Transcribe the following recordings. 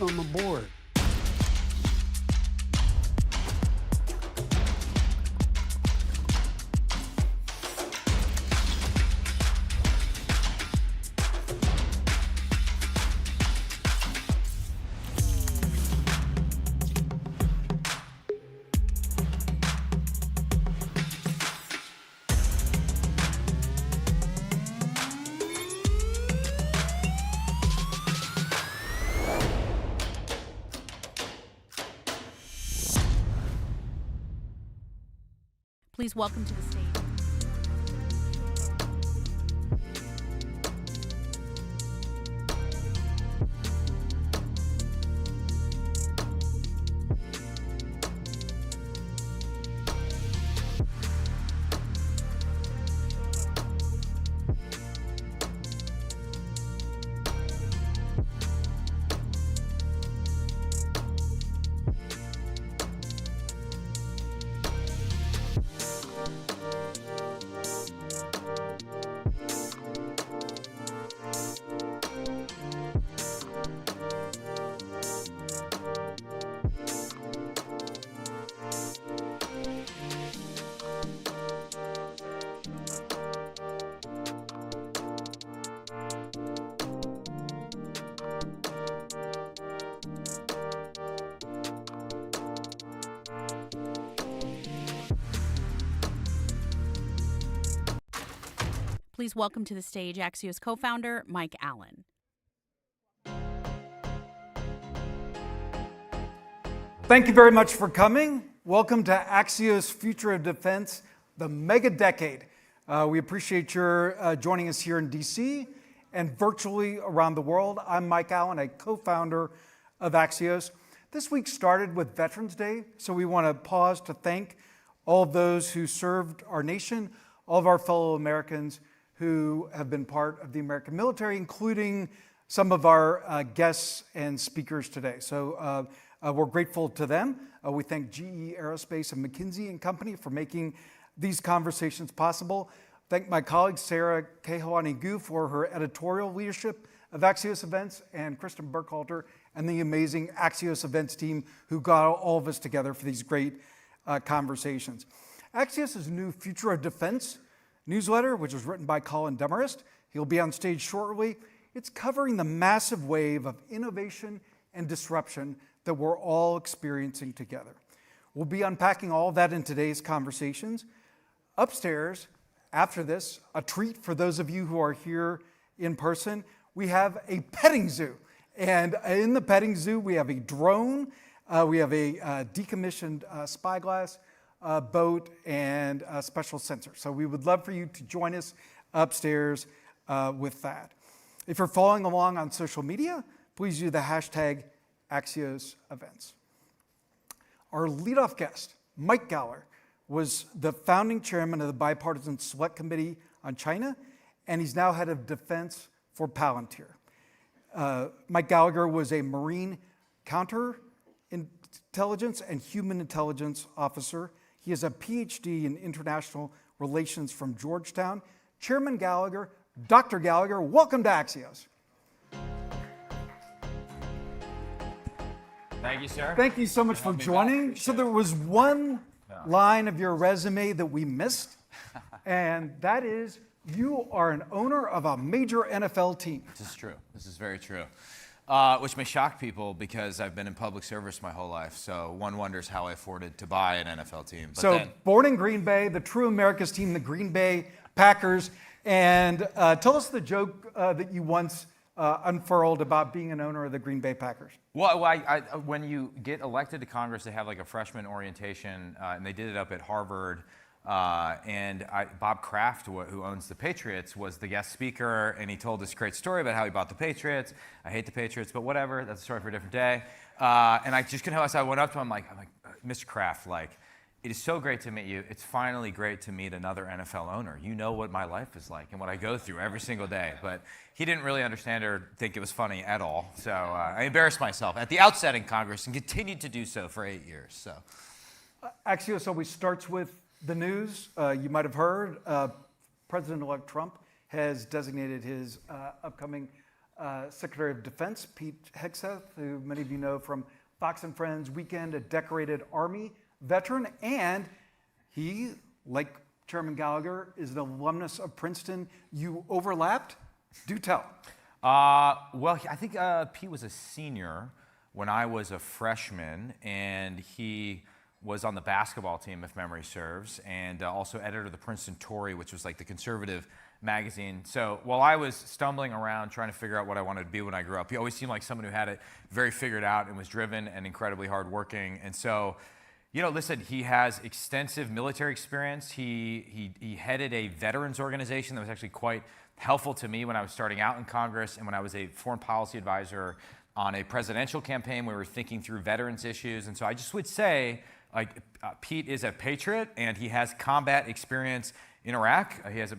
Welcome aboard. Please welcome to the stage. Please welcome to the stage Axios co-founder Mike Allen. Thank you very much for coming. Welcome to Axios Future of Defense, the mega decade. We appreciate your joining us here in DC and virtually around the world. I'm Mike Allen, a co-founder of Axios. This week started with Veterans Day, so we want to pause to thank all of those who served our nation, all of our fellow Americans who have been part of the American military, including some of our guests and speakers today. So we're grateful to them. We thank GE Aerospace and McKinsey and Company for making these conversations possible. Thank my colleague Sarah Kehoani-Gu for her editorial leadership of Axios Events, and Kristen Burkhalter and the amazing Axios Events team who got all of us together for these great conversations. Axios' new Future of Defense newsletter, which was written by Colin Demarest. He'll be on stage shortly. It's covering the massive wave of innovation and disruption that we're all experiencing together. We'll be unpacking all of that in today's conversations. Upstairs, after this, a treat for those of you who are here in person, we have a petting zoo. And in the petting zoo, we have a drone, we have a decommissioned spyglass, boat, and a special sensor. So we would love for you to join us upstairs with that. If you're following along on social media, please use the hashtag Axios Events. Our leadoff guest, Mike Gallagher, was the founding chairman of the Bipartisan Select Committee on China, and he's now head of defense for Palantir. Mike Gallagher was a Marine counterintelligence and human intelligence officer. He has a PhD in international relations from Georgetown. Chairman Gallagher, Dr. Gallagher, welcome to Axios. Thank you, sir. Thank you so much for joining. So there was one line of your resume that we missed, and that is you are an owner of a major NFL team. This is true. This is very true. Which may shock people because I've been in public service my whole life. So one wonders how I afforded to buy an NFL team. But so born in Green Bay, the true America's team, the Green Bay Packers. And tell us the joke that you once unfurled about being an owner of the Green Bay Packers. Well, when you get elected to Congress, they have like a freshman orientation, and they did it up at Harvard. Bob Kraft, who owns the Patriots, was the guest speaker, and he told this great story about how he bought the Patriots. I hate the Patriots, but whatever. That's a story for a different day. And I just couldn't help myself. I went up to him, I'm like, Mr. Kraft, it is so great to meet you. It's finally great to meet another NFL owner. You know what my life is like and what I go through every single day. But he didn't really understand or think it was funny at all. So I embarrassed myself at the outset in Congress and continued to do so for 8 years. So Axios always starts with the news. You might have heard President-elect Trump has designated his upcoming Secretary of Defense, Pete Hegseth, who many of you know from Fox and Friends Weekend, a decorated Army veteran, and he, like Chairman Gallagher, is an alumnus of Princeton. You overlapped? Do tell. Well, I think Pete was a senior when I was a freshman, and he was on the basketball team, if memory serves, and also editor of the Princeton Tory, which was like the conservative magazine. So while I was stumbling around trying to figure out what I wanted to be when I grew up, he always seemed like someone who had it very figured out and was driven and incredibly hardworking. And so, you know, listen, he has extensive military experience. He headed a veterans organization that was actually quite helpful to me when I was starting out in Congress and when I was a foreign policy advisor on a presidential campaign. We were thinking through veterans issues. And so I just would say, like, Pete is a patriot and he has combat experience in Iraq. He has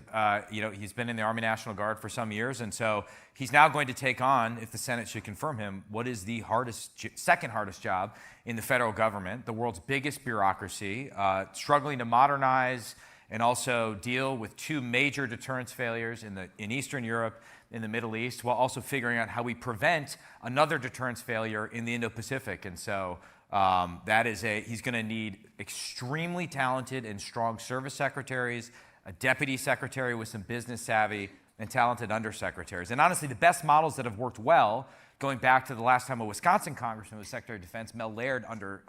he's been in the Army National Guard for some years, and so he's now going to take on, if the Senate should confirm him, what is the second hardest job in the federal government, the world's biggest bureaucracy, struggling to modernize and also deal with two major deterrence failures in Eastern Europe, in the Middle East, while also figuring out how we prevent another deterrence failure in the Indo-Pacific. And so he's going to need extremely talented and strong service secretaries, a deputy secretary with some business savvy, and talented undersecretaries. And honestly, the best models that have worked well, going back to the last time a Wisconsin congressman was Secretary of Defense, Mel Laird under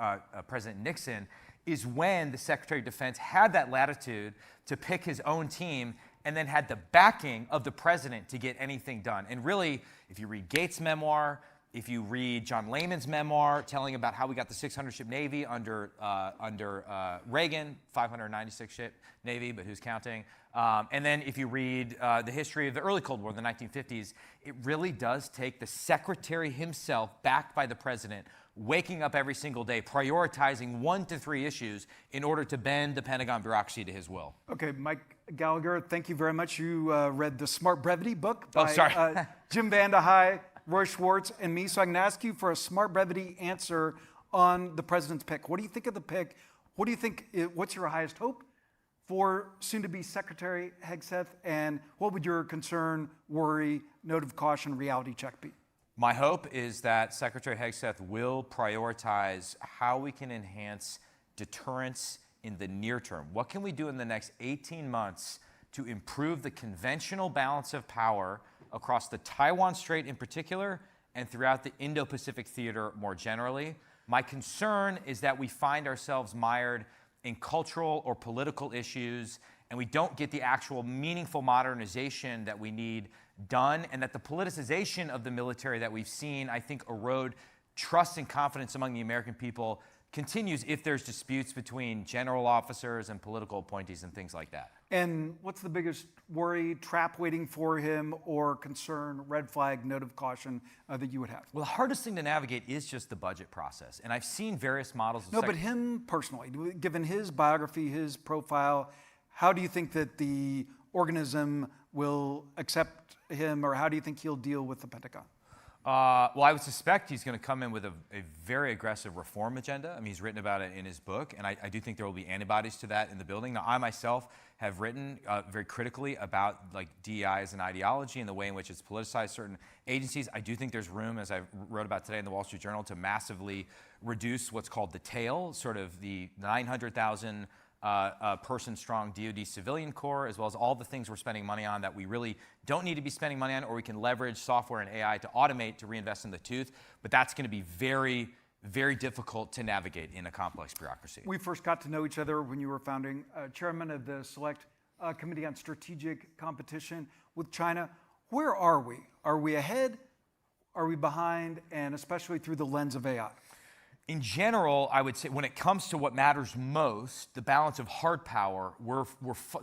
President Nixon, is when the Secretary of Defense had that latitude to pick his own team and then had the backing of the president to get anything done. And really, if you read Gates' memoir, if you read John Lehman's memoir telling about how we got the 600-ship Navy under Reagan, 596-ship Navy, but who's counting? And then if you read the history of the early Cold War, the 1950s, it really does take the secretary himself, backed by the president, waking up every single day, prioritizing 1 to 3 issues in order to bend the Pentagon bureaucracy to his will. Okay, Mike Gallagher, thank you very much. You read the Smart Brevity book by Jim Vandehei, Roy Schwartz, and me. So I can ask you for a smart brevity answer on the president's pick. What do you think of the pick? What do you think? What's your highest hope for soon-to-be Secretary Hegseth? And what would your concern, worry, note of caution, reality check be? My hope is that Secretary Hegseth will prioritize how we can enhance deterrence in the near term. What can we do in the next 18 months to improve the conventional balance of power across the Taiwan Strait in particular and throughout the Indo-Pacific theater more generally? My concern is that we find ourselves mired in cultural or political issues and we don't get the actual meaningful modernization that we need done, and that the politicization of the military that we've seen, I think, erode trust and confidence among the American people continues if there's disputes between general officers and political appointees and things like that. And what's the biggest worry, trap waiting for him, or concern, red flag, note of caution that you would have? Well, the hardest thing to navigate is just the budget process. And I've seen various models of... No, but him personally, given his biography, his profile, how do you think that the organism will accept him, or how do you think he'll deal with the Pentagon? Well, I would suspect he's going to come in with a very aggressive reform agenda. I mean, he's written about it in his book, and I do think there will be antibodies to that in the building. Now, I myself have written very critically about like DEI as an ideology and the way in which it's politicized certain agencies. I do think there's room, as I wrote about today in the Wall Street Journal, to massively reduce what's called the tail, sort of the 900,000 person-strong DoD civilian corps, as well as all the things we're spending money on that we really don't need to be spending money on, or we can leverage software and AI to automate to reinvest in the tooth. But that's going to be very, very difficult to navigate in a complex bureaucracy. We first got to know each other when you were founding chairman of the Select Committee on Strategic Competition with China. Where are we? Are we ahead? Are we behind? And especially through the lens of AI. In general, I would say when it comes to what matters most, the balance of hard power,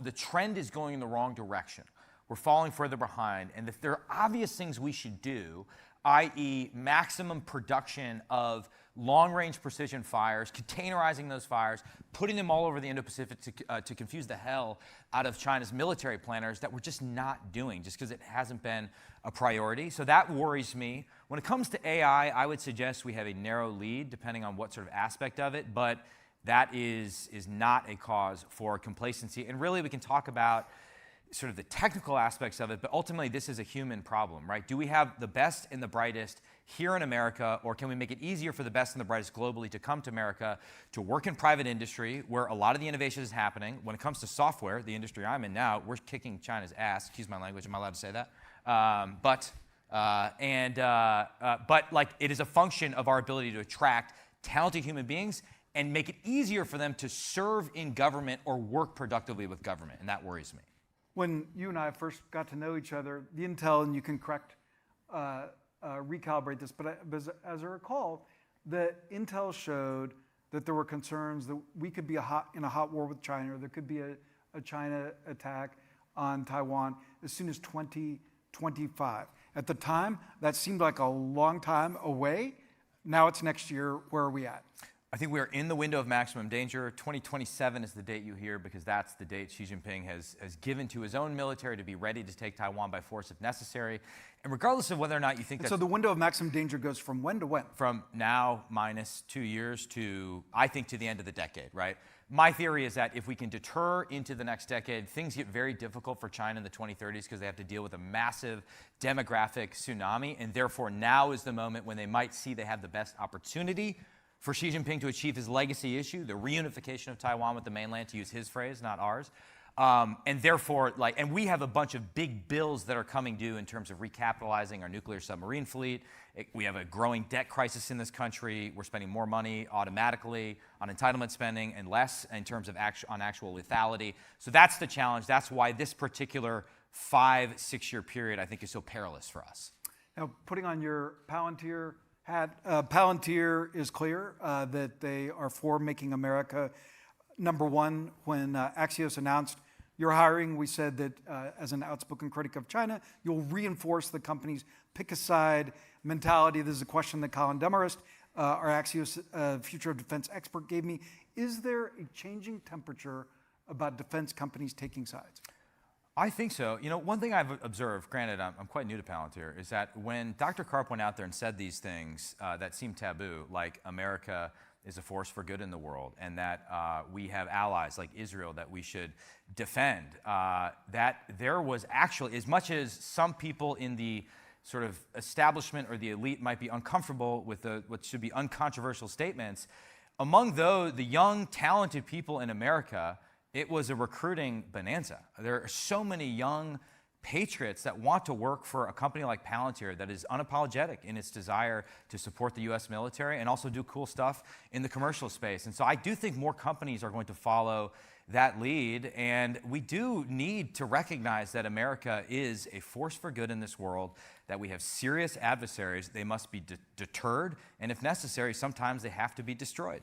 the trend is going in the wrong direction. We're falling further behind. And if there are obvious things we should do, i.e. maximum production of long-range precision fires, containerizing those fires, putting them all over the Indo-Pacific to confuse the hell out of China's military planners, that we're just not doing just because it hasn't been a priority. So that worries me. When it comes to AI, I would suggest we have a narrow lead depending on what sort of aspect of it, but that is not a cause for complacency. And really we can talk about sort of the technical aspects of it, but ultimately this is a human problem, right? Do we have the best and the brightest here in America, or can we make it easier for the best and the brightest globally to come to America to work in private industry where a lot of the innovation is happening? When it comes to software, the industry I'm in now, we're kicking China's ass. Excuse my language, am I allowed to say that? But like it is a function of our ability to attract talented human beings and make it easier for them to serve in government or work productively with government, and that worries me. When you and I first got to know each other, the intel, and you can recalibrate this, but as I recall, the intel showed that there were concerns that we could be in a hot war with China, or there could be a China attack on Taiwan as soon as 2025. At the time, that seemed like a long time away. Now it's next year. Where are we at? I think we are in the window of maximum danger. 2027 is the date you hear, because that's the date Xi Jinping has given to his own military to be ready to take Taiwan by force if necessary. And regardless of whether or not you think that. So the window of maximum danger goes from when to when? From now minus 2 years to, I think, to the end of the decade, right? My theory is that if we can deter into the next decade, things get very difficult for China in the 2030s because they have to deal with a massive demographic tsunami, and therefore now is the moment when they might see they have the best opportunity for Xi Jinping to achieve his legacy issue, the reunification of Taiwan with the mainland, to use his phrase, not ours. And therefore, and we have a bunch of big bills that are coming due in terms of recapitalizing our nuclear submarine fleet. We have a growing debt crisis in this country. We're spending more money automatically on entitlement spending and less in terms of actual lethality. So that's the challenge. That's why this particular 5-6 year period, I think, is so perilous for us. Now, putting on your Palantir hat, Palantir is clear that they are for making America number one. When Axios announced your hiring, we said that as an outspoken critic of China, you'll reinforce the company's pick-a-side mentality. This is a question that Colin Demarest, our Axios future of defense expert, gave me. Is there a changing temperature about defense companies taking sides? I think so. You know, one thing I've observed, granted I'm quite new to Palantir, is that when Dr. Karp went out there and said these things that seemed taboo, like America is a force for good in the world, and that we have allies like Israel that we should defend, that there was actually, as much as some people in the sort of establishment or the elite might be uncomfortable with what should be uncontroversial statements, among the young, talented people in America, it was a recruiting bonanza. There are so many young patriots that want to work for a company like Palantir that is unapologetic in its desire to support the U.S. military and also do cool stuff in the commercial space. And so I do think more companies are going to follow that lead, and we do need to recognize that America is a force for good in this world, that we have serious adversaries. They must be deterred, and if necessary, sometimes they have to be destroyed.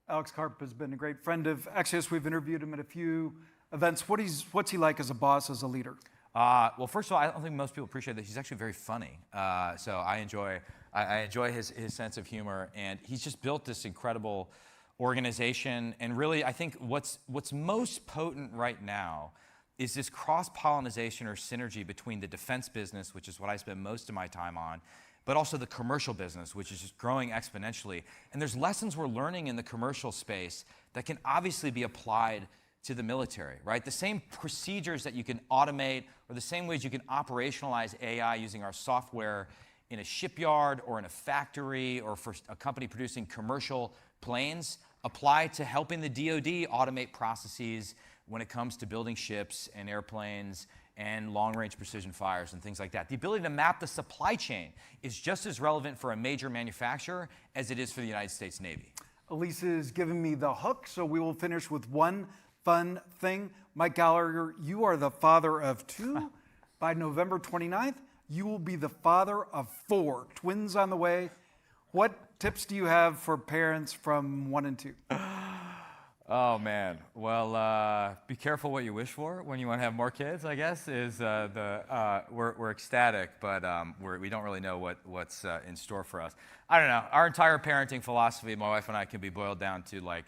Alex Karp has been a great friend of Axios. We've interviewed him at a few events. What's he like as a boss, as a leader? Well, first of all, I don't think most people appreciate that he's actually very funny. So I enjoy his sense of humor, and he's just built this incredible organization. And really, I think what's most potent right now is this cross-pollination or synergy between the defense business, which is what I spend most of my time on, but also the commercial business, which is just growing exponentially. And there's lessons we're learning in the commercial space that can obviously be applied to the military, right? The same procedures that you can automate, or the same ways you can operationalize AI using our software in a shipyard or in a factory or for a company producing commercial planes, apply to helping the DoD automate processes when it comes to building ships and airplanes and long-range precision fires and things like that. The ability to map the supply chain is just as relevant for a major manufacturer as it is for the United States Navy. Elise is giving me the hook, so we will finish with one fun thing. Mike Gallagher, you are the father of 2. By November 29th, you will be the father of 4. Twins on the way. What tips do you have for parents from 1 and 2? Oh man, well, be careful what you wish for when you want to have more kids, I guess, is we're ecstatic, but we don't really know what's in store for us. I don't know, our entire parenting philosophy, my wife and I, can be boiled down to like,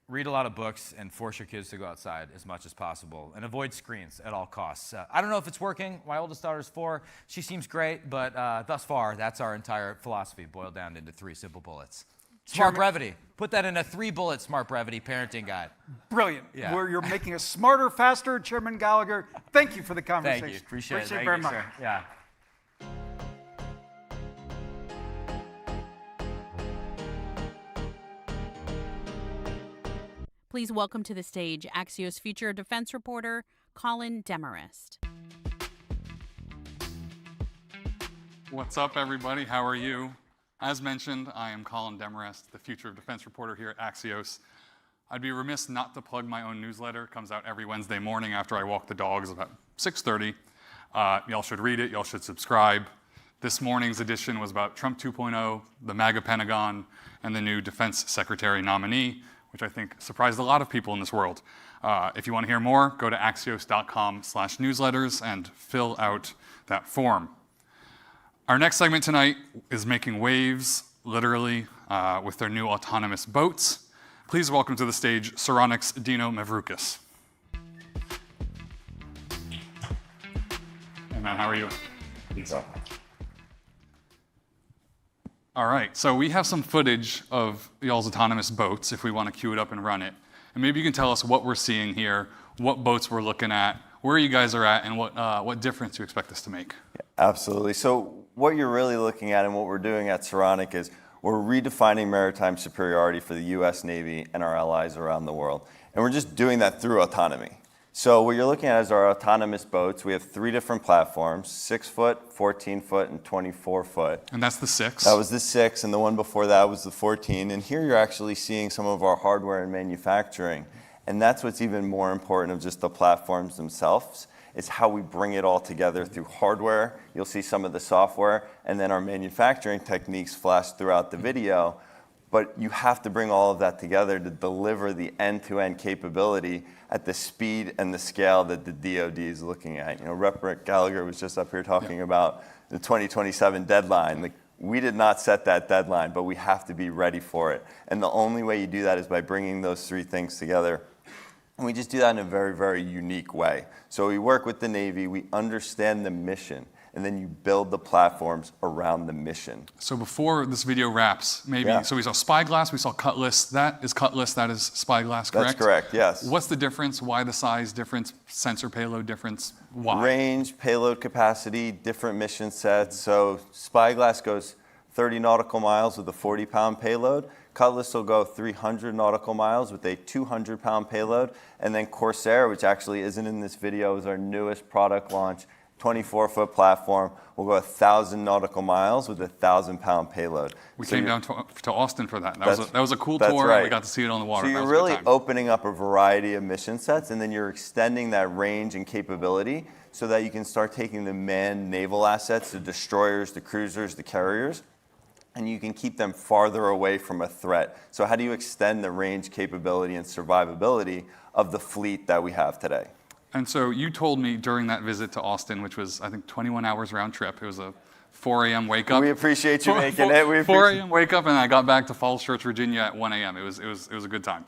read a lot of books and force your kids to go outside as much as possible and avoid screens at all costs. I don't know if it's working. My oldest daughter's 4. She seems great, but thus far, that's our entire philosophy boiled down into 3 simple bullets. Smart brevity. Put that in a 3-bullet smart brevity parenting guide. Brilliant. Yeah. Where you're making us smarter, faster. Chairman Gallagher, thank you for the conversation. Thank you. Appreciate it. It very much. Sir. Yeah. Please welcome to the stage Axios Future of Defense reporter Colin Demarest. What's up, everybody? How are you? As mentioned, I am Colin Demarest, the Future of Defense reporter here at Axios. I'd be remiss not to plug my own newsletter. It comes out every Wednesday morning after I walk the dogs about 6:30. Y'all should read it. Y'all should subscribe. This morning's edition was about Trump 2.0, the MAGA Pentagon, and the new Defense Secretary nominee, which I think surprised a lot of people in this world. If you want to hear more, go to axios.com/newsletters and fill out that form. Our next segment tonight is making waves, literally, with their new autonomous boats. Please welcome to the stage Saronics' Dino Mavrookas. Hey man, how are you? All right, so we have some footage of y'all's autonomous boats if we want to queue it up and run it. And maybe you can tell us what we're seeing here, what boats we're looking at, where you guys are at, and what difference you expect this to make. Yeah, absolutely. So what you're really looking at and what we're doing at Saronic is we're redefining maritime superiority for the U.S. Navy and our allies around the world. And we're just doing that through autonomy. So what you're looking at is our autonomous boats. We have 3 different platforms, 6-foot, 14-foot, and 24-foot. And that's the 6? That was the 6, and the one before that was the 14. And here you're actually seeing some of our hardware and manufacturing. And that's what's even more important of just the platforms themselves. It's how we bring it all together through hardware. You'll see some of the software, and then our manufacturing techniques flash throughout the video. But you have to bring all of that together to deliver the end-to-end capability at the speed and the scale that the DoD is looking at. You know, Rep. Gallagher was just up here talking about the 2027 deadline. Like, we did not set that deadline, but we have to be ready for it. And the only way you do that is by bringing those 3 things together. And we just do that in a very, very unique way. So we work with the Navy, we understand the mission, and then you build the platforms around the mission. So before this video wraps, so we saw Spyglass, we saw Cutlass. That is Cutlass, that is Spyglass, correct? That's correct, yes. What's the difference? Why the size difference? Sensor payload difference? Why? Range, payload capacity, different mission sets. So Spyglass goes 30 nautical miles with a 40-pound payload. Cutlass will go 300 nautical miles with a 200-pound payload. And then Corsair, which actually isn't in this video, is our newest product launch, 24-foot platform, will go 1,000 nautical miles with a 1,000-pound payload. We came down to Austin for that. That was a cool tour. Right. We got to see it on the water. So you're really opening up a variety of mission sets, and then you're extending that range and capability so that you can start taking the manned naval assets, the destroyers, the cruisers, the carriers, and you can keep them farther away from a threat. So how do you extend the range, capability, and survivability of the fleet that we have today? And so you told me during that visit to Austin, which was, I think, 21 hours round trip. It was a 4 a.m. wake up. We appreciate you making it. 4 a.m. wake up, and I got back to Falls Church, Virginia at 1 a.m. It was a good time.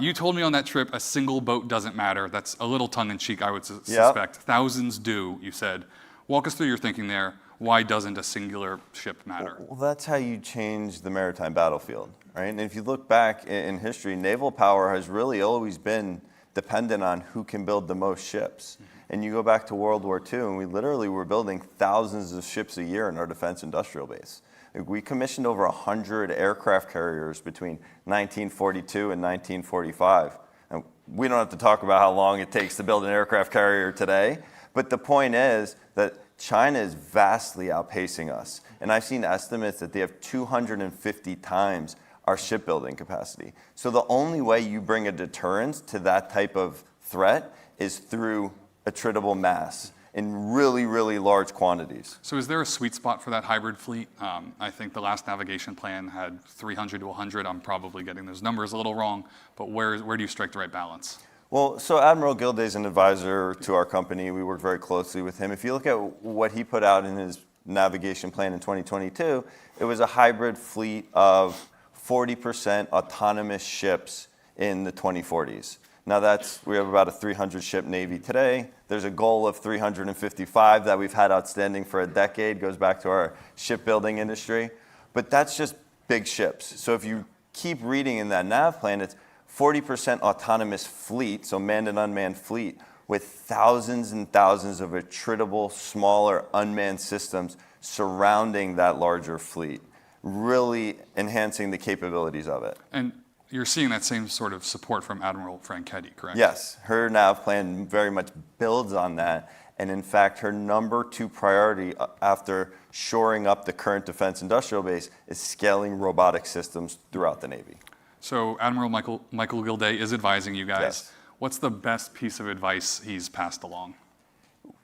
You told me on that trip a single boat doesn't matter. That's a little tongue-in-cheek, I would suspect. Thousands do, you said. Walk us through your thinking there. Why doesn't a singular ship matter? Well, that's how you change the maritime battlefield, right? And if you look back in history, naval power has really always been dependent on who can build the most ships. And you go back to World War II, and we literally were building thousands of ships a year in our defense industrial base. We commissioned over 100 aircraft carriers between 1942 and 1945. And we don't have to talk about how long it takes to build an aircraft carrier today, but the point is that China is vastly outpacing us. And I've seen estimates that they have 250 times our shipbuilding capacity. So the only way you bring a deterrence to that type of threat is through attritable mass in really, really large quantities. So is there a sweet spot for that hybrid fleet? I think the last navigation plan had 300 to 100. I'm probably getting those numbers a little wrong, but where do you strike the right balance? Well, so Admiral Gilday is an advisor to our company. We work very closely with him. If you look at what he put out in his navigation plan in 2022, it was a hybrid fleet of 40% autonomous ships in the 2040s. Now we have about a 300 ship Navy today. There's a goal of 355 that we've had outstanding for a decade, goes back to our shipbuilding industry. But that's just big ships. So if you keep reading in that nav plan, it's 40% autonomous fleet, so manned and unmanned fleet, with thousands and thousands of attritable, smaller, unmanned systems surrounding that larger fleet, really enhancing the capabilities of it. And you're seeing that same sort of support from Admiral Franchetti, correct? Yes, her nav plan very much builds on that. And in fact, her number 2 priority after shoring up the current defense industrial base is scaling robotic systems throughout the Navy. So Admiral Michael Gilday is advising you guys. Yes. What's the best piece of advice he's passed along?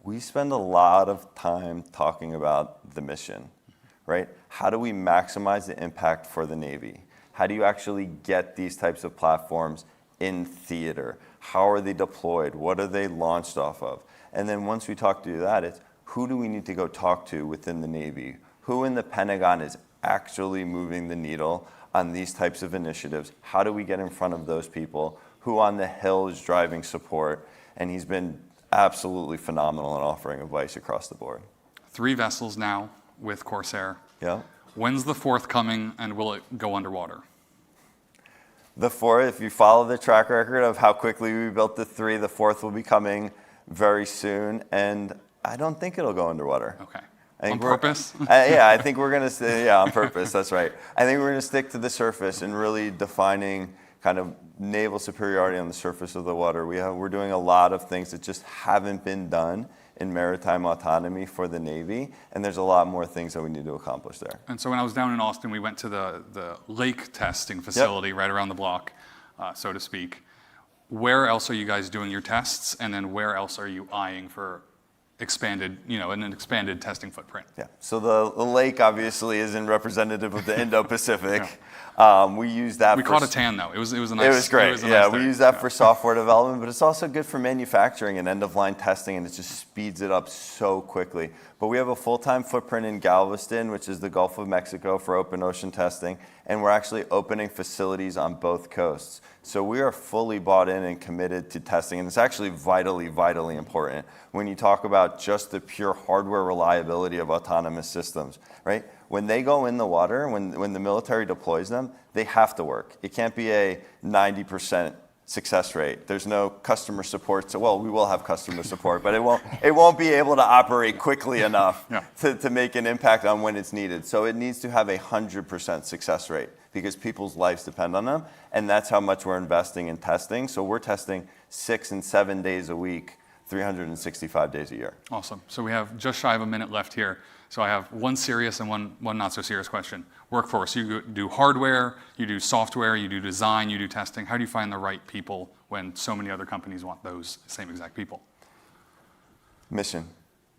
We spend a lot of time talking about the mission, right? How do we maximize the impact for the Navy? How do you actually get these types of platforms in theater? How are they deployed? What are they launched off of? And then once we talk through that, it's who do we need to go talk to within the Navy? Who in the Pentagon is actually moving the needle on these types of initiatives? How do we get in front of those people? Who on the Hill is driving support? And he's been absolutely phenomenal in offering advice across the board. 3 vessels now with Corsair. Yeah. When's the 4th coming, and will it go underwater? The 4th, if you follow the track record of how quickly we built the 3, the 4th will be coming very soon, and I don't think it'll go underwater. Okay. I think On purpose? Yeah, I think we're going to stay, yeah, on purpose, that's right. I think we're going to stick to the surface and really defining kind of naval superiority on the surface of the water. We're doing a lot of things that just haven't been done in maritime autonomy for the Navy, and there's a lot more things that we need to accomplish there. And so when I was down in Austin, we went to the lake testing facility right around the block, so to speak. Where else are you guys doing your tests, and then where else are you eyeing for expanded, an expanded testing footprint? Yeah, so the lake obviously isn't representative of the Indo-Pacific. We use that. We caught a tan though. It was a nice. It was great. We use that for software development, but it's also good for manufacturing and end-of-line testing, and it just speeds it up so quickly. But we have a full-time footprint in Galveston, which is the Gulf of Mexico, for open ocean testing, and we're actually opening facilities on both coasts. So we are fully bought in and committed to testing, and it's actually vitally, vitally important when you talk about just the pure hardware reliability of autonomous systems, right? When they go in the water, when the military deploys them, they have to work. It can't be a 90% success rate. There's no customer support. So, well, we will have customer support, but it won't be able to operate quickly enough to make an impact on when it's needed. So it needs to have a 100% success rate because people's lives depend on them, and that's how much we're investing in testing. So we're testing 6 and 7 days a week, 365 days a year. Awesome. So we have just shy of a minute left here. So I have one serious and one not so serious question. Workforce, you do hardware, you do software, you do design, you do testing. How do you find the right people when so many other companies want those same exact people? Mission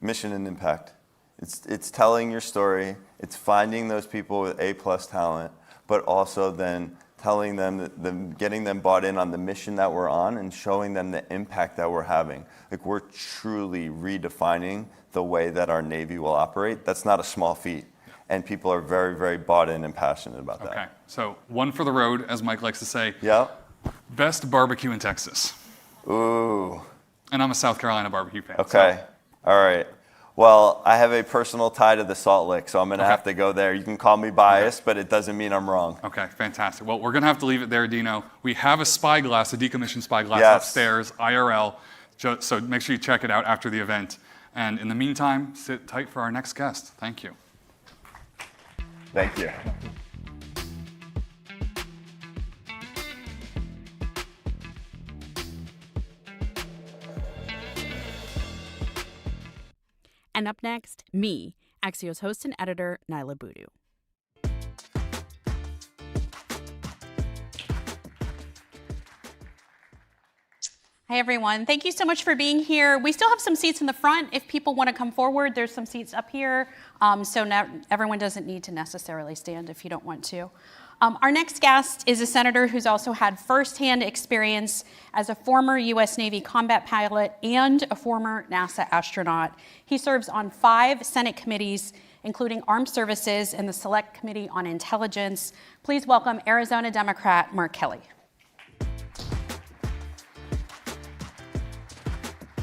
and impact. It's telling your story. It's finding those people with A+ talent, but also then telling them, getting them bought in on the mission that we're on and showing them the impact that we're having. Like, we're truly redefining the way that our Navy will operate. That's not a small feat. And people are very, very bought in and passionate about that. Okay, so one for the road, as Mike likes to say. Yeah. Best barbecue in Texas. Ooh. And I'm a South Carolina barbecue fan. Okay, all right. Well, I have a personal tie to the Salt Lick, so I'm going to have to go there. You can call me biased, but it doesn't mean I'm wrong. Okay, fantastic. Well, we're going to have to leave it there, Dino. We have a spyglass, a decommissioned spyglass upstairs, IRL, so make sure you check it out after the event. And in the meantime, sit tight for our next guest. Thank you. Thank you. And up next, me, Axios host and editor, Nyla Boodoo. Hi, everyone. Thank you so much for being here. We still have some seats in the front. If people want to come forward, there's some seats up here. So now everyone doesn't need to necessarily stand if you don't want to. Our next guest is a senator who's also had firsthand experience as a former U.S. Navy combat pilot and a former NASA astronaut. He serves on 5 Senate committees, including Armed Services and the Select Committee on Intelligence. Please welcome Arizona Democrat Mark Kelly.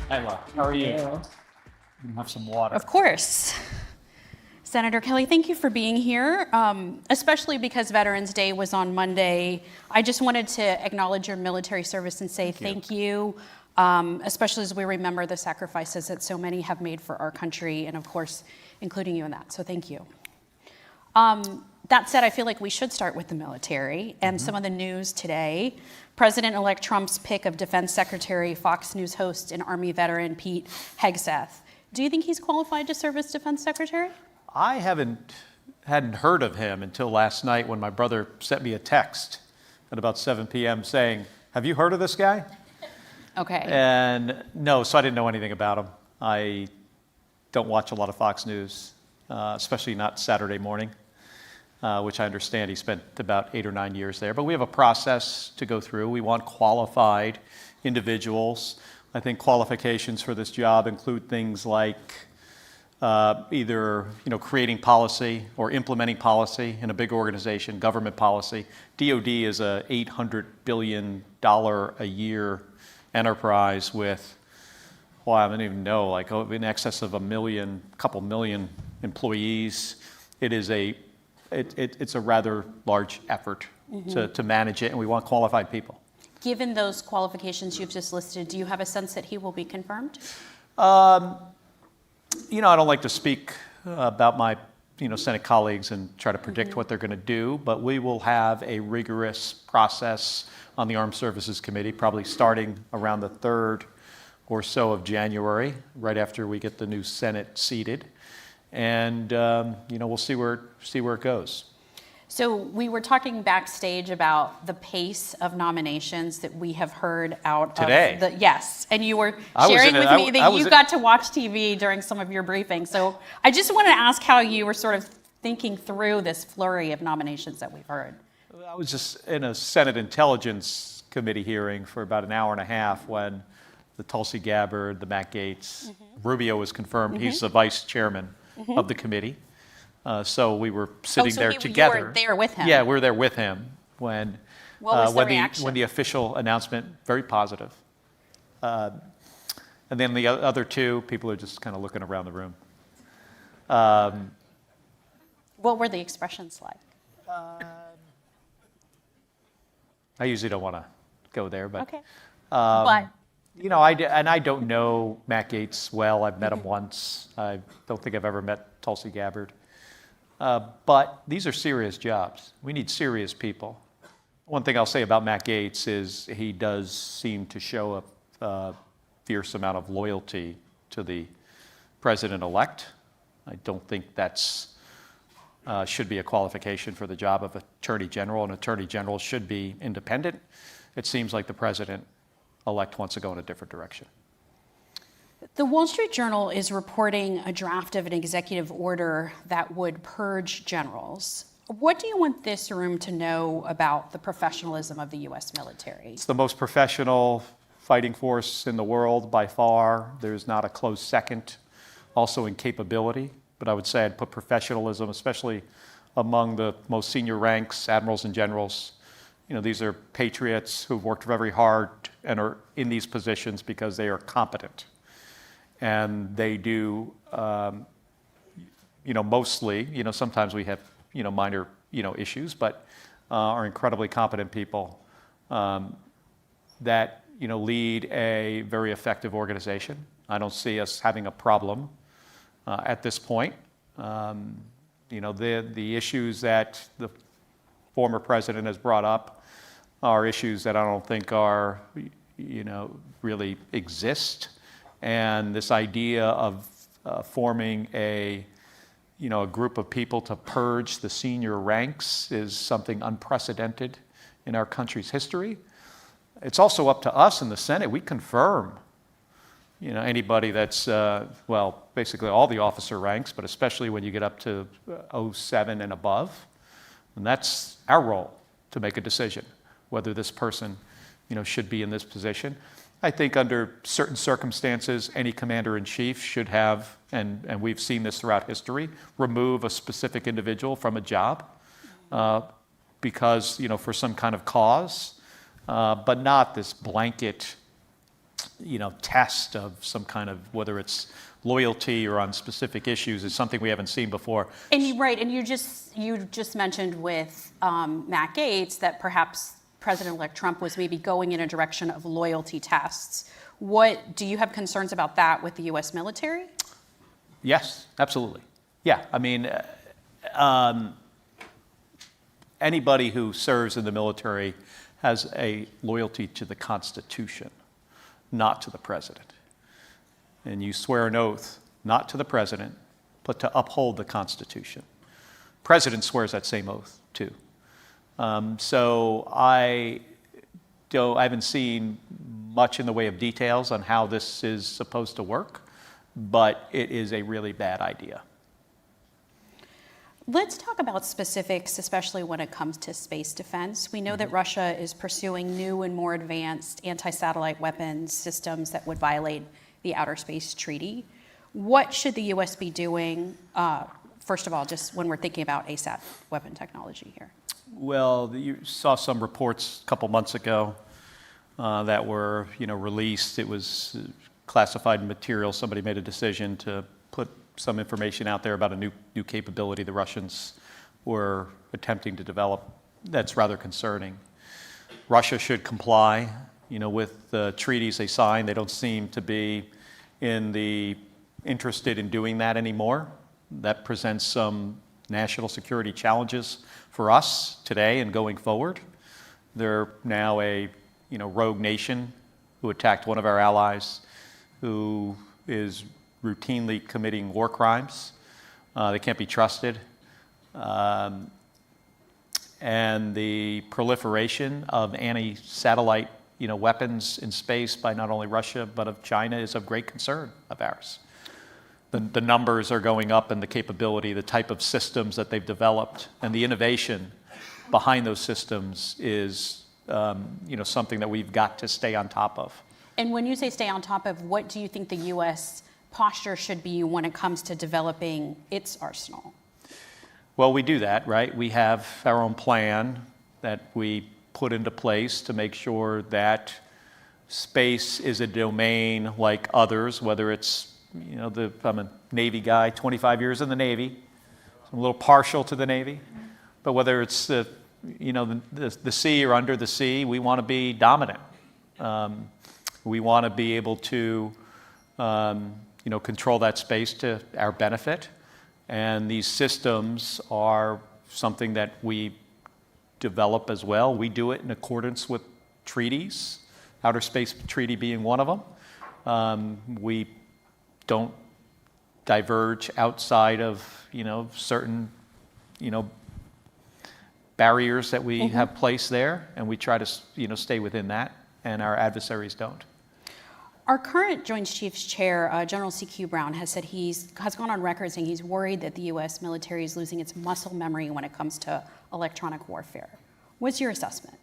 Hi, how are you? Have some water. Of course. Senator Kelly, thank you for being here, especially because Veterans Day was on Monday. I just wanted to acknowledge your military service and say thank you, especially as we remember the sacrifices that so many have made for our country, and of course, including you in that, so thank you. That said, I feel like we should start with the military and some of the news today. President-elect Trump's pick of Defense Secretary, Fox News host, and Army veteran Pete Hegseth. Do you think he's qualified to serve as Defense Secretary? I hadn't heard of him until last night when my brother sent me a text at about 7 p.m. saying, "Have you heard of this guy?" Okay. And no, so I didn't know anything about him. I don't watch a lot of Fox News, especially not Saturday morning, which I understand he spent about 8 or 9 years there. But we have a process to go through. We want qualified individuals. I think qualifications for this job include things like either creating policy or implementing policy in a big organization, government policy. DoD is a $800 billion a year enterprise with, well, I don't even know, like in excess of couple million employees. It's a rather large effort to manage it, and we want qualified people. Given those qualifications you've just listed, do you have a sense that he will be confirmed? I don't like to speak about my Senate colleagues and try to predict what they're going to do, but we will have a rigorous process on the Armed Services Committee, probably starting around the 3rd or so of January, right after we get the new Senate seated. And we'll see where it goes. So we were talking backstage about the pace of nominations that we have heard out today. Yes, and you were sharing with me that you got to watch TV during some of your briefings. So I just wanted to ask how you were sort of thinking through this flurry of nominations that we've heard. I was just in a Senate Intelligence Committee hearing for about an hour and a half when the Tulsi Gabbard, the Matt Gaetz, Rubio was confirmed. He's the vice chairman of the committee. So we were sitting there together. You were there with him? Yeah, we were there with him when what was the reaction? when the official announcement, very positive. And then the other two, people are just kind of looking around the room. What were the expressions like? I usually don't want to go there, but Okay. But I don't know Matt Gaetz well. I've met him once. I don't think I've ever met Tulsi Gabbard. But these are serious jobs. We need serious people. One thing I'll say about Matt Gaetz is he does seem to show a fierce amount of loyalty to the president-elect. I don't think that's should be a qualification for the job of Attorney General. An Attorney General should be independent. It seems like the president-elect wants to go in a different direction. The Wall Street Journal is reporting a draft of an executive order that would purge generals. What do you want this room to know about the professionalism of the U.S. military? It's the most professional fighting force in the world by far. There's not a close second. Also in capability, but I would say I'd put professionalism, especially among the most senior ranks, admirals and generals. These are patriots who've worked very hard and are in these positions because they are competent. And they do, mostly, sometimes we have, minor, issues, but are incredibly competent people that, lead a very effective organization. I don't see us having a problem at this point. The issues that the former president has brought up are issues that I don't think are, really exist. And this idea of forming a group of people to purge the senior ranks is something unprecedented in our country's history. It's also up to us in the Senate. We confirm, anybody that's, basically all the officer ranks, but especially when you get up to 07 and above. And that's our role to make a decision whether this person, should be in this position. I think under certain circumstances, any commander-in-chief should have, and we've seen this throughout history, remove a specific individual from a job because, for some kind of cause, but not this blanket, test of some kind of, whether it's loyalty or on specific issues is something we haven't seen before. And you just mentioned with Matt Gaetz that perhaps President-elect Trump was maybe going in a direction of loyalty tests. Do you have concerns about that with the U.S. military? Yes, absolutely. Yeah, I mean, anybody who serves in the military has a loyalty to the Constitution, not to the president. And you swear an oath not to the president, but to uphold the Constitution. President swears that same oath too. So I haven't seen much in the way of details on how this is supposed to work, but it is a really bad idea. Let's talk about specifics, especially when it comes to space defense. We know that Russia is pursuing new and more advanced anti-satellite weapons systems that would violate the Outer Space Treaty. What should the U.S. be doing, first of all, just when we're thinking about ASAT weapon technology here? Well, you saw some reports a couple months ago that were, released. It was classified material. Somebody made a decision to put some information out there about a new capability the Russians were attempting to develop. That's rather concerning. Russia should comply, with the treaties they signed. They don't seem to be interested in doing that anymore. That presents some national security challenges for us today and going forward. They're now a rogue nation who attacked one of our allies, who is routinely committing war crimes. They can't be trusted. And the proliferation of anti-satellite weapons in space by not only Russia but of China is of great concern of ours. The numbers are going up, and the capability, the type of systems that they've developed, and the innovation behind those systems is something that we've got to stay on top of. And when you say stay on top of, what do you think the U.S. posture should be when it comes to developing its arsenal? Well, we do that, right? We have our own plan that we put into place to make sure that space is a domain like others, whether it's, I'm a Navy guy, 25 years in the Navy, so I'm a little partial to the Navy, but whether it's the sea or under the sea, we want to be dominant. We want to be able to, control that space to our benefit. And these systems are something that we develop as well. We do it in accordance with treaties, Outer Space Treaty being one of them. We don't diverge outside of, certain, barriers that we have placed there, and we try to, stay within that, and our adversaries don't. Our current Joint Chiefs Chair, General C.Q. Brown, has said has gone on record saying he's worried that the U.S. military is losing its muscle memory when it comes to electronic warfare. What's your assessment?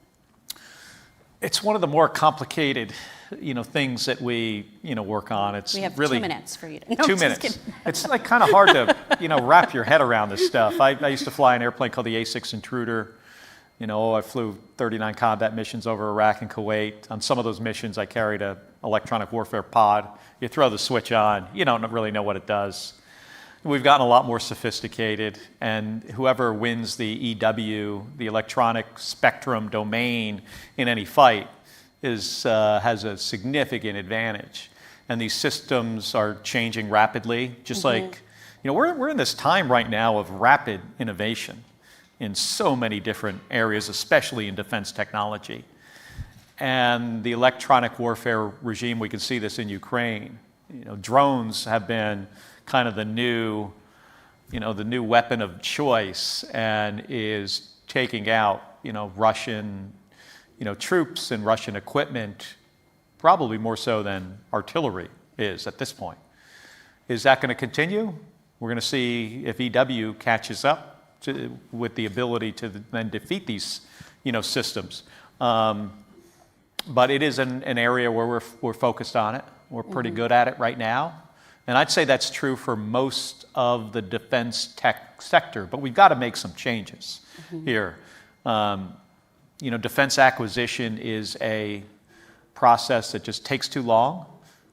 It's one of the more complicated, things that we, work on. It's we have really 2 minutes for you to. No, 2 minutes. It's like kind of hard to, wrap your head around this stuff. I used to fly an airplane called the A6 Intruder. I flew 39 combat missions over Iraq and Kuwait. On some of those missions, I carried an electronic warfare pod. You throw the switch on, you don't really know what it does. We've gotten a lot more sophisticated, and whoever wins the EW, the electronic spectrum domain in any fight, has a significant advantage. And these systems are changing rapidly, just like, we're in this time right now of rapid innovation in so many different areas, especially in defense technology. And the electronic warfare regime, we can see this in Ukraine. Drones have been kind of the new weapon of choice, and is taking out, Russian, troops and Russian equipment, probably more so than artillery is at this point. Is that going to continue? We're going to see if EW catches up with the ability to then defeat these, systems. But it is an area where we're focused on it. We're pretty good at it right now. And I'd say that's true for most of the defense tech sector, but we've got to make some changes here. Defense acquisition is a process that just takes too long.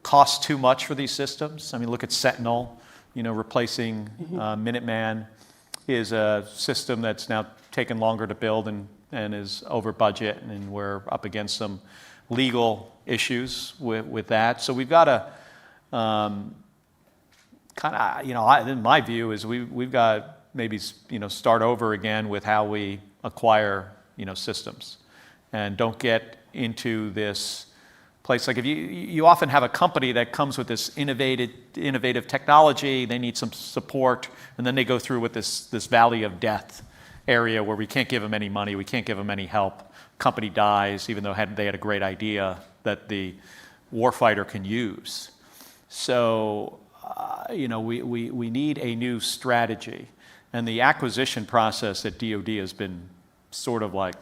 cost too much for these systems. I mean, look at Sentinel, replacing Minuteman is a system that's now taken longer to build and is over budget, and we're up against some legal issues with that. So we've got to in my view is we've got maybe start over again with how we acquire systems, and don't get into this place. Like if you often have a company that comes with this innovative technology, they need some support, and then they go through with this valley of death area where we can't give them any money, we can't give them any help. Company dies, even though they had a great idea that the warfighter can use. So, we need a new strategy, and the acquisition process at DoD has been sort of like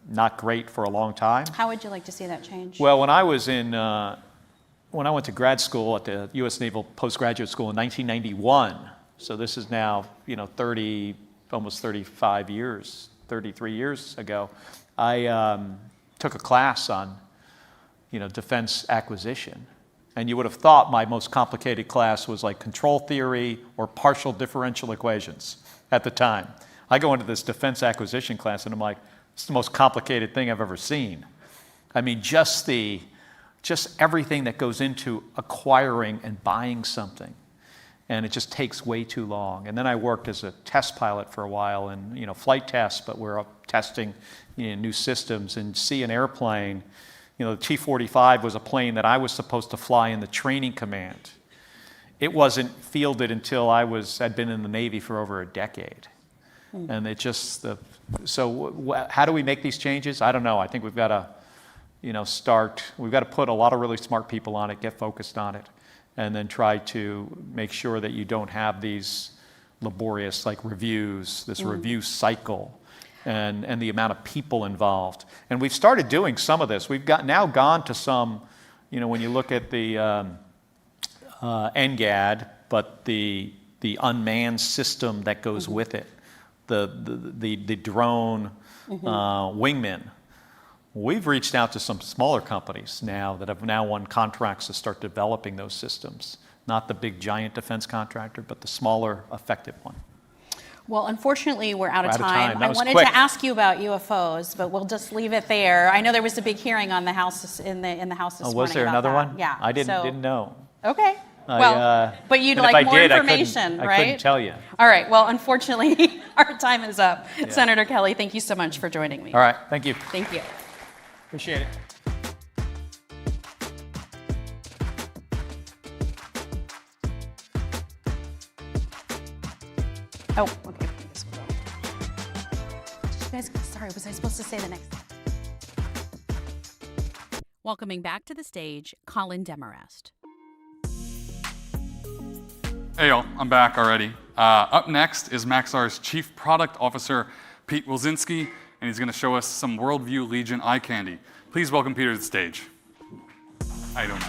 not great for a long time. How would you like to see that change? Well, when I went to grad school at the U.S. Naval Postgraduate School in 1991, so this is now, almost 35 years, 33 years ago, I took a class on, defense acquisition. And you would have thought my most complicated class was like control theory or partial differential equations at the time. I go into this defense acquisition class and I'm like, it's the most complicated thing I've ever seen. I mean, just everything that goes into acquiring and buying something. And it just takes way too long. And then I worked as a test pilot for a while in flight tests, but we're testing new systems, and see an airplane. The T-45 was a plane that I was supposed to fly in the training command. It wasn't fielded until I'd been in the Navy for over a decade. And it just, how do we make these changes? I don't know. I think we've got to, we've got to put a lot of really smart people on it, get focused on it, and then try to make sure that you don't have these laborious reviews, this review cycle, and the amount of people involved. And we've started doing some of this. We've now gone to some, when you look at the NGAD, but the unmanned system that goes with it, the drone wingmen. We've reached out to some smaller companies now that have now won contracts to start developing those systems. Not the big giant defense contractor, but the smaller, effective one. Well, unfortunately, we're out of time. That I was wanted quick. to ask you about UFOs, but we'll just leave it there. I know there was a big hearing on the House in the House this morning. Was there about another that. one? Yeah. I didn't know. Okay. But you'd and like if I more did, information, I right? couldn't tell you. All right. Well, unfortunately, our time is up. Yeah. Senator Kelly, thank you so much for joining me. All right. Thank you. Thank you. Appreciate it. Oh, okay. This will go. Did you guys, sorry, was I supposed to say the next? Welcoming back to the stage, Colin Demarest. Hey y'all, I'm back already. Up next is Maxar's Chief Product Officer, Pete Wilczynski, and he's going to show us some Worldview Legion eye candy. Please welcome Peter to the stage. How you doing?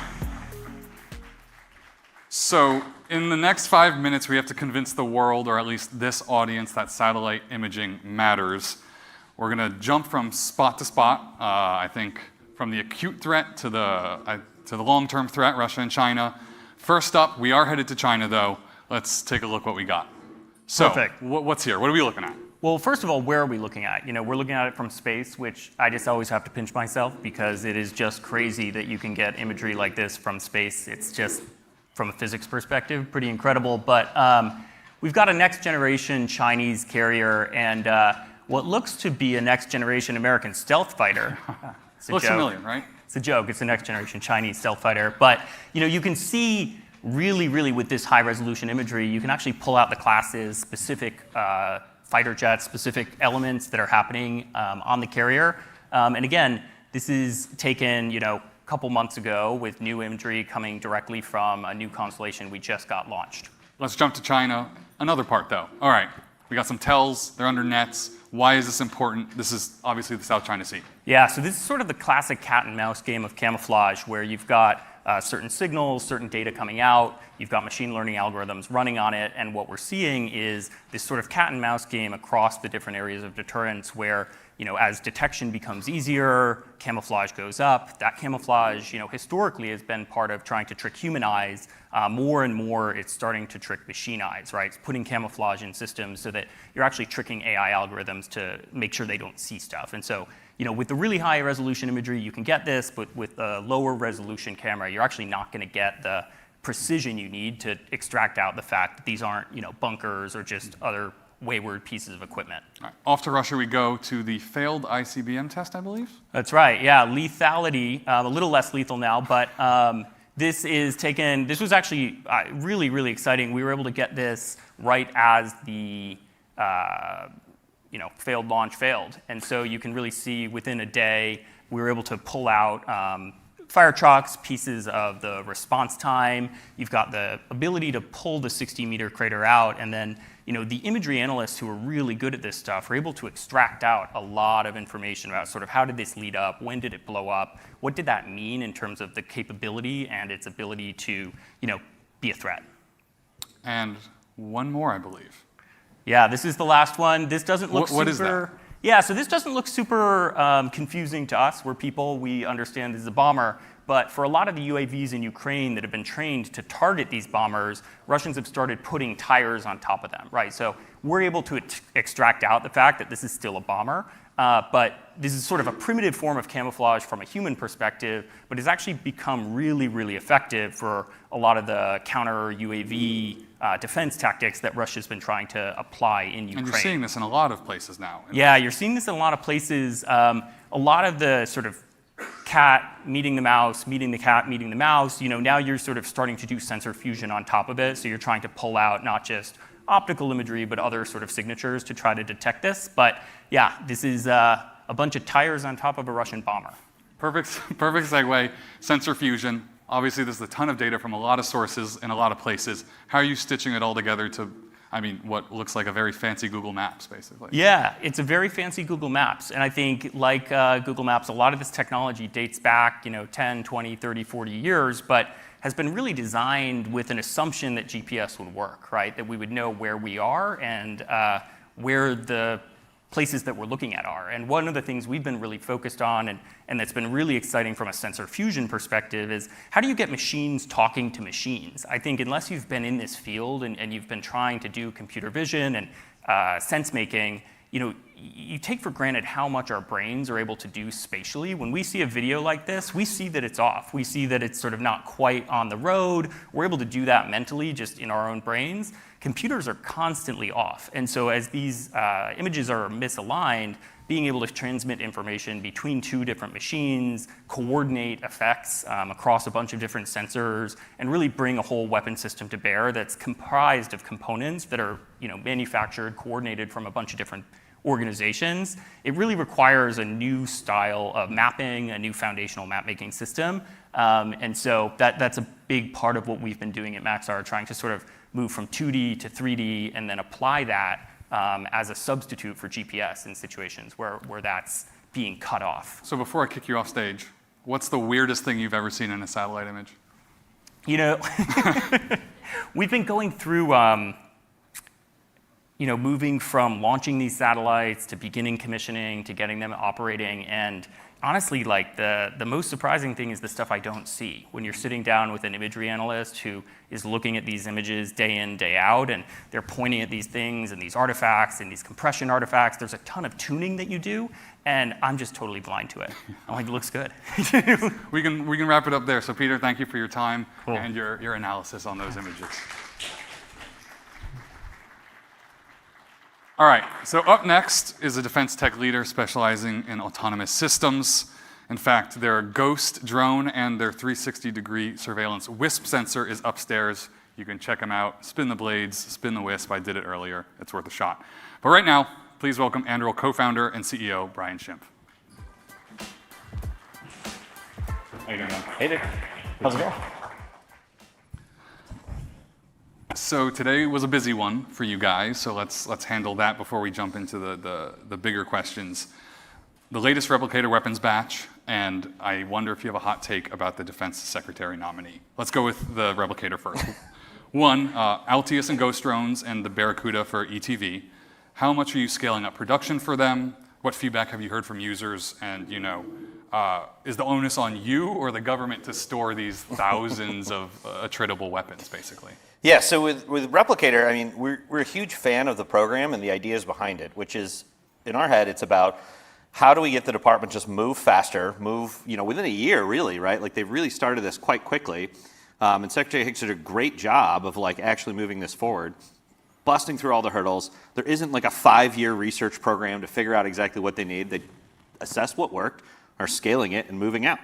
So, in the next 5 minutes, we have to convince the world, or at least this audience, that satellite imaging matters. We're going to jump from spot to spot. I think from the acute threat to the long-term threat, Russia and China. First up, we are headed to China, though. Let's take a look what we got. So, Perfect. What's here? What are we looking at? Well, first of all, where are we looking at? We're looking at it from space, which I just always have to pinch myself because it is just crazy that you can get imagery like this from space. It's just, from a physics perspective, pretty incredible. But we've got a next generation Chinese carrier and what looks to be a next generation American stealth fighter. Looks familiar, right? It's a joke. It's a next generation Chinese stealth fighter. But you can see really with this high resolution imagery, you can actually pull out the classes, specific fighter jets, specific elements that are happening on the carrier. And again, this is taken a couple months ago with new imagery coming directly from a new constellation we just got launched. Let's jump to China. Another part, though. All right, we got some tells. They're under nets. Why is this important? This is obviously the South China Sea. Yeah, so this is sort of the classic cat and mouse game of camouflage where you've got certain signals, certain data coming out, you've got machine learning algorithms running on it, and what we're seeing is this sort of cat and mouse game across the different areas of deterrence where as detection becomes easier, camouflage goes up. That camouflage, historically has been part of trying to trick human eyes. More and more, it's starting to trick machine eyes, right? It's putting camouflage in systems so that you're actually tricking AI algorithms to make sure they don't see stuff. And so, with the really high resolution imagery, you can get this, but with a lower resolution camera, you're actually not going to get the precision you need to extract out the fact that these aren't, bunkers or just other wayward pieces of equipment. All right, off to Russia we go to the failed ICBM test, I believe. That's right. Yeah, lethality, a little less lethal now, but this was actually really, really exciting. We were able to get this right as the failed launch failed. And so you can really see within a day, we were able to pull out fire trucks, pieces of the response time. You've got the ability to pull the 60-meter crater out, and then the imagery analysts who are really good at this stuff are able to extract out a lot of information about sort of how did this lead up, when did it blow up, what did that mean in terms of the capability and its ability to be a threat. And one more, I believe. Yeah, this is the last one. This doesn't look what is that? Yeah, so this doesn't look super confusing to us. We're people, we understand this is a bomber. But for a lot of the UAVs in Ukraine that have been trained to target these bombers, Russians have started putting tires on top of them, right? So we're able to extract out the fact that this is still a bomber. But this is sort of a primitive form of camouflage from a human perspective, but it's actually become really, really effective for a lot of the counter UAV defense tactics that Russia's been trying to apply in Ukraine. And you're seeing this in a lot of places now. Yeah, you're seeing this in a lot of places. A lot of the sort of cat meeting the mouse, meeting the cat, meeting the mouse, now you're sort of starting to do sensor fusion on top of it. So you're trying to pull out not just optical imagery, but other sort of signatures to try to detect this. But yeah, this is a bunch of tires on top of a Russian bomber. Perfect segue, sensor fusion. Obviously, there's a ton of data from a lot of sources in a lot of places. How are you stitching it all together to, what looks like a very fancy Google Maps, basically? Yeah, it's a very fancy Google Maps. And I think, like Google Maps, a lot of this technology dates back, 10, 20, 30, 40 years, but has been really designed with an assumption that GPS would work, right? That we would know where we are and where the places that we're looking at are. And one of the things we've been really focused on and that's been really exciting from a sensor fusion perspective is how do you get machines talking to machines? I think unless you've been in this field and you've been trying to do computer vision and sense making, you take for granted how much our brains are able to do spatially. When we see a video like this, we see that it's off. We see that it's sort of not quite on the road. We're able to do that mentally just in our own brains. Computers are constantly off. And so as these images are misaligned, being able to transmit information between two different machines, coordinate effects across a bunch of different sensors, and really bring a whole weapon system to bear that's comprised of components that are manufactured, coordinated from a bunch of different organizations. It really requires a new style of mapping, a new foundational map-making system. And so that's a big part of what we've been doing at Maxar, trying to sort of move from 2D to 3D and then apply that as a substitute for GPS in situations where that's being cut off. So before I kick you off stage, what's the weirdest thing you've ever seen in a satellite image? We've been going through moving from launching these satellites to beginning commissioning to getting them operating. And honestly, the most surprising thing is the stuff I don't see. When you're sitting down with an imagery analyst who is looking at these images day in, day out, and they're pointing at these things and these artifacts and these compression artifacts, there's a ton of tuning that you do, and I'm just totally blind to it. I'm like, it looks good. We can wrap it up there. So Peter, thank you for your time Cool. and your analysis on those images. All right, so up next is a defense tech leader specializing in autonomous systems. In fact, their Ghost drone and their 360-degree surveillance WISP sensor is upstairs. You can check them out. Spin the blades, spin the WISP. I did it earlier. It's worth a shot. But right now, please welcome Anduril co-founder and CEO Brian Schimpf. How you doing, man? Hey there. How's it going? So today was a busy one for you guys, so let's handle that before we jump into the bigger questions. The latest replicator weapons batch, and I wonder if you have a hot take about the defense secretary nominee. Let's go with the replicator first. One, Altius and Ghost drones and the Barracuda for ETV. How much are you scaling up production for them? What feedback have you heard from users? And is the onus on you or the government to store these thousands of attritable weapons, basically? Yeah, so with Replicator, I mean, we're a huge fan of the program and the ideas behind it, which is, in our head, it's about how do we get the department just move faster, within a year, really, right? Like, they've really started this quite quickly. And Secretary Hicks did a great job of actually moving this forward, busting through all the hurdles. There isn't like a 5-year research program to figure out exactly what they need. They assess what worked, are scaling it, and moving out.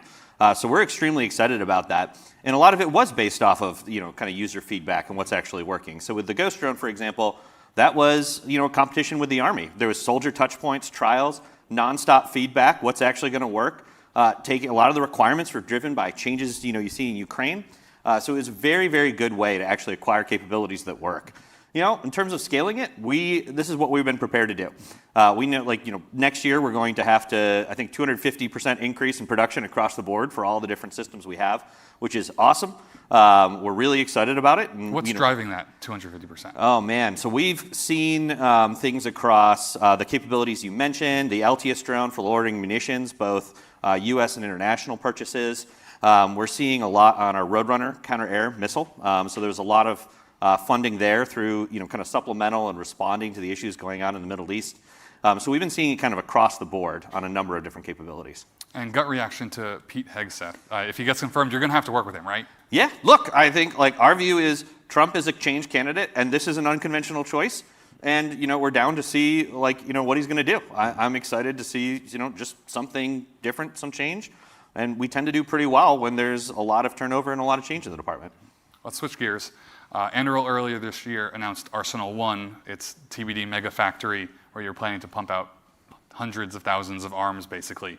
So we're extremely excited about that. And a lot of it was based off of, kind of user feedback and what's actually working. So with the Ghost drone, for example, that was, a competition with the Army. There was soldier touch points, trials, nonstop feedback, what's actually going to work. Taking a lot of the requirements were driven by changes, you see in Ukraine. So it was a very, very good way to actually acquire capabilities that work. In terms of scaling it, this is what we've been prepared to do. We know, next year we're going to have to, I think, 250% increase in production across the board for all the different systems we have, which is awesome. We're really excited about it. And, What's driving that 250%? Oh, man. So we've seen things across the capabilities you mentioned, the LTS drone for loitering munitions, both U.S. and international purchases. We're seeing a lot on our Roadrunner counter-air missile. So there's a lot of funding there through, kind of supplemental and responding to the issues going on in the Middle East. So we've been seeing it kind of across the board on a number of different capabilities. And gut reaction to Pete Hegseth. If he gets confirmed, you're going to have to work with him, right? Yeah. Look, I think our view is Trump is a change candidate, and this is an unconventional choice. And we're down to see what he's going to do. I'm excited to see just something different, some change. And we tend to do pretty well when there's a lot of turnover and a lot of change in the department. Let's switch gears. Anduril earlier this year announced Arsenal 1, its TBD mega factory, where you're planning to pump out hundreds of thousands of arms, basically.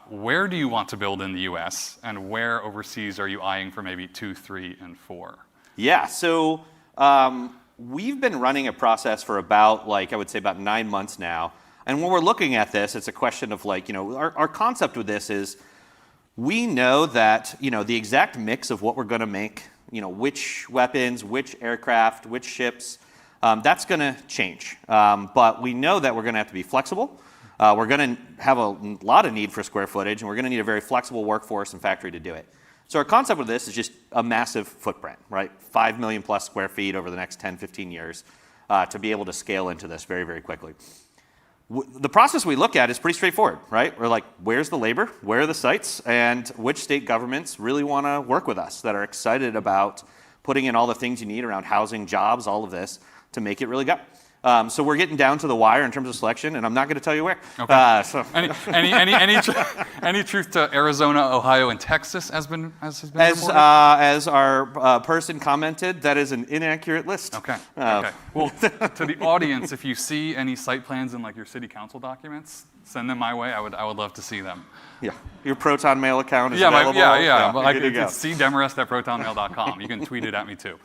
Where do you want to build in the US, and where overseas are you eyeing for maybe 2, 3, and 4? Yeah, so we've been running a process for about, I would say about 9 months now. And when we're looking at this, it's a question of our concept with this is we know that, the exact mix of what we're going to make, which weapons, which aircraft, which ships, that's going to change. But we know that we're going to have to be flexible. We're going to have a lot of need for square footage, and we're going to need a very flexible workforce and factory to do it. So our concept with this is just a massive footprint, right? 5 million plus square feet over the next 10, 15 years to be able to scale into this very, very quickly. The process we look at is pretty straightforward, right? We're where's the labor, where are the sites, and which state governments really want to work with us that are excited about putting in all the things you need around housing, jobs, all of this to make it really go. So we're getting down to the wire in terms of selection, and I'm not going to tell you where. Okay. Any truth to Arizona, Ohio, and Texas has been reported? As our person commented, that is an inaccurate list. Okay. Well, to the audience, if you see any site plans in your city council documents, send them my way. I would love to see them. Yeah, your Proton Mail account is available. Yeah. But it's cdemarest@protonmail.com. You can tweet it at me too.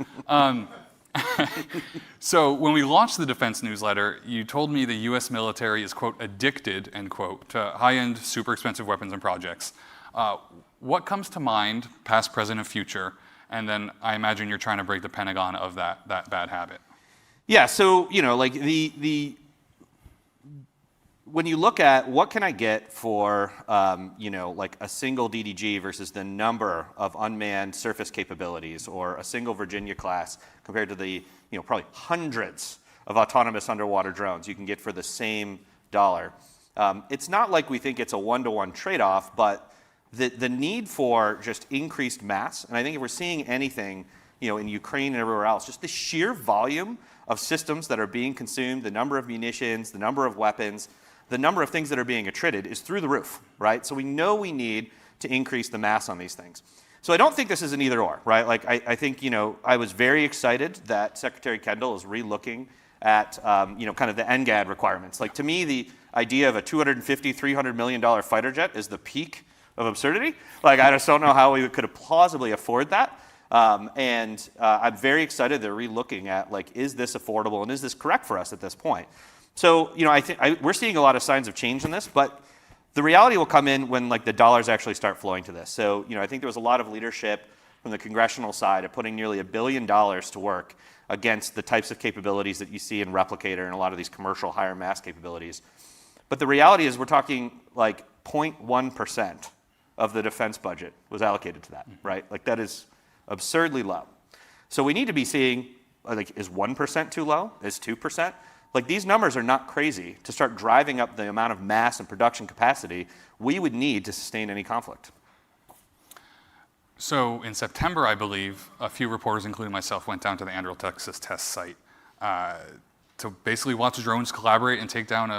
So when we launched the defense newsletter, you told me the U.S. military is, quote, addicted, end quote, to high-end, super expensive weapons and projects. What comes to mind, past, present, and future? And then I imagine you're trying to break the Pentagon of that bad habit. Yeah, so, when you look at what can I get for, a single DDG versus the number of unmanned surface capabilities or a single Virginia class compared to the, probably hundreds of autonomous underwater drones you can get for the same dollar. It's not like we think it's a one-to-one trade-off, but the need for just increased mass, and I think if we're seeing anything, in Ukraine and everywhere else, just the sheer volume of systems that are being consumed, the number of munitions, the number of weapons, the number of things that are being attrited is through the roof, right? So we know we need to increase the mass on these things. So I don't think this is an either or, right? I think, I was very excited that Secretary Kendall is re-looking at, kind of the NGAD requirements. To me, the idea of a $250, $300 million fighter jet is the peak of absurdity. I just don't know how we could have plausibly afford that. And I'm very excited they're re-looking at, is this affordable and is this correct for us at this point? So, I think we're seeing a lot of signs of change in this, but the reality will come in when the dollars actually start flowing to this. So, I think there was a lot of leadership from the congressional side of putting nearly $1 billion to work against the types of capabilities that you see in Replicator and a lot of these commercial higher mass capabilities. But the reality is we're talking like 0.1% of the defense budget was allocated to that, right? Like that is absurdly low. So we need to be seeing, like, is 1% too low? Is 2%? Like these numbers are not crazy to start driving up the amount of mass and production capacity we would need to sustain any conflict. So in September, I believe, a few reporters, including myself, went down to the Andrew, Texas test site to basically watch drones collaborate and take down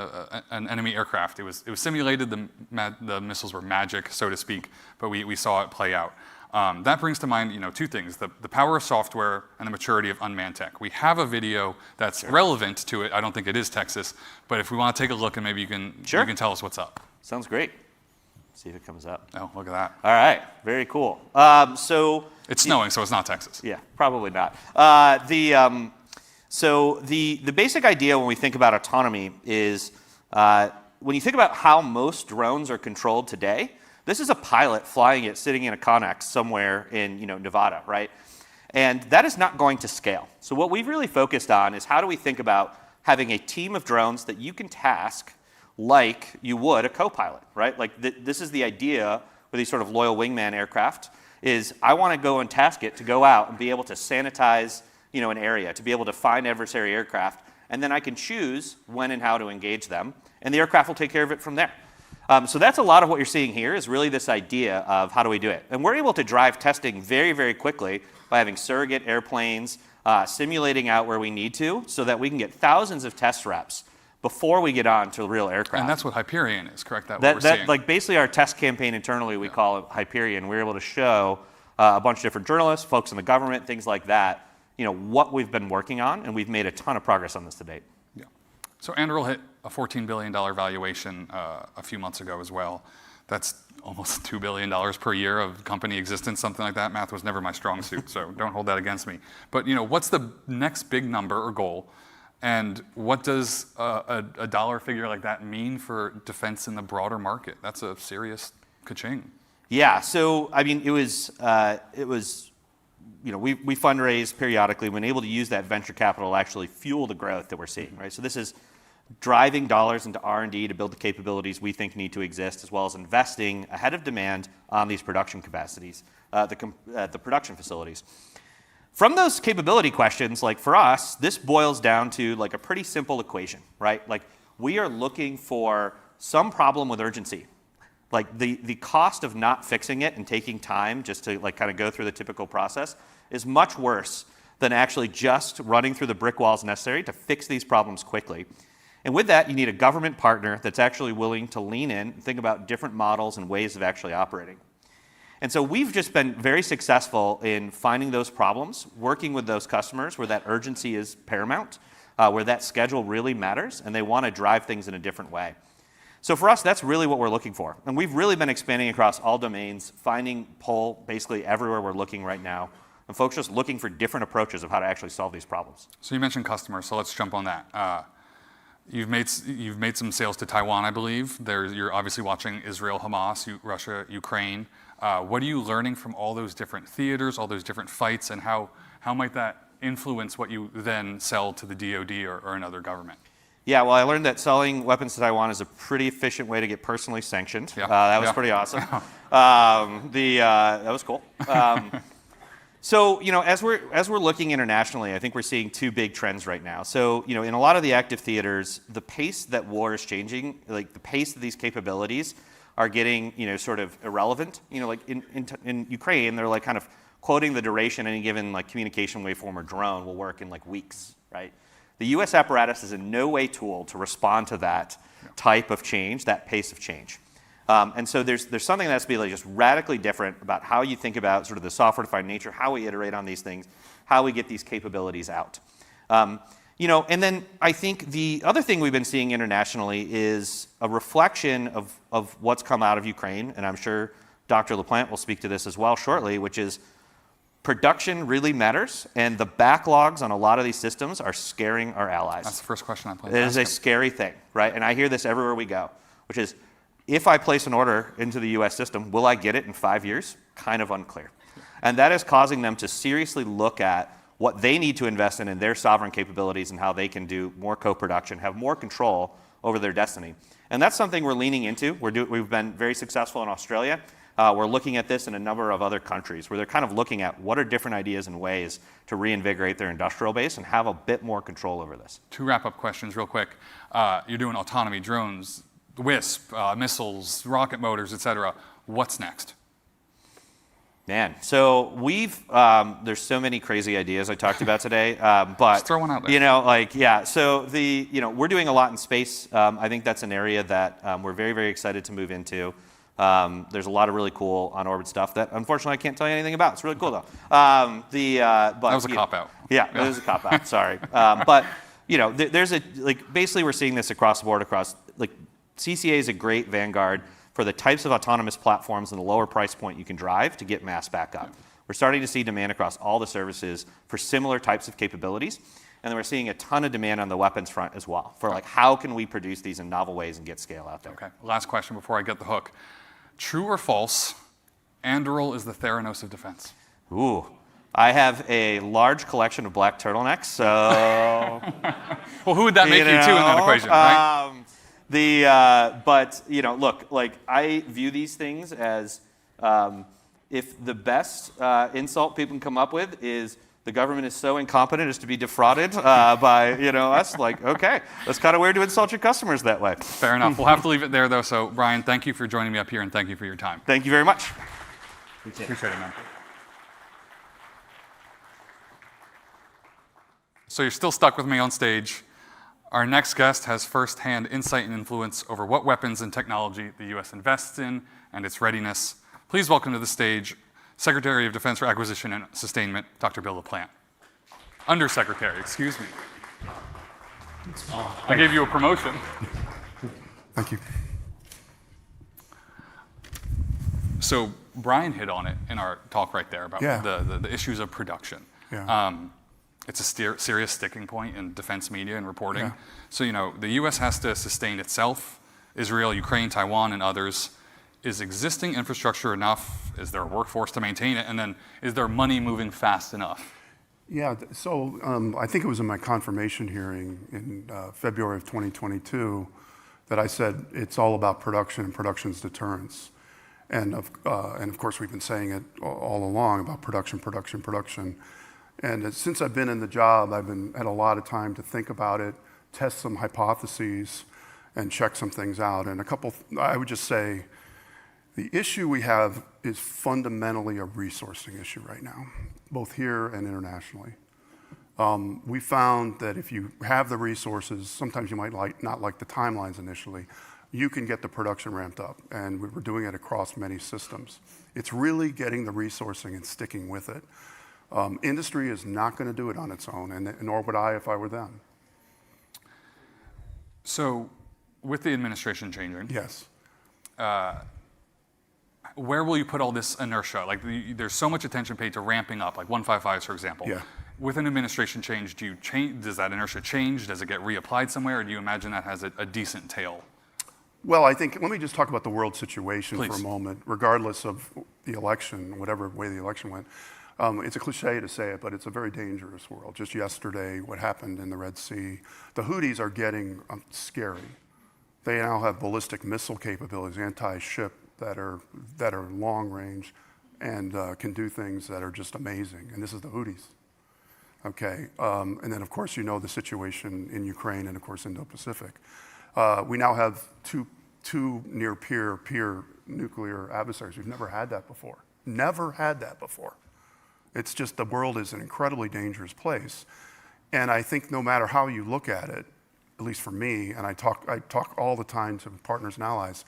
an enemy aircraft. It was simulated. The missiles were magic, so to speak, but we saw it play out. That brings to mind, two things: the power of software and the maturity of unmanned tech. We have a video that's relevant to it. I don't think it is Texas, but if we want to take a look, and maybe you can tell us what's up. Sounds great. See if it comes up. Oh, look at that. All right, very cool. So it's snowing, so it's not Texas. Yeah, probably not. So the basic idea when we think about autonomy is when you think about how most drones are controlled today, this is a pilot flying it sitting in a Connex somewhere in Nevada, right? And that is not going to scale. So what we've really focused on is how do we think about having a team of drones that you can task like you would a co-pilot, right? Like this is the idea with these sort of loyal wingman aircraft is I want to go and task it to go out and be able to sanitize an area, to be able to find adversary aircraft, and then I can choose when and how to engage them, and the aircraft will take care of it from there. So that's a lot of what you're seeing here is really this idea of how do we do it. And we're able to drive testing very, very quickly by having surrogate airplanes, simulating out where we need to so that we can get thousands of test reps before we get on to real aircraft. And that's what Hyperion is, correct? What we're seeing. Like basically our test campaign internally, we call it Hyperion. We're able to show a bunch of different journalists, folks in the government, things like that, what we've been working on, and we've made a ton of progress on this to date. Yeah. So Anduril hit a $14 billion valuation a few months ago as well. That's almost $2 billion per year of company existence, something like that. Math was never my strong suit, so don't hold that against me. But what's the next big number or goal? And what does a dollar figure like that mean for defense in the broader market? That's a serious ka-ching. Yeah, so I mean, it was we fundraise periodically. We've been able to use that venture capital to actually fuel the growth that we're seeing, right? So this is driving dollars into R&D to build the capabilities we think need to exist, as well as investing ahead of demand on these production capacities, the production facilities. From those capability questions, like for us, this boils down to like a pretty simple equation, right? Like we are looking for some problem with urgency. Like the cost of not fixing it and taking time just to like kind of go through the typical process is much worse than actually just running through the brick walls necessary to fix these problems quickly. And with that, you need a government partner that's actually willing to lean in and think about different models and ways of actually operating. And so we've just been very successful in finding those problems, working with those customers where that urgency is paramount, where that schedule really matters, and they want to drive things in a different way. So for us, that's really what we're looking for. And we've really been expanding across all domains, finding pull basically everywhere we're looking right now, and folks just looking for different approaches of how to actually solve these problems. So you mentioned customers, so let's jump on that. You've made some sales to Taiwan, I believe. You're obviously watching Israel, Hamas, Russia, Ukraine. What are you learning from all those different theaters, all those different fights, and how might that influence what you then sell to the DoD or another government? Yeah, well, I learned that selling weapons to Taiwan is a pretty efficient way to get personally sanctioned. Yeah. That was pretty awesome. That was cool. So, as we're looking internationally, I think we're seeing two big trends right now. So, in a lot of the active theaters, the pace that war is changing, like the pace of these capabilities are getting, sort of irrelevant. Like in Ukraine, they're like kind of quoting the duration any given like communication waveform or drone will work in like weeks, right? The U.S. apparatus is in no way tooled to respond to that type of change, that pace of change. And so there's something that has to be like just radically different about how you think about sort of the software-defined nature, how we iterate on these things, how we get these capabilities out. And then I think the other thing we've been seeing internationally is a reflection of what's come out of Ukraine, and I'm sure Dr. LaPlante will speak to this as well shortly, which is production really matters, and the backlogs on a lot of these systems are scaring our allies. That's the first question I planned. It is a scary thing, right? And I hear this everywhere we go, which is, if I place an order into the US system, will I get it in 5 years? Kind of unclear. And that is causing them to seriously look at what they need to invest in their sovereign capabilities and how they can do more co-production, have more control over their destiny. And that's something we're leaning into. We've been very successful in Australia. We're looking at this in a number of other countries where they're kind of looking at what are different ideas and ways to reinvigorate their industrial base and have a bit more control over this. 2 wrap-up questions real quick. You're doing autonomy, drones, WISP, missiles, rocket motors, et cetera. What's next? Man, so there's so many crazy ideas I talked about today, but Just throw one out there. so we're doing a lot in space. I think that's an area that we're very, very excited to move into. There's a lot of really cool on-orbit stuff that, unfortunately, I can't tell you anything about. It's really cool, though. But That was a cop-out. Yeah, it was a cop-out, sorry. But, there's basically we're seeing this across the board, CCA is a great vanguard for the types of autonomous platforms and the lower price point you can drive to get mass back up. We're starting to see demand across all the services for similar types of capabilities. And then we're seeing a ton of demand on the weapons front as well for how can we produce these in novel ways and get scale out there. Okay, last question before I get the hook. True or false, Anduril is the Theranos of defense? Ooh, I have a large collection of black turtlenecks, so... Well, who would that make you too in that equation, right? I view these things as if the best insult people can come up with is the government is so incompetent as to be defrauded by us. Okay, that's kind of weird to insult your customers that way. Fair enough. We'll have to leave it there, though. So, Brian, thank you for joining me up here, and thank you for your time. Thank you very much. Appreciate it, man. So you're still stuck with me on stage. Our next guest has firsthand insight and influence over what weapons and technology the U.S. invests in and its readiness. Please welcome to the stage Secretary of Defense for Acquisition and Sustainment, Dr. Bill LaPlante. Undersecretary, excuse me. I gave you a promotion. Thank you. So Brian hit on it in our talk right there about the issues of production. Yeah. It's a serious sticking point in defense media and reporting. Yeah. So, the U.S. has to sustain itself, Israel, Ukraine, Taiwan, and others. Is existing infrastructure enough? Is there a workforce to maintain it? And then is there money moving fast enough? Yeah, so I think it was in my confirmation hearing in February of 2022 that I said it's all about production and production's deterrence. And of course, we've been saying it all along about production. And since I've been in the job, I've had a lot of time to think about it, test some hypotheses, and check some things out. And I would just say, the issue we have is fundamentally a resourcing issue right now, both here and internationally. We found that if you have the resources, sometimes you might not like the timelines initially, you can get the production ramped up. And we're doing it across many systems. It's really getting the resourcing and sticking with it. Industry is not going to do it on its own, and nor would I if I were them. So, with the administration changing, yes, where will you put all this inertia? There's so much attention paid to ramping up, like 155s, for example. Yeah. With an administration change, does that inertia change? Does it get reapplied somewhere, or do you imagine that has a decent tail? Well, I think, let me just talk about the world situation Please. For a moment, regardless of the election, whatever way the election went. It's a cliche to say it, but it's a very dangerous world. Just yesterday, what happened in the Red Sea, the Houthis are getting scary. They now have ballistic missile capabilities, anti-ship, that are long range and can do things that are just amazing. And this is the Houthis. Okay, and then of course the situation in Ukraine and of course Indo-Pacific. We now have two near peer nuclear adversaries. We've never had that before. Never had that before. It's just the world is an incredibly dangerous place. And I think no matter how you look at it, at least for me, and I talk all the time to partners and allies,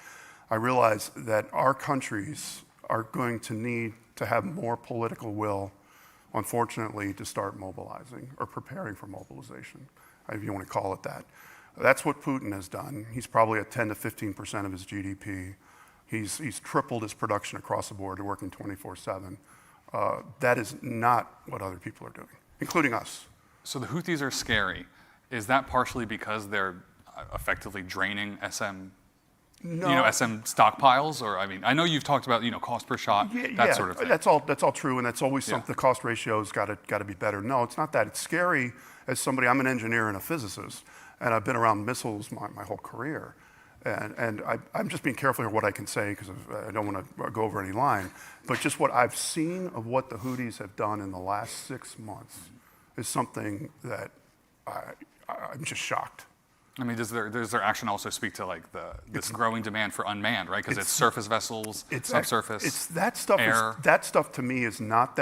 I realize that our countries are going to need to have more political will, unfortunately, to start mobilizing or preparing for mobilization, if you want to call it that. That's what Putin has done. He's probably at 10 to 15% of his GDP. He's tripled his production across the board. They're working 24/7. That is not what other people are doing, including us. So the Houthis are scary. Is that partially because they're effectively draining SM stockpiles? Or I know you've talked about cost per shot, sort of thing. That's all true, and that's always something. The cost ratio's got to be better. No, it's not that. It's scary as somebody. I'm an engineer and a physicist, and I've been around missiles my whole career. And I'm just being careful here what I can say because I don't want to go over any line. But just what I've seen of what the Houthis have done in the last 6 months is something that I'm just shocked. I mean, does their action also speak to like this growing demand for unmanned, right? Because it's surface vessels, subsurface, it's that stuff. air. That stuff to me is not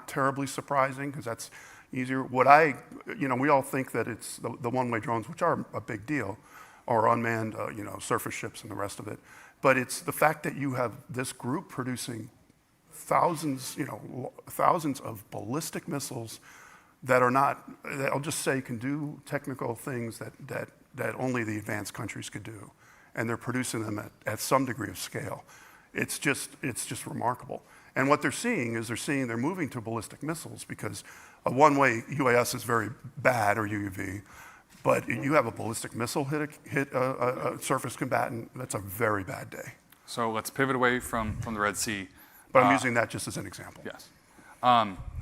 terribly surprising because that's easier. We all think that it's the one-way drones, which are a big deal, or unmanned, surface ships and the rest of it. But it's the fact that you have this group producing thousands of ballistic missiles that are not, that I'll just say can do technical things that only the advanced countries could do. And they're producing them at some degree of scale. It's just remarkable. And what they're seeing is they're moving to ballistic missiles because a one-way UAS is very bad, or UUV, but you have a ballistic missile hit a surface combatant, that's a very bad day. So let's pivot away from the Red Sea. But I'm using that just as an example. Yes.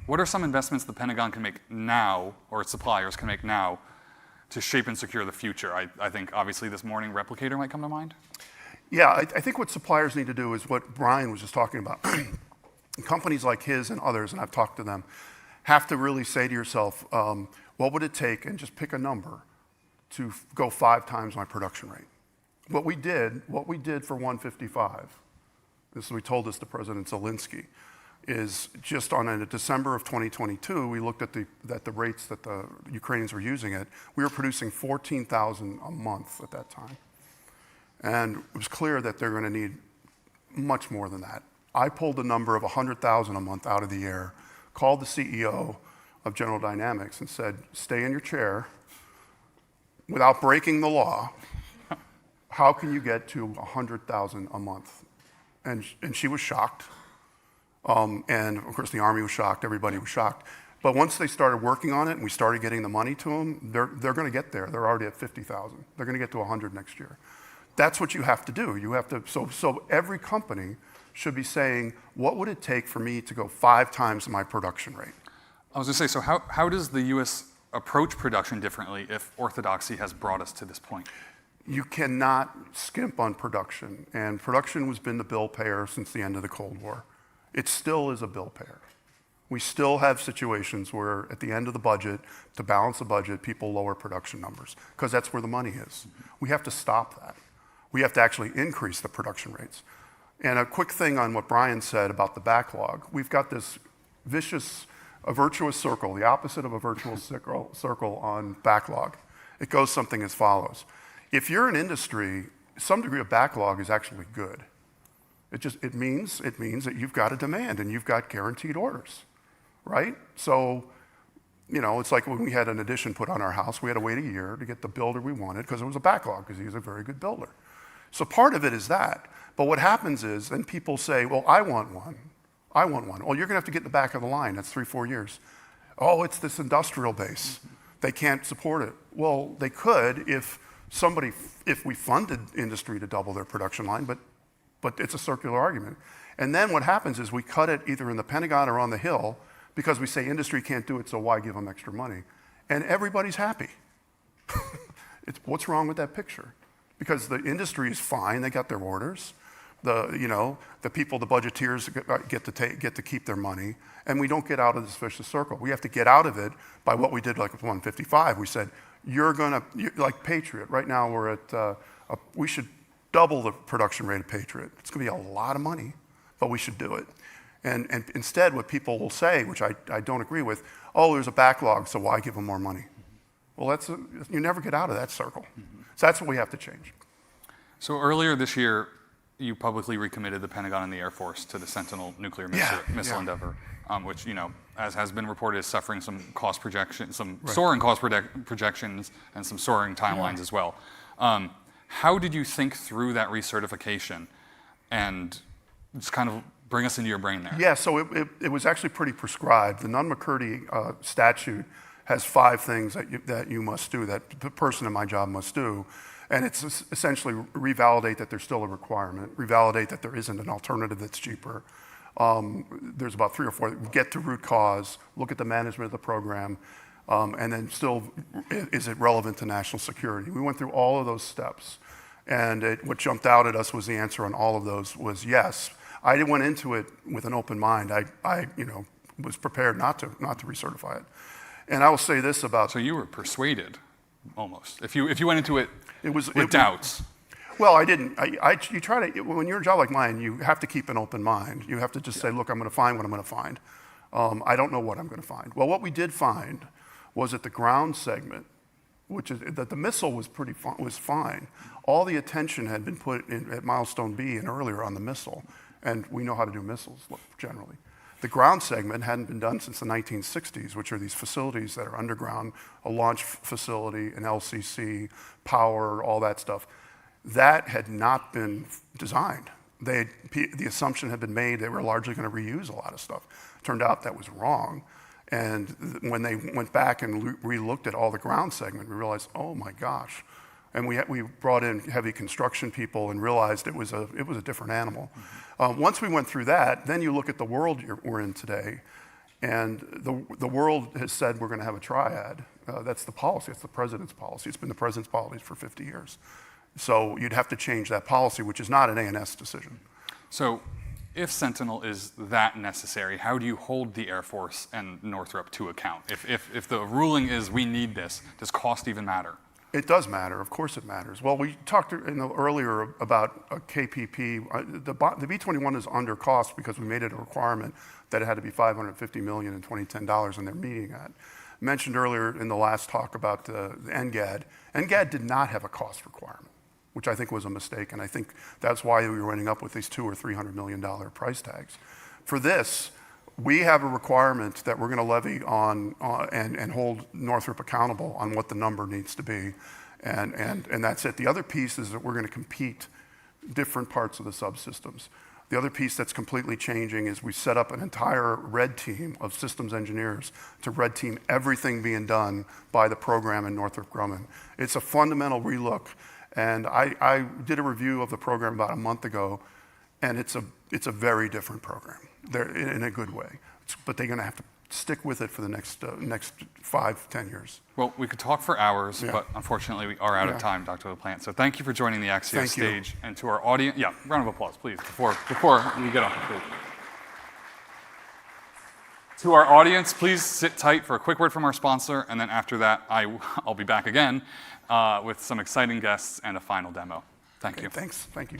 What are some investments the Pentagon can make now, or its suppliers can make now, to shape and secure the future? I think obviously this morning Replicator might come to mind. Yeah, I think what suppliers need to do is what Brian was just talking about. Companies like his and others, and I've talked to them, have to really say to yourself, what would it take, and just pick a number, to go 5 times my production rate. What we did for 155, we told this to President Zelensky, is just on December of 2022, we looked at the rates that the Ukrainians were using it. We were producing 14,000 a month at that time. And it was clear that they're going to need much more than that. I pulled the number of 100,000 a month out of the air, called the CEO of General Dynamics and said, stay in your chair. Without breaking the law, how can you get to 100,000 a month? And she was shocked. And of course the Army was shocked, everybody was shocked. But once they started working on it and we started getting the money to them, they're going to get there. They're already at 50,000. They're going to get to 100 next year. That's what you have to do. You have to, so every company should be saying, what would it take for me to go 5 times my production rate? I was going to say, so how does the U.S. approach production differently if orthodoxy has brought us to this point? You cannot skimp on production, and production has been the bill payer since the end of the Cold War. It still is a bill payer. We still have situations where at the end of the budget, to balance the budget, people lower production numbers, because that's where the money is. We have to stop that. We have to actually increase the production rates. And a quick thing on what Brian said about the backlog. We've got this a virtuous circle, the opposite of a virtuous circle on backlog. It goes something as follows. If you're an industry, some degree of backlog is actually good. It means that you've got a demand and you've got guaranteed orders, right? So, it's like when we had an addition put on our house, we had to wait a year to get the builder we wanted because it was a backlog because he was a very good builder. So part of it is that. But what happens is then people say, well, I want one. Well, you're going to have to get in the back of the line. That's 3-4 years. Oh, it's this industrial base. They can't support it. Well, they could if we funded industry to double their production line, but it's a circular argument. And then what happens is we cut it either in the Pentagon or on the Hill because we say industry can't do it, so why give them extra money? And everybody's happy. What's wrong with that picture? Because the industry is fine, they got their orders. The people, the budgeteers get to keep their money, and we don't get out of this vicious circle. We have to get out of it by what we did like with 155. We said, like Patriot, right now we're at, we should double the production rate of Patriot. It's going to be a lot of money, but we should do it. And instead, what people will say, which I don't agree with, oh, there's a backlog, so why give them more money? Well, you never get out of that circle. So that's what we have to change. So earlier this year, you publicly recommitted the Pentagon and the Air Force to the Sentinel nuclear missile endeavor, which, as has been reported, is suffering some cost projections, soaring cost projections, and some soaring timelines as well. How did you think through that recertification, and just kind of bring us into your brain there? Yeah, so it was actually pretty prescribed. The Nunn-McCurdy statute has 5 things that you must do, that the person in my job must do. And it's essentially revalidate that there's still a requirement, revalidate that there isn't an alternative that's cheaper. There's about 3 or 4. Get to root cause, look at the management of the program, And then still, is it relevant to national security? We went through all of those steps. And what jumped out at us was the answer on all of those was yes. I went into it with an open mind. I was prepared not to recertify it. And I will say this about... So you were persuaded, almost. If you went into it with doubts. Well, I didn't. You try to, when you're in a job like mine, you have to keep an open mind. You have to just say, look, I'm going to find what I'm going to find. I don't know what I'm going to find. Well, what we did find was that the ground segment, which is that the missile was was fine. All the attention had been put in at milestone B and earlier on the missile, and we know how to do missiles generally. The ground segment hadn't been done since the 1960s, which are these facilities that are underground, a launch facility, an LCC, power, all that stuff. That had not been designed. The assumption had been made they were largely going to reuse a lot of stuff. Turned out that was wrong. And when they went back and re-looked at all the ground segment, we realized, oh my gosh. And we brought in heavy construction people and realized it was a different animal. Once we went through that, then you look at the world we're in today, and the world has said we're going to have a triad. That's the policy. It's the president's policy. It's been the president's policy for 50 years. So you'd have to change that policy, which is not an A&S decision. So if Sentinel is that necessary, how do you hold the Air Force and Northrop to account? If the ruling is we need this, does cost even matter? It does matter. Of course it matters. Well, we talked earlier about a KPP. The B-21 is under cost because we made it a requirement that it had to be $550 million in 2010 dollars, and they're meeting that. Mentioned earlier in the last talk about the NGAD. NGAD did not have a cost requirement, which I think was a mistake, and I think that's why we were ending up with these $200 or $300 million price tags. For this, we have a requirement that we're going to levy on and hold Northrop accountable on what the number needs to be, and that's it. The other piece is that we're going to compete different parts of the subsystems. The other piece that's completely changing is we set up an entire red team of systems engineers to red team everything being done by the program in Northrop Grumman. It's a fundamental relook. And I did a review of the program about a month ago, and it's a very different program. They're in a good way, but they're going to have to stick with it for the next 5-10 years. Well, we could talk for hours, but unfortunately we are out of time, Dr. LaPlante. So thank you for joining the Axios stage. And to our audience, round of applause, please, before we get on. Please. To our audience, please sit tight for a quick word from our sponsor, and then after that, I'll be back again with some exciting guests and a final demo. Thank you. Thanks. Thank you.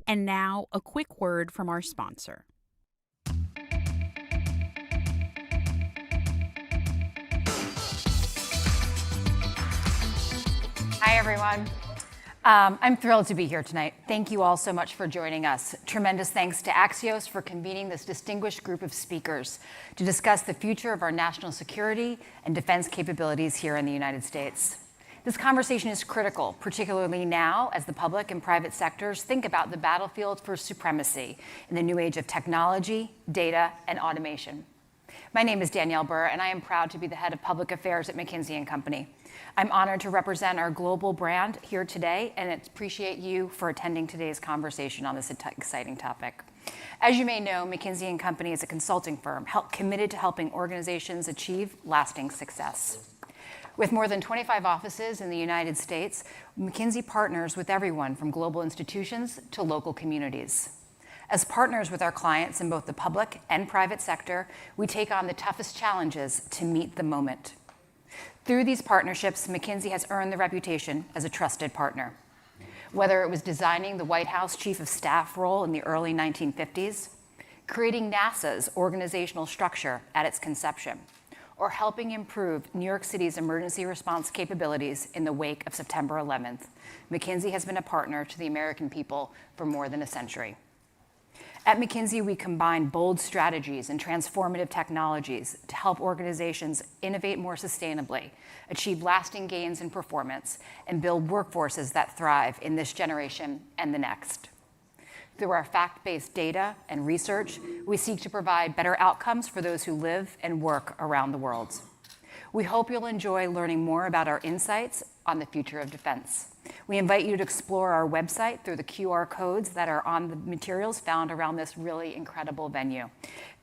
And now, a quick word from our sponsor. Hi, everyone. I'm thrilled to be here tonight. Thank you all so much for joining us. Tremendous thanks to Axios for convening this distinguished group of speakers to discuss the future of our national security and defense capabilities here in the United States. This conversation is critical, particularly now as the public and private sectors think about the battlefield for supremacy in the new age of technology, data, and automation. My name is Danielle Burr, and I am proud to be the head of public affairs at McKinsey & Company. I'm honored to represent our global brand here today, and appreciate you for attending today's conversation on this exciting topic. As you may know, McKinsey & Company is a consulting firm committed to helping organizations achieve lasting success. With more than 25 offices in the United States, McKinsey partners with everyone from global institutions to local communities. As partners with our clients in both the public and private sector, we take on the toughest challenges to meet the moment. Through these partnerships, McKinsey has earned the reputation as a trusted partner. Whether it was designing the White House Chief of Staff role in the early 1950s, creating NASA's organizational structure at its conception, or helping improve New York City's emergency response capabilities in the wake of September 11th, McKinsey has been a partner to the American people for more than a century. At McKinsey, we combine bold strategies and transformative technologies to help organizations innovate more sustainably, achieve lasting gains in performance, and build workforces that thrive in this generation and the next. Through our fact-based data and research, we seek to provide better outcomes for those who live and work around the world. We hope you'll enjoy learning more about our insights on the future of defense. We invite you to explore our website through the QR codes that are on the materials found around this really incredible venue.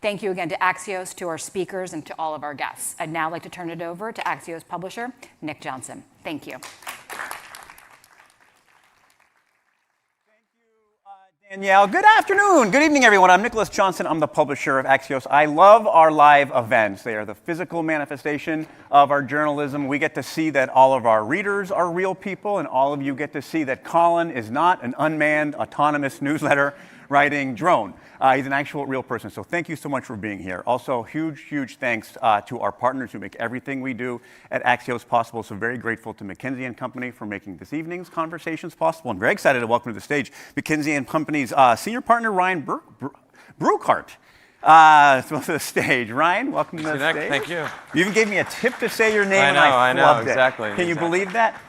Thank you again to Axios, to our speakers, and to all of our guests. I'd now like to turn it over to Axios publisher, Nick Johnson. Thank you. Danielle. Good afternoon. Good evening, everyone. I'm Nicholas Johnson. I'm the publisher of Axios. I love our live events. They are the physical manifestation of our journalism. We get to see that all of our readers are real people, and all of you get to see that Colin is not an unmanned, autonomous newsletter writing drone. He's an actual real person. So thank you so much for being here. Also, huge thanks to our partners who make everything we do at Axios possible. So very grateful to McKinsey & Company for making this evening's conversations possible. I'm very excited to welcome to the stage McKinsey & Company's senior partner, Ryan Brookhart. To the stage. Ryan, welcome to the stage. Thank you. You even gave me a tip to say your name, I and know, I loved exactly. it. Can you believe that?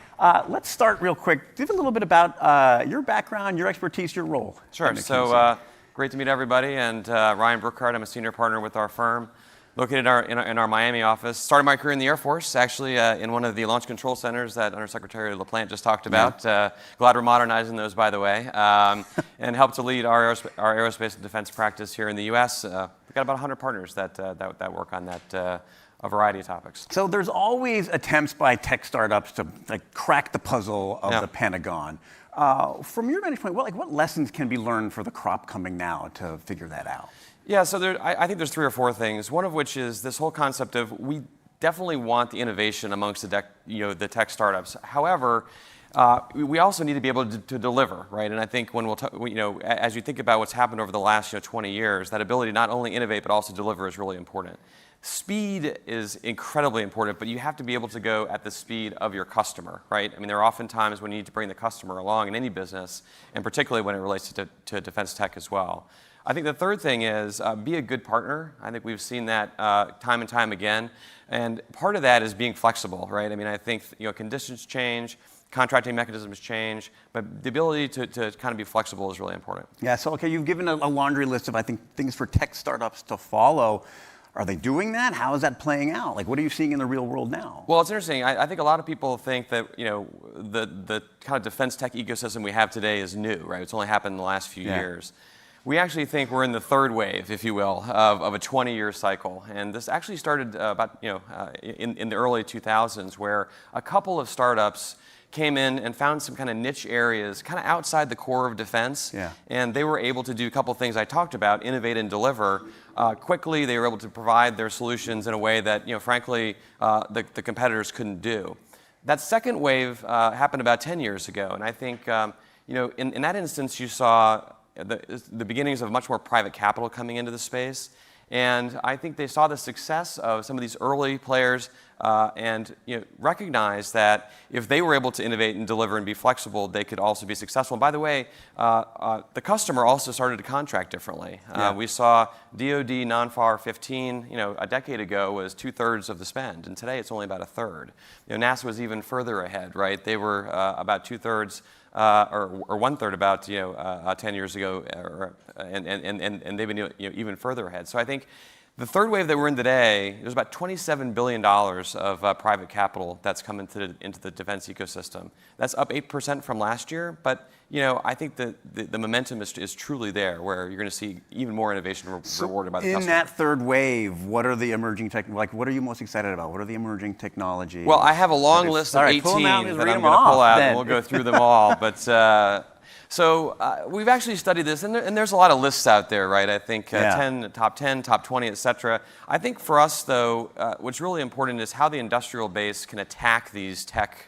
Let's start real quick. Give a little bit about your background, your expertise, your role. Sure. So great to meet everybody. And Ryan Brookhart, I'm a senior partner with our firm, located in our Miami office. Started my career in the Air Force, actually in one of the launch control centers that Undersecretary LaPlante just talked about. Glad we're modernizing those, by the way, and helped to lead our aerospace and defense practice here in the U.S. We've got about 100 partners that work on that. A variety of topics. So there's always attempts by tech startups to crack the puzzle of the Pentagon. From your vantage point, what lessons can be learned for the crop coming now to figure that out? Yeah, so I think there's 3 or 4 things. One of which is this whole concept of we definitely want the innovation amongst the tech startups. However, we also need to be able to deliver, right? And I think when as you think about what's happened over the last 20 years, that ability to not only innovate but also deliver is really important. Speed is incredibly important, but you have to be able to go at the speed of your customer, right? I mean, there are often times when you need to bring the customer along in any business, and particularly when it relates to defense tech as well. I think the third thing is be a good partner. I think we've seen that time and time again, and part of that is being flexible, right? I mean, I think conditions change, contracting mechanisms change, but the ability to kind of be flexible is really important. Yeah. So you've given a laundry list of things for tech startups to follow. Are they doing that? How is that playing out? What are you seeing in the real world now? Well, it's interesting. I think a lot of people think that the kind of defense tech ecosystem we have today is new, right? It's only happened in the last few years. We actually think we're in the third wave, if you will, of a 20-year cycle. And this actually started about in the early 2000s, where a couple of startups came in and found some kind of niche areas kind of outside the core of defense. And they were able to do a couple of things I talked about, innovate and deliver. Quickly, they were able to provide their solutions in a way that, frankly, the competitors couldn't do. That second wave happened about 10 years ago. And I think, in that instance, you saw the beginnings of much more private capital coming into the space. And I think they saw the success of some of these early players and recognized that if they were able to innovate and deliver and be flexible, they could also be successful. And by the way, the customer also started to contract differently. We saw DoD non-FAR 15, a decade ago was 2/3 of the spend, and today it's only about 1/3. NASA was even further ahead, right? They were about 2/3. Or 1/3 about 10 years ago, and they've been even further ahead. So I think the third wave that we're in today, there's about $27 billion of private capital that's come into the defense ecosystem. That's up 8% from last year, but I think the momentum is truly there, where you're going to see even more innovation rewarded by the customer. In that third wave, what are the emerging what are you most excited about? What are the emerging technologies? Well, I have a long list of 18 that I'm going to pull out, and we'll go through them all. But so we've actually studied this, and there's a lot of lists out there, right? I think 10, top 20, et cetera. I think for us, though, what's really important is how the industrial base can attack these tech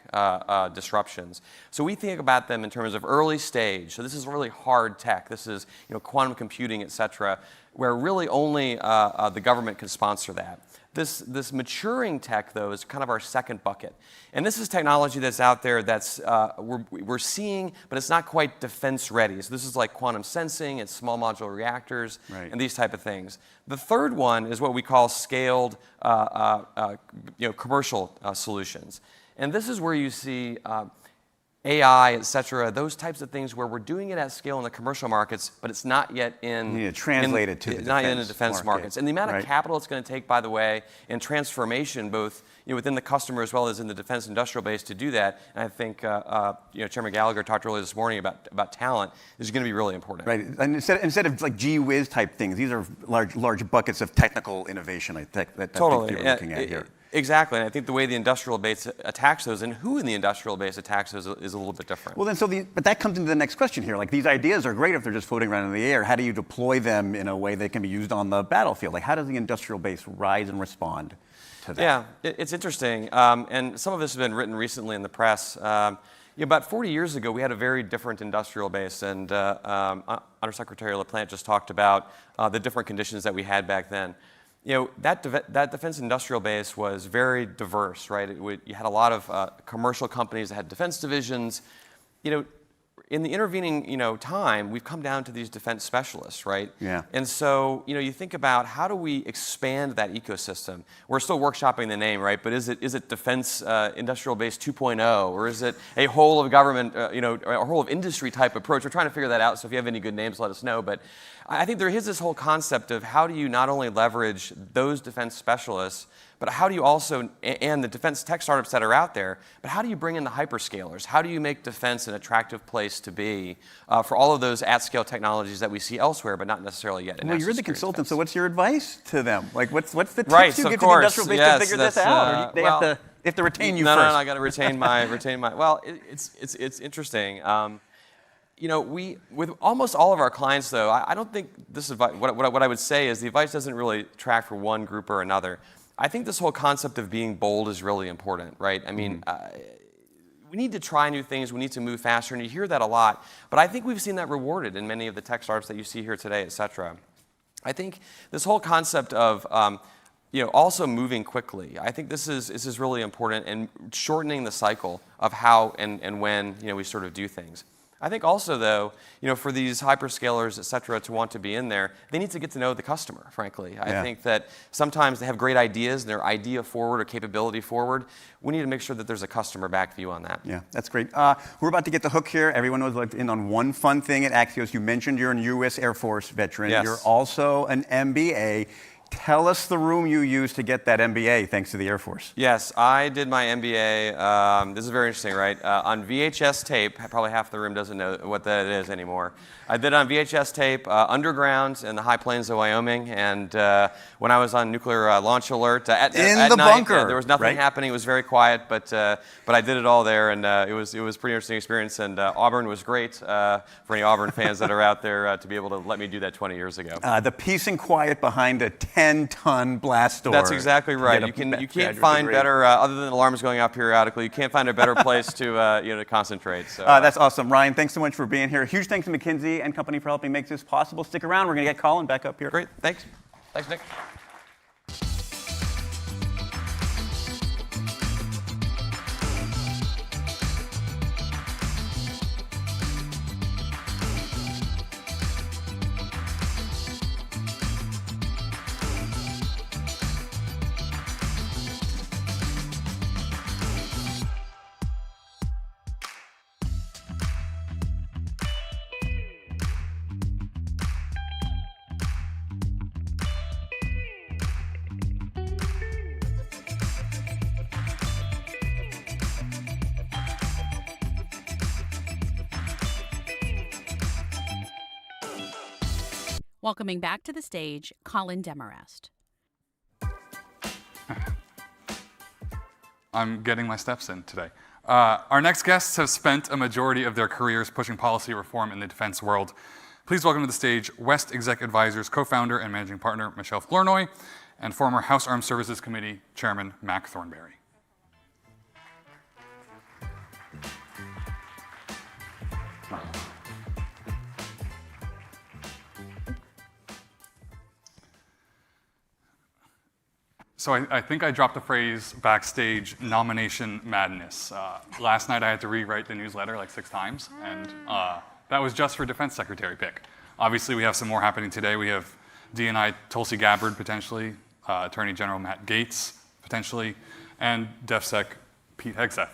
disruptions. So we think about them in terms of early stage. So this is really hard tech. This is quantum computing, et cetera, where really only the government can sponsor that. This maturing tech, though, is kind of our second bucket. And this is technology that's out there that's we're seeing, but it's not quite defense ready. So this is like quantum sensing, it's small modular reactors, and these type of things. The third one is what we call scaled commercial solutions. And this is where you see AI, et cetera, those types of things where we're doing it at scale in the commercial markets, but it's not yet in... You need to translate it to the not yet in the defense markets. And the amount of capital it's going to take, by the way, and transformation, both within the customer as well as in the defense industrial base to do that, and I think Chairman Gallagher talked earlier this morning about talent, is going to be really important. Right, and instead of like gee whiz type things, these are large buckets of technical innovation, I think, that Totally. you're looking at here. Exactly, and I think the way the industrial base attacks those and who in the industrial base attacks those is a little bit different. Well, then, but that comes into the next question here. Like, these ideas are great if they're just floating around in the air. How do you deploy them in a way that can be used on the battlefield? Like, how does the industrial base rise and respond to that? Yeah, it's interesting, and some of this has been written recently in the press. About 40 years ago, we had a very different industrial base, and Undersecretary LaPlante just talked about the different conditions that we had back then. That defense industrial base was very diverse, right? You had a lot of commercial companies that had defense divisions. In the intervening, time, we've come down to these defense specialists, right? Yeah. And so, you think about how do we expand that ecosystem? We're still workshopping the name, right? But is it defense industrial base 2.0, or is it a whole of government, a whole of industry type approach? We're trying to figure that out. So if you have any good names, let us know. But I think there is this whole concept of how do you not only leverage those defense specialists, but how do you also, and the defense tech startups that are out there, but how do you bring in the hyperscalers? How do you make defense an attractive place to be for all of those at-scale technologies that we see elsewhere, but not necessarily yet in Well, you're the consultant, defense. so what's your advice to them? Like, what's the tips Right, you so give of to the course, industrial base yes, to figure this out? Or do they have to retain you no, first? No, I got to retain my. Well, it's interesting. With almost all of our clients, though, I don't think this is what I would say is the advice doesn't really track for one group or another. I think this whole concept of being bold is really important, right? I mean, we need to try new things. We need to move faster, and you hear that a lot. But I think we've seen that rewarded in many of the tech startups that you see here today, et cetera. I think this whole concept of also moving quickly. I think this is really important, and shortening the cycle of how and when we sort of do things. I think also, though, for these hyperscalers, et cetera, to want to be in there, they need to get to know the customer, frankly. I think that sometimes they have great ideas, and they're idea forward or capability forward. We need to make sure that there's a customer back view on that. Yeah, that's great. We're about to get the hook here. Everyone was in on one fun thing at Axios. You mentioned you're a U.S. Air Force veteran. Yes. You're also an MBA. Tell us the room you used to get that MBA thanks to the Air Force. Yes, I did my MBA. This is very interesting, right? On VHS tape, probably half the room doesn't know what that is anymore. I did it on VHS tape, underground in the high plains of Wyoming, and when I was on nuclear launch alert at in the night, bunker, there was nothing happening. It was very quiet, but I did it all there, and it was a pretty interesting experience. And Auburn was great for any Auburn fans that are out there to be able to let me do that 20 years ago. The peace and quiet behind a 10-ton blast door. That's exactly right. You can't find better, other than alarms going off periodically. You can't find a better place to concentrate. So that's awesome, Ryan. Thanks so much for being here. Huge thanks to McKinsey and company for helping make this possible. Stick around. We're going to get Colin back up here. Great. Thanks. Thanks, Nick. Welcoming back to the stage, Colin Demarest. I'm getting my steps in today. Our next guests have spent a majority of their careers pushing policy reform in the defense world. Please welcome to the stage West Exec Advisors co-founder and managing partner Michelle Flournoy and former House Armed Services Committee Chairman Mac Thornberry. So I think I dropped the phrase backstage, nomination madness. Last night I had to rewrite the newsletter like 6 times, and that was just for defense secretary pick. Obviously we have some more happening today. We have DNI Tulsi Gabbard potentially, Attorney General Matt Gaetz potentially, and DefSec Pete Hegseth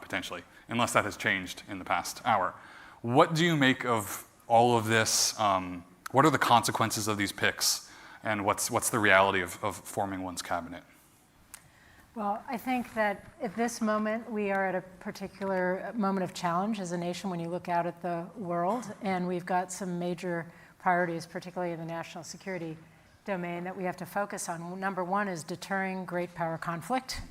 potentially, unless that has changed in the past hour. What do you make of all of this? What are the consequences of these picks? And what's the reality of forming one's cabinet? Well, I think that at this moment, we are at a particular moment of challenge as a nation when you look out at the world, and we've got some major priorities, particularly in the national security domain, that we have to focus on. Number 1 is deterring great power conflict.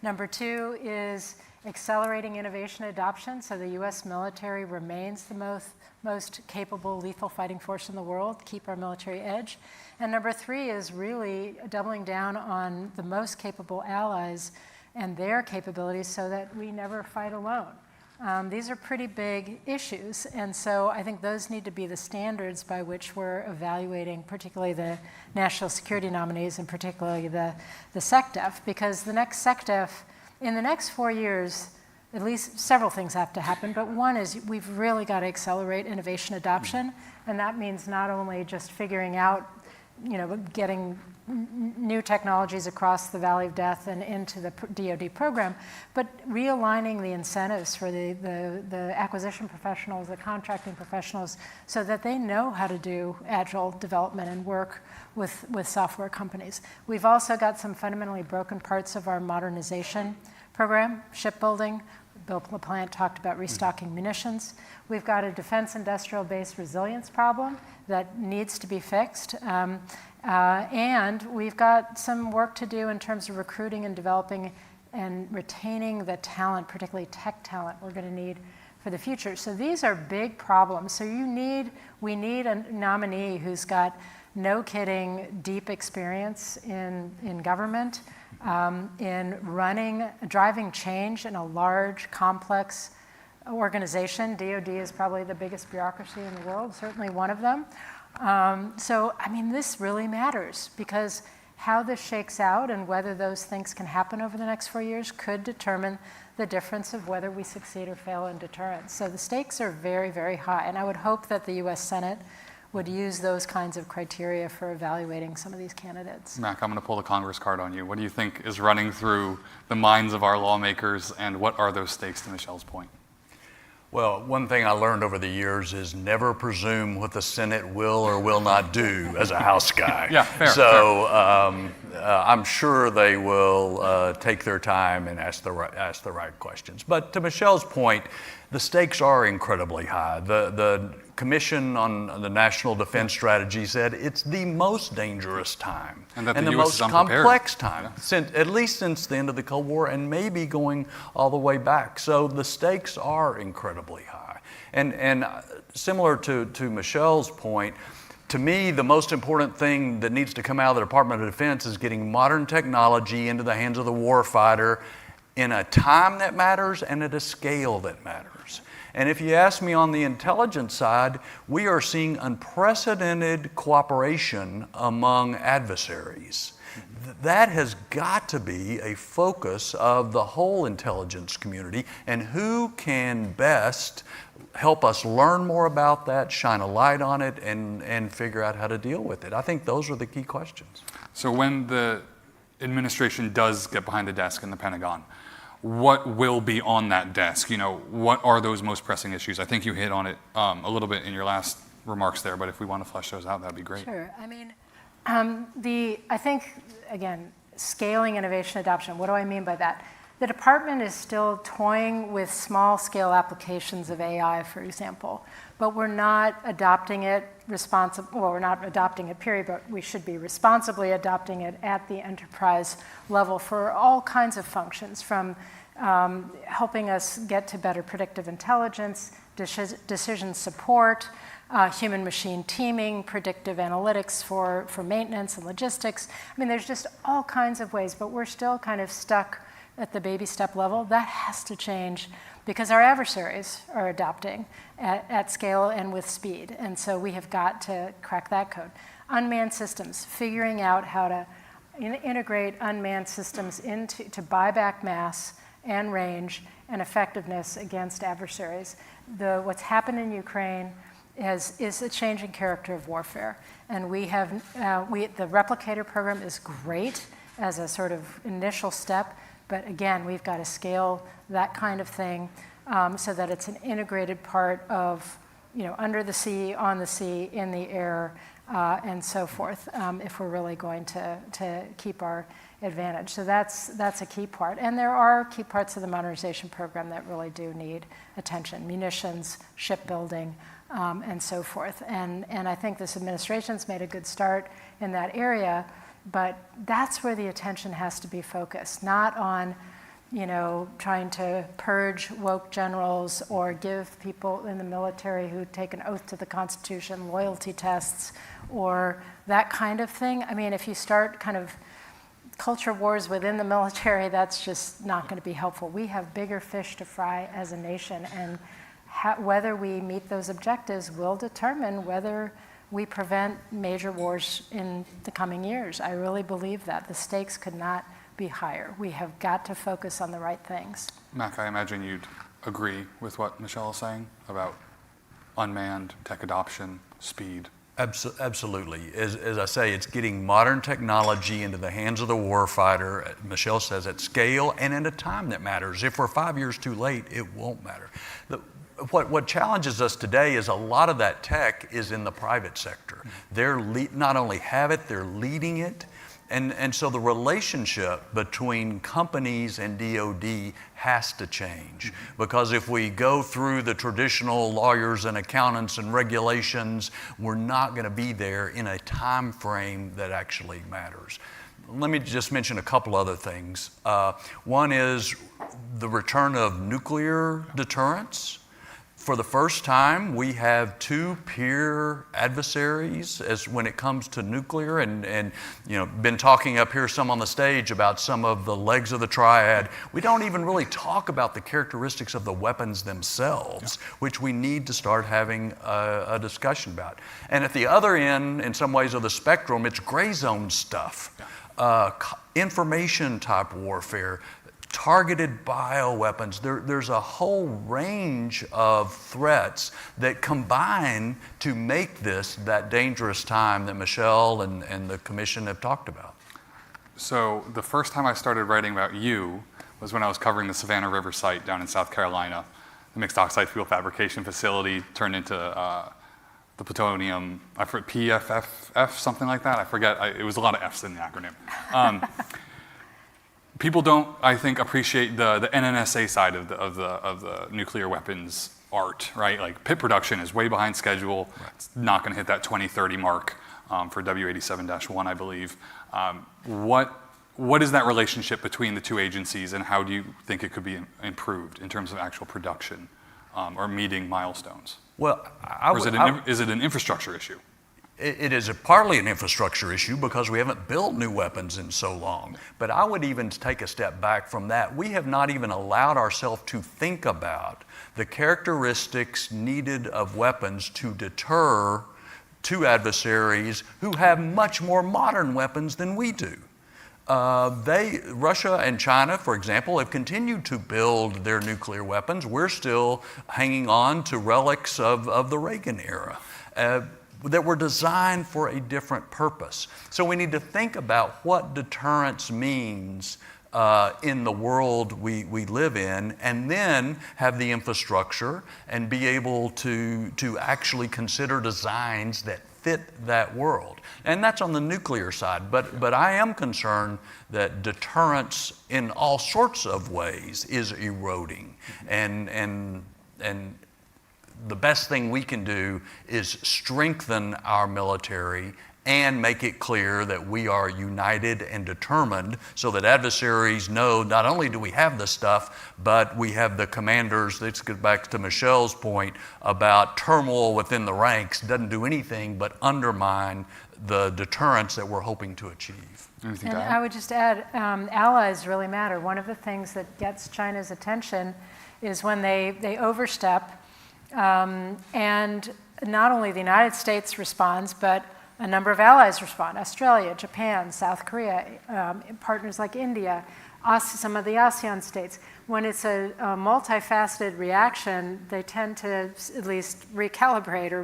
Number 2 is accelerating innovation adoption so the US military remains the most capable lethal fighting force in the world, keep our military edge. And number 3 is really doubling down on the most capable allies and their capabilities so that we never fight alone. These are pretty big issues, and so I think those need to be the standards by which we're evaluating particularly the national security nominees and particularly the SecDef, because the next SecDef, in the next 4 years, at least several things have to happen, but one is we've really got to accelerate innovation adoption, and that means not only just figuring out, getting new technologies across the Valley of Death and into the DoD program, but realigning the incentives for the acquisition professionals, the contracting professionals, so that they know how to do agile development and work with software companies. We've also got some fundamentally broken parts of our modernization program, shipbuilding. Bill LaPlante talked about restocking munitions. We've got a defense industrial base resilience problem that needs to be fixed. And we've got some work to do in terms of recruiting and developing and retaining the talent, particularly tech talent, we're going to need for the future. So these are big problems. So we need a nominee who's got, no kidding, deep experience in government, in driving change in a large, complex organization. DoD is probably the biggest bureaucracy in the world, certainly one of them. This really matters because how this shakes out and whether those things can happen over the next 4 years could determine the difference of whether we succeed or fail in deterrence. So the stakes are very, very high, and I would hope that the US Senate would use those kinds of criteria for evaluating some of these candidates. Mac, I'm going to pull the Congress card on you. What do you think is running through the minds of our lawmakers, and what are those stakes, to Michelle's point? Well, one thing I learned over the years is never presume what the Senate will or will not do as a House guy. Yeah, fair. So I'm sure they will take their time and ask the right questions. But to Michelle's point, the stakes are incredibly high. The Commission on the National Defense Strategy said it's the most dangerous time and the most complex time, at least since the end of the Cold War, and maybe going all the way back. So the stakes are incredibly high. And similar to Michelle's point, to me, the most important thing that needs to come out of the Department of Defense is getting modern technology into the hands of the warfighter in a time that matters and at a scale that matters. And if you ask me on the intelligence side, we are seeing unprecedented cooperation among adversaries. That has got to be a focus of the whole intelligence community, and who can best help us learn more about that, shine a light on it, and figure out how to deal with it. I think those are the key questions. So when the administration does get behind the desk in the Pentagon, what will be on that desk? What are those most pressing issues? I think you hit on it a little bit in your last remarks there, but if we want to flesh those out, that'd be great. Sure. I think, again, scaling innovation adoption, what do I mean by that? The department is still toying with small-scale applications of AI, for example, but we're not adopting it we're not adopting it, period, but we should be responsibly adopting it at the enterprise level for all kinds of functions, from helping us get to better predictive intelligence, decision support, human-machine teaming, predictive analytics for maintenance and logistics. There's just all kinds of ways, but we're still kind of stuck at the baby step level. That has to change because our adversaries are adopting at scale and with speed. And so we have got to crack that code. Unmanned systems, figuring out how to integrate unmanned systems to buy back mass and range and effectiveness against adversaries. What's happened in Ukraine is a changing character of warfare. And we have, the replicator program is great as a sort of initial step, but again, we've got to scale that kind of thing so that it's an integrated part of, under the sea, on the sea, in the air, and so forth, if we're really going to keep our advantage. So that's a key part. And there are key parts of the modernization program that really do need attention: munitions, shipbuilding, and so forth. And I think this administration's made a good start in that area, but that's where the attention has to be focused, not on trying to purge woke generals or give people in the military who take an oath to the Constitution loyalty tests or that kind of thing. I mean, if you start kind of culture wars within the military, that's just not going to be helpful. We have bigger fish to fry as a nation, and whether we meet those objectives will determine whether we prevent major wars in the coming years. I really believe that. The stakes could not be higher. We have got to focus on the right things. Mac, I imagine you'd agree with what Michelle is saying about unmanned tech adoption, speed. Absolutely. As I say, it's getting modern technology into the hands of the warfighter, Michelle says, at scale and in a time that matters. If we're 5 years too late, it won't matter. What challenges us today is a lot of that tech is in the private sector. They're not only have it, they're leading it. And so the relationship between companies and DoD has to change, because if we go through the traditional lawyers and accountants and regulations, we're not going to be there in a time frame that actually matters. Let me just mention a couple other things. One is the return of nuclear deterrence. For the first time, we have two peer adversaries when it comes to nuclear, and been talking up here some on the stage about some of the legs of the triad. We don't even really talk about the characteristics of the weapons themselves, which we need to start having a discussion about. And at the other end, in some ways of the spectrum, it's gray zone stuff, information type warfare, targeted bioweapons. There's a whole range of threats that combine to make this that dangerous time that Michelle and the commission have talked about. So the first time I started writing about you was when I was covering the Savannah River site down in South Carolina. The mixed oxide fuel fabrication facility turned into the plutonium, I forget, PFFF, something like that. I forget. It was a lot of F's in the acronym. People don't, I think, appreciate the NNSA side of the nuclear weapons art, right? Like pit production is way behind schedule. Right. It's not going to hit that 2030 mark for W87-1, I believe. What is that relationship between the two agencies, and how do you think it could be improved in terms of actual production or meeting milestones? Well, is it an infrastructure issue? It is partly an infrastructure issue because we haven't built new weapons in so long. But I would even take a step back from that. We have not even allowed ourselves to think about the characteristics needed of weapons to deter two adversaries who have much more modern weapons than we do. Russia and China, for example, have continued to build their nuclear weapons. We're still hanging on to relics of the Reagan era. That were designed for a different purpose. So we need to think about what deterrence means in the world we live in, and then have the infrastructure and be able to actually consider designs that fit that world. And that's on the nuclear side, but I am concerned that deterrence in all sorts of ways is eroding, and the best thing we can do is strengthen our military and make it clear that we are united and determined, so that adversaries know not only do we have the stuff, but we have the commanders. Let's get back to Michelle's point about turmoil within the ranks doesn't do anything but undermine the deterrence that we're hoping to achieve. And I would just add, allies really matter. One of the things that gets China's attention is when they overstep. And not only the United States responds, but A number of allies respond: Australia, Japan, South Korea, partners like India, some of the ASEAN states. When it's a multifaceted reaction, they tend to at least recalibrate or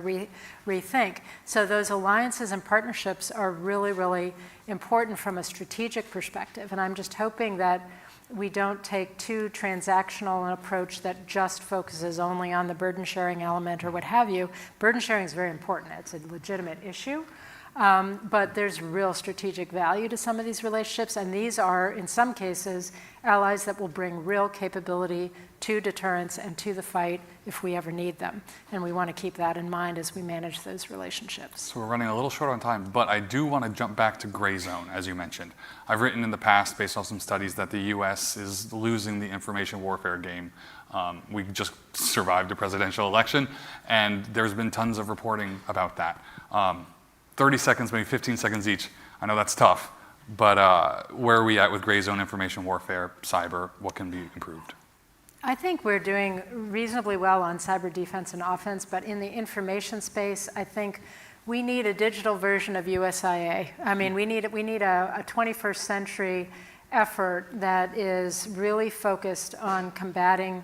rethink. So those alliances and partnerships are really, really important from a strategic perspective. And I'm just hoping that we don't take too transactional an approach that just focuses only on the burden sharing element or what have you. Burden sharing is very important. It's a legitimate issue. But there's real strategic value to some of these relationships, and these are, in some cases, allies that will bring real capability to deterrence and to the fight if we ever need them. And we want to keep that in mind as we manage those relationships. So we're running a little short on time, but I do want to jump back to gray zone, as you mentioned. I've written in the past, based on some studies, that the US is losing the information warfare game. We just survived a presidential election, and there's been tons of reporting about that. 30 seconds, maybe 15 seconds each. I know that's tough, but where are we at with gray zone information warfare, cyber? What can be improved? I think we're doing reasonably well on cyber defense and offense, but in the information space, I think we need a digital version of USIA. I mean, we need a 21st century effort that is really focused on combating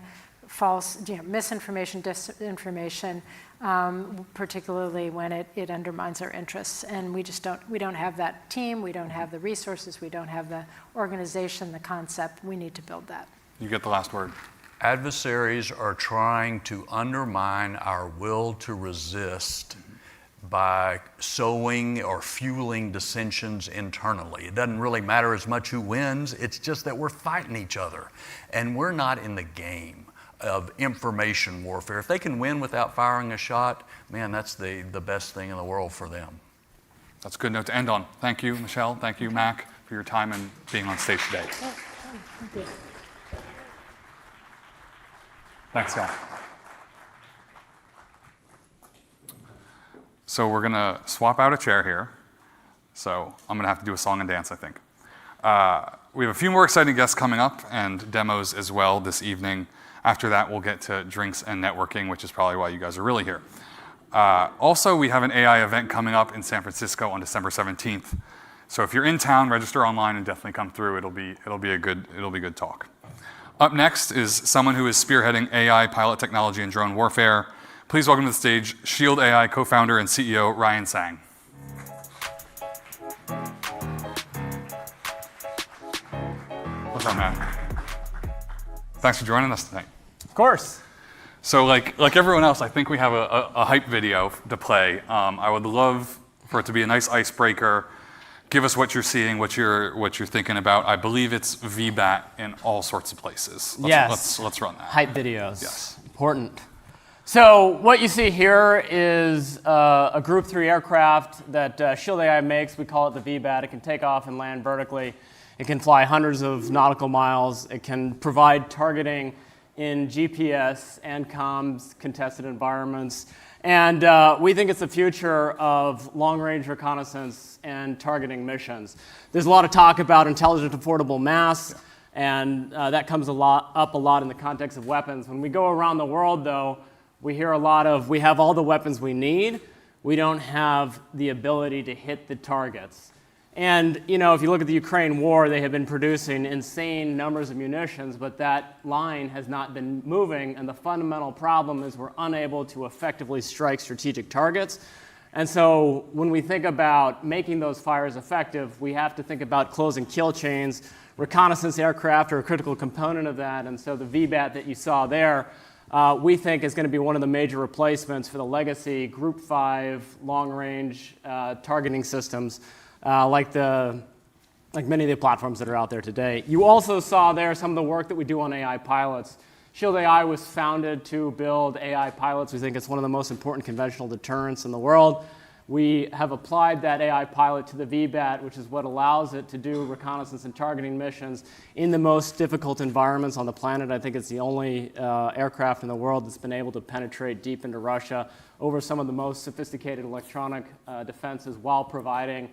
false, misinformation, disinformation, particularly when it undermines our interests. And we don't have that team, we don't have the resources, we don't have the organization, the concept. We need to build that. You get the last word. Adversaries are trying to undermine our will to resist by sowing or fueling dissensions internally. It doesn't really matter as much who wins, it's just that we're fighting each other. And we're not in the game of information warfare. If they can win without firing a shot, man, that's the best thing in the world for them. That's a good note to end on. Thank you, Michelle. Thank you, Mac, for your time and being on stage today. Thank you. Thanks, Scott. So we're going to swap out a chair here. So I'm going to have to do a song and dance, I think. We have a few more exciting guests coming up and demos as well this evening. After that, we'll get to drinks and networking, which is probably why you guys are really here. Also, we have an AI event coming up in San Francisco on December 17th. So if you're in town, register online and definitely come through. It'll be a good talk. Up next is someone who is spearheading AI pilot technology and drone warfare. Please welcome to the stage Shield AI co-founder and CEO Ryan Tseng. What's up, man? Thanks for joining us tonight. Of course. So like everyone else, I think we have a hype video to play. I would love for it to be a nice icebreaker. Give us what you're seeing, what you're thinking about. I believe it's VBAT in all sorts of places. Let's run that. Hype videos. Yes. Important. So what you see here is a Group 3 aircraft that Shield AI makes. We call it the VBAT. It can take off and land vertically. It can fly hundreds of nautical miles. It can provide targeting in GPS and comms contested environments. And we think it's the future of long-range reconnaissance and targeting missions. There's a lot of talk about intelligent affordable mass, and that comes up a lot in the context of weapons. When we go around the world, though, we hear a lot of, we have all the weapons we need, we don't have the ability to hit the targets. And if you look at the Ukraine war, they have been producing insane numbers of munitions, but that line has not been moving, and the fundamental problem is we're unable to effectively strike strategic targets. And so when we think about making those fires effective, we have to think about closing kill chains. Reconnaissance aircraft are a critical component of that, and so the VBAT that you saw there, we think is going to be one of the major replacements for the legacy Group 5 long-range targeting systems. Like many of the platforms that are out there today. You also saw there some of the work that we do on AI pilots. Shield AI was founded to build AI pilots. We think it's one of the most important conventional deterrents in the world. We have applied that AI pilot to the VBAT, which is what allows it to do reconnaissance and targeting missions in the most difficult environments on the planet. I think it's the only aircraft in the world that's been able to penetrate deep into Russia over some of the most sophisticated electronic defenses while providing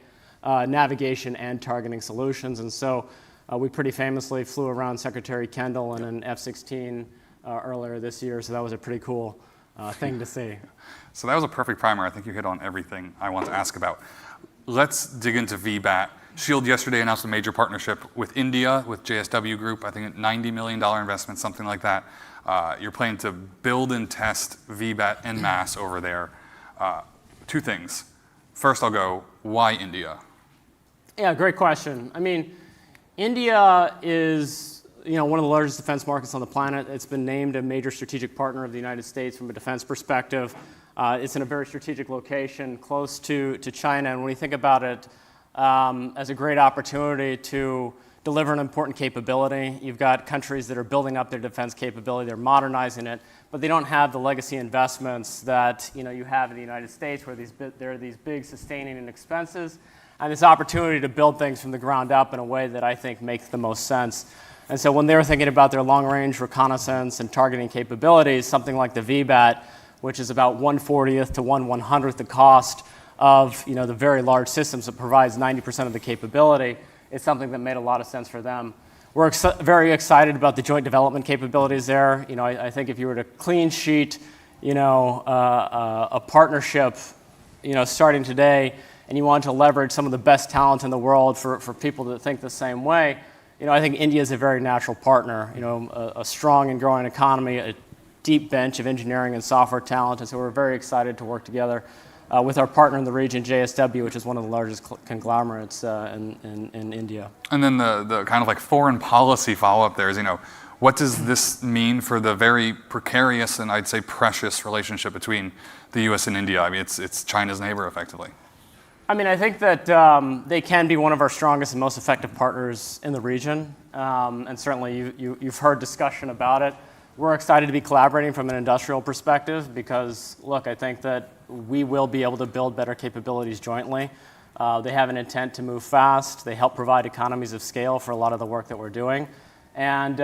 navigation and targeting solutions. And so we pretty famously flew around Secretary Kendall in an F-16 earlier this year, so that was a pretty cool thing to see. So that was a perfect primer. I think you hit on everything I want to ask about. Let's dig into VBAT. Shield yesterday announced a major partnership with India, with JSW Group, I think a $90 million investment, something like that. You're planning to build and test VBAT en masse over there. Two things. First, I'll go, why India? Yeah, great question. I mean, India is one of the largest defense markets on the planet. It's been named a major strategic partner of the United States from a defense perspective. It's in a very strategic location close to China. And when you think about it as a great opportunity to deliver an important capability, you've got countries that are building up their defense capability, they're modernizing it, but they don't have the legacy investments that you have in the United States, where there are these big sustaining and expenses, and this opportunity to build things from the ground up in a way that I think makes the most sense. And so when they were thinking about their long-range reconnaissance and targeting capabilities, something like the VBAT, which is about 1/40th to 1/100th the cost of the very large systems that provides 90% of the capability, it's something that made a lot of sense for them. We're very excited about the joint development capabilities there. I think if you were to clean sheet, a partnership, starting today, and you want to leverage some of the best talent in the world for people that think the same way, I think India is a very natural partner. A strong and growing economy, a deep bench of engineering and software talent, and so we're very excited to work together with our partner in the region, JSW, which is one of the largest conglomerates in India. And then the kind of like foreign policy follow-up there is, what does this mean for the very precarious and I'd say precious relationship between the U.S. and India? I mean, it's China's neighbor, effectively. I mean, I think that they can be one of our strongest and most effective partners in the region, and certainly you've heard discussion about it. We're excited to be collaborating from an industrial perspective because, look, I think that we will be able to build better capabilities jointly. They have an intent to move fast. They help provide economies of scale for a lot of the work that we're doing. And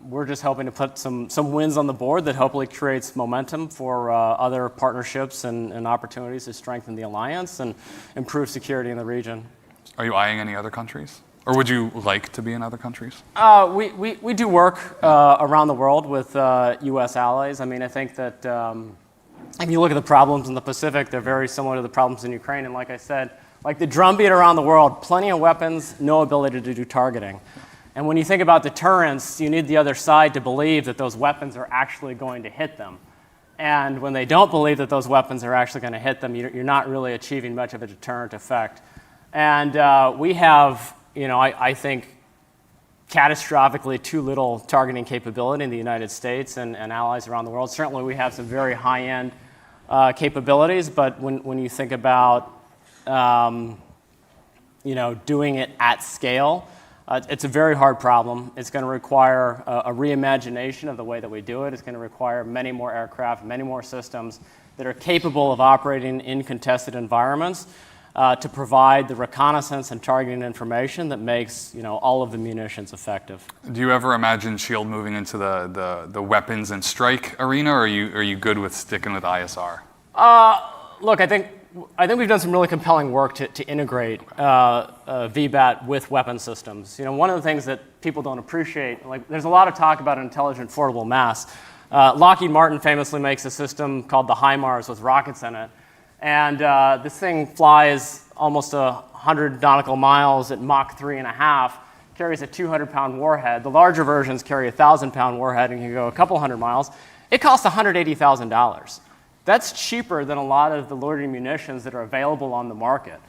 we're just hoping to put some wins on the board that hopefully creates momentum for other partnerships and opportunities to strengthen the alliance and improve security in the region. Are you eyeing any other countries? Or would you like to be in other countries? We do work around the world with U.S. allies. I mean, I think that if you look at the problems in the Pacific, they're very similar to the problems in Ukraine. And like I said, like the drumbeat around the world, plenty of weapons, no ability to do targeting. And when you think about deterrence, you need the other side to believe that those weapons are actually going to hit them. And when they don't believe that those weapons are actually going to hit them, you're not really achieving much of a deterrent effect. And we have, I think, catastrophically too little targeting capability in the United States and allies around the world. Certainly we have some very high-end capabilities, but when you think about doing it at scale, it's a very hard problem. It's going to require a reimagination of the way that we do it. It's going to require many more aircraft, many more systems that are capable of operating in contested environments to provide the reconnaissance and targeting information that makes all of the munitions effective. Do you ever imagine SHIELD moving into the weapons and strike arena, or are you good with sticking with ISR? Look, I think we've done some really compelling work to integrate VBAT with weapon systems. One of the things that people don't appreciate, there's a lot of talk about intelligent affordable mass. Lockheed Martin famously makes a system called the HIMARS with rockets in it. And this thing flies almost 100 nautical miles at Mach 3.5, carries a 200-pound warhead. The larger versions carry a 1,000-pound warhead and can go a couple hundred miles. It costs $180,000. That's cheaper than a lot of the loitering munitions that are available on the market.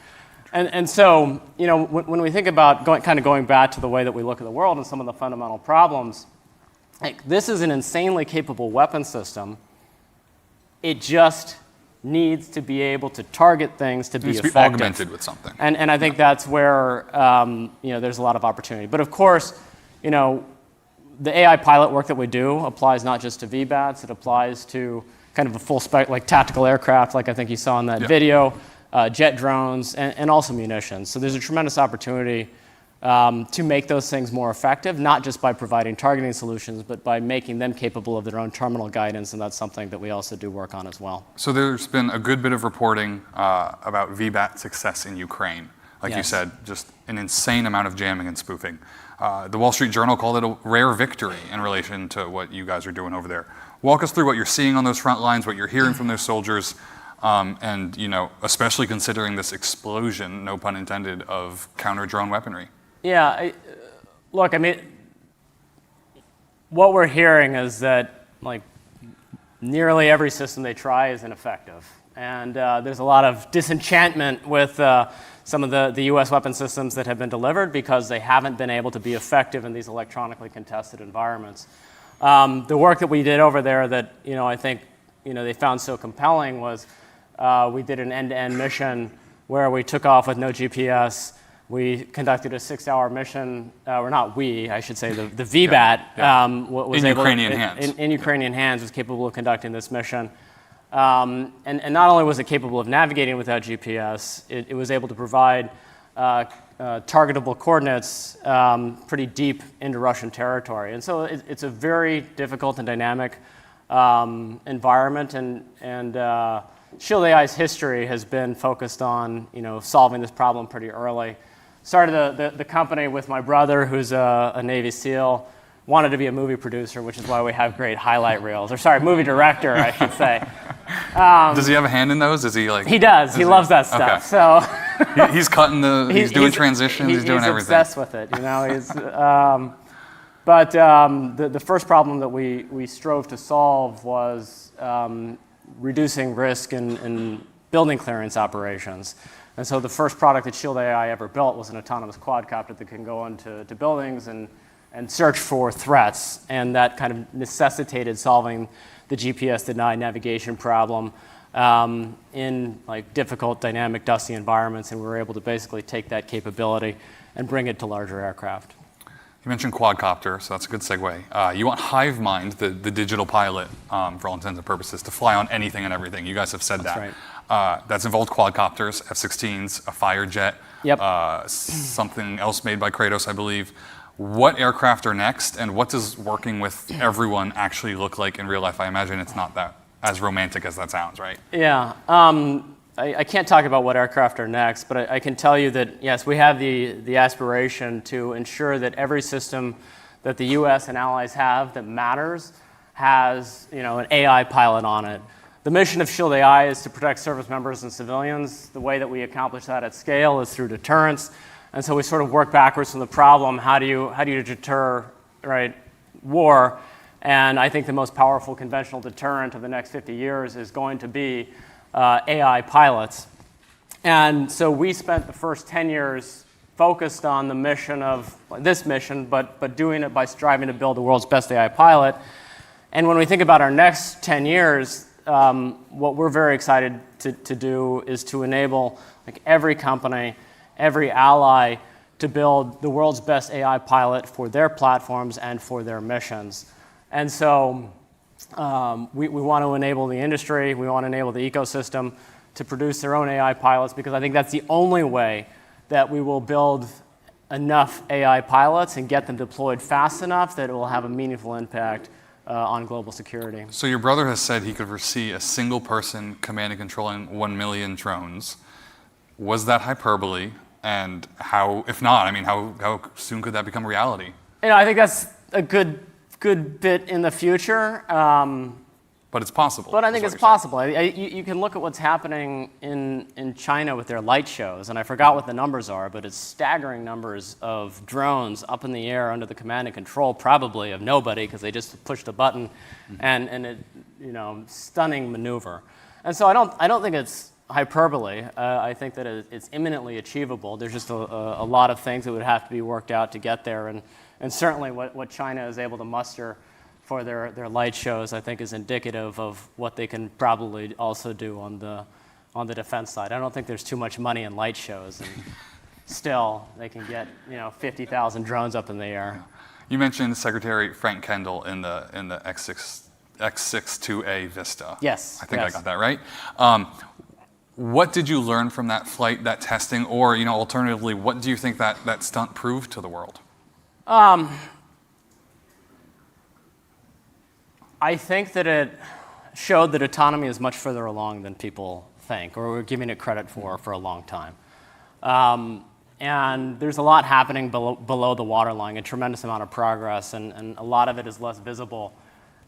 And so, when we think about going back to the way that we look at the world and some of the fundamental problems, this is an insanely capable weapon system. It just needs to be able to target things to be effective. It needs to be augmented with something. And I think that's where there's a lot of opportunity. But of course, the AI pilot work that we do applies not just to VBATs, it applies to kind of a full spec, like tactical aircraft, like I think you saw in that video, jet drones, and also munitions. So there's a tremendous opportunity to make those things more effective, not just by providing targeting solutions, but by making them capable of their own terminal guidance, and that's something that we also do work on as well. So there's been a good bit of reporting about VBAT success in Ukraine. Like you said, just an insane amount of jamming and spoofing. The Wall Street Journal called it a rare victory in relation to what you guys are doing over there. Walk us through what you're seeing on those front lines, what you're hearing from those soldiers, and especially considering this explosion, no pun intended, of counter-drone weaponry. Yeah, look, I mean, what we're hearing is that nearly every system they try is ineffective. And there's a lot of disenchantment with some of the US weapon systems that have been delivered because they haven't been able to be effective in these electronically contested environments. The work that we did over there that I think they found so compelling was we did an end-to-end mission where we took off with no GPS. We conducted a 6-hour mission, or not we, I should say, the VBAT was in Ukrainian hands. In Ukrainian hands was capable of conducting this mission. And not only was it capable of navigating without GPS, it was able to provide targetable coordinates pretty deep into Russian territory. And so it's a very difficult and dynamic environment, and Shield AI's history has been focused on solving this problem pretty early. Started the company with my brother, who's a Navy SEAL, wanted to be a movie producer, which is why we have great highlight reels. Or sorry, movie director, I should say. Does he have a hand in those? Is he like? He does. He loves that stuff. Okay. So he's cutting he's doing transitions. He's doing everything. He's obsessed with it. But the first problem that we strove to solve was reducing risk in building clearance operations. And so the first product that Shield AI ever built was an autonomous quadcopter that can go into buildings and search for threats. And that kind of necessitated solving the GPS-denied navigation problem in difficult, dynamic, dusty environments. And we were able to basically take that capability and bring it to larger aircraft. You mentioned quadcopter, so that's a good segue. You want Hive Mind, the digital pilot, for all intents and purposes, to fly on anything and everything. You guys have said That's that. right. That's involved quadcopters, F-16s, a Firejet, Yep. something else made by Kratos, I believe. What aircraft are next, and what does working with everyone actually look like in real life? I imagine it's not that as romantic as that sounds, right? Yeah. I can't talk about what aircraft are next, but I can tell you that, yes, we have the aspiration to ensure that every system that the US and allies have that matters has an AI pilot on it. The mission of Shield AI is to protect service members and civilians. The way that we accomplish that at scale is through deterrence. And so we sort of work backwards from the problem. How do you deter war? And I think the most powerful conventional deterrent of the next 50 years is going to be AI pilots. And so we spent the first 10 years focused on the mission of this mission, but doing it by striving to build the world's best AI pilot. And when we think about our next 10 years, what we're very excited to do is to enable every company, every ally to build the world's best AI pilot for their platforms and for their missions. And so we want to enable the industry, we want to enable the ecosystem to produce their own AI pilots, because I think that's the only way that we will build enough AI pilots and get them deployed fast enough that it will have a meaningful impact on global security. So your brother has said he could foresee a single person command and controlling 1 million drones. Was that hyperbole? And how, if not, I mean, how soon could that become reality? I think that's a good bit in the future. But it's possible. But I think it's possible. You can look at what's happening in China with their light shows, and I forgot what the numbers are, but it's staggering numbers of drones up in the air under the command and control, probably of nobody, because they just pushed a button, and it, stunning maneuver. And so I don't think it's hyperbole. I think that it's imminently achievable. There's just a lot of things that would have to be worked out to get there, and certainly what China is able to muster for their light shows, I think, is indicative of what they can probably also do on the defense side. I don't think there's too much money in light shows, and still they can get 50,000 drones up in the air. You mentioned Secretary Frank Kendall in the X-62A Vista. Yes. I think I got that right. What did you learn from that flight, that testing, or alternatively, what do you think that stunt proved to the world? I think that it showed that autonomy is much further along than people think, or we're giving it credit for a long time. And there's a lot happening below the waterline, a tremendous amount of progress, and a lot of it is less visible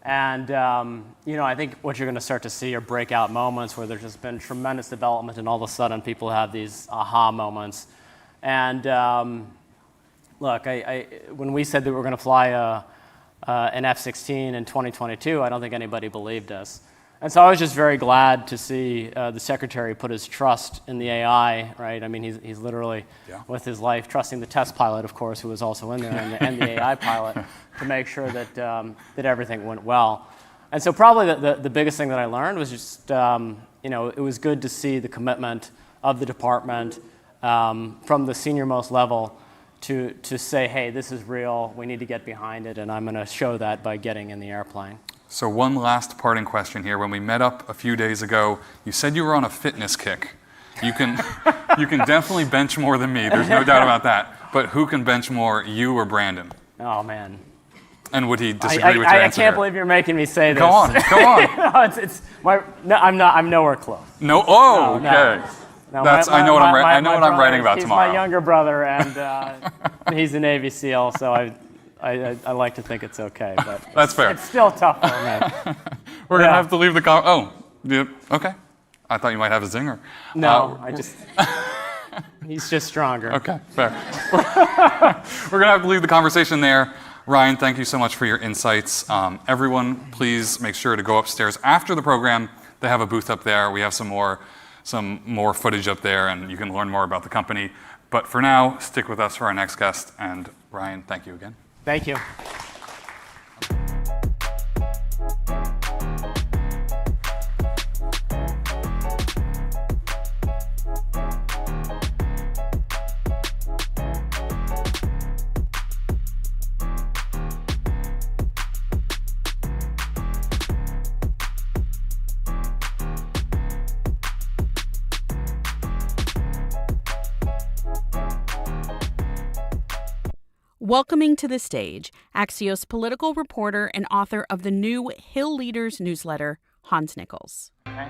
And I think what you're going to start to see are breakout moments where there's just been tremendous development, and all of a sudden people have these aha moments. And look, when we said that we were going to fly an F-16 in 2022, I don't think anybody believed us. And so I was just very glad to see the secretary put his trust in the AI, right? I mean, he's literally, with his life, trusting the test pilot, of course, who was also in there, and the AI pilot, to make sure that that everything went well. And so probably the biggest thing that I learned was just, it was good to see the commitment of the department from the senior-most level to say, hey, this is real, we need to get behind it, and I'm going to show that by getting in the airplane. So one last parting question here. When we met up a few days ago, you said you were on a fitness kick. You can definitely bench more than me. There's no doubt about that. But who can bench more, you or Brandon? Oh, man. And would he disagree with your answer? I can't believe you're making me say this. Go on. I'm nowhere close. No. Oh, okay. No, I know what I'm writing about tomorrow. He's my younger brother, and he's a Navy SEAL, so I like to think it's okay, but that's fair. It's still tough for me. We're going to have to leave the okay. I thought you might have a zinger. No, he's just stronger. Okay, fair. We're going to have to leave the conversation there. Ryan, thank you so much for your insights. Everyone, please make sure to go upstairs after the program. They have a booth up there. We have some more footage up there, and you can learn more about the company. But for now, stick with us for our next guest. And Ryan, thank you again. Thank you. Welcoming to the stage, Axios political reporter and author of the new Hill Leaders newsletter, Hans Nichols. Okay.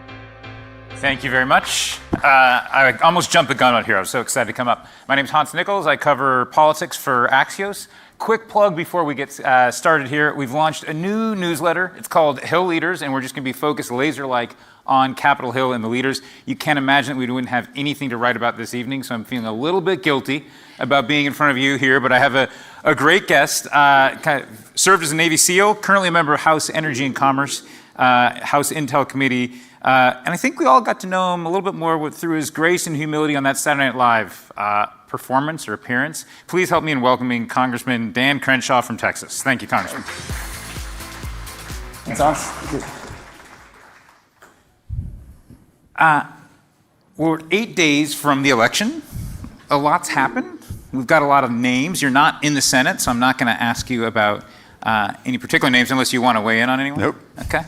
Thank you very much. I almost jumped the gun out here. I was so excited to come up. My name is Hans Nichols. I cover politics for Axios. Quick plug before we get started here. We've launched a new newsletter. It's called Hill Leaders, and we're just going to be focused laser-like on Capitol Hill and the leaders. You can't imagine that we wouldn't have anything to write about this evening, so I'm feeling a little bit guilty about being in front of you here, but I have a great guest. Kind of served as a Navy SEAL, currently a member of House Energy and Commerce, House Intel Committee, and I think we all got to know him a little bit more through his grace and humility on that Saturday Night Live performance or appearance. Please help me in welcoming Congressman Dan Crenshaw from Texas. Thank you, Congressman. That's awesome. We're 8 days from the election. A lot's happened. We've got a lot of names. You're not in the Senate, so I'm not going to ask you about any particular names unless you want to weigh in on anyone. Nope. Okay.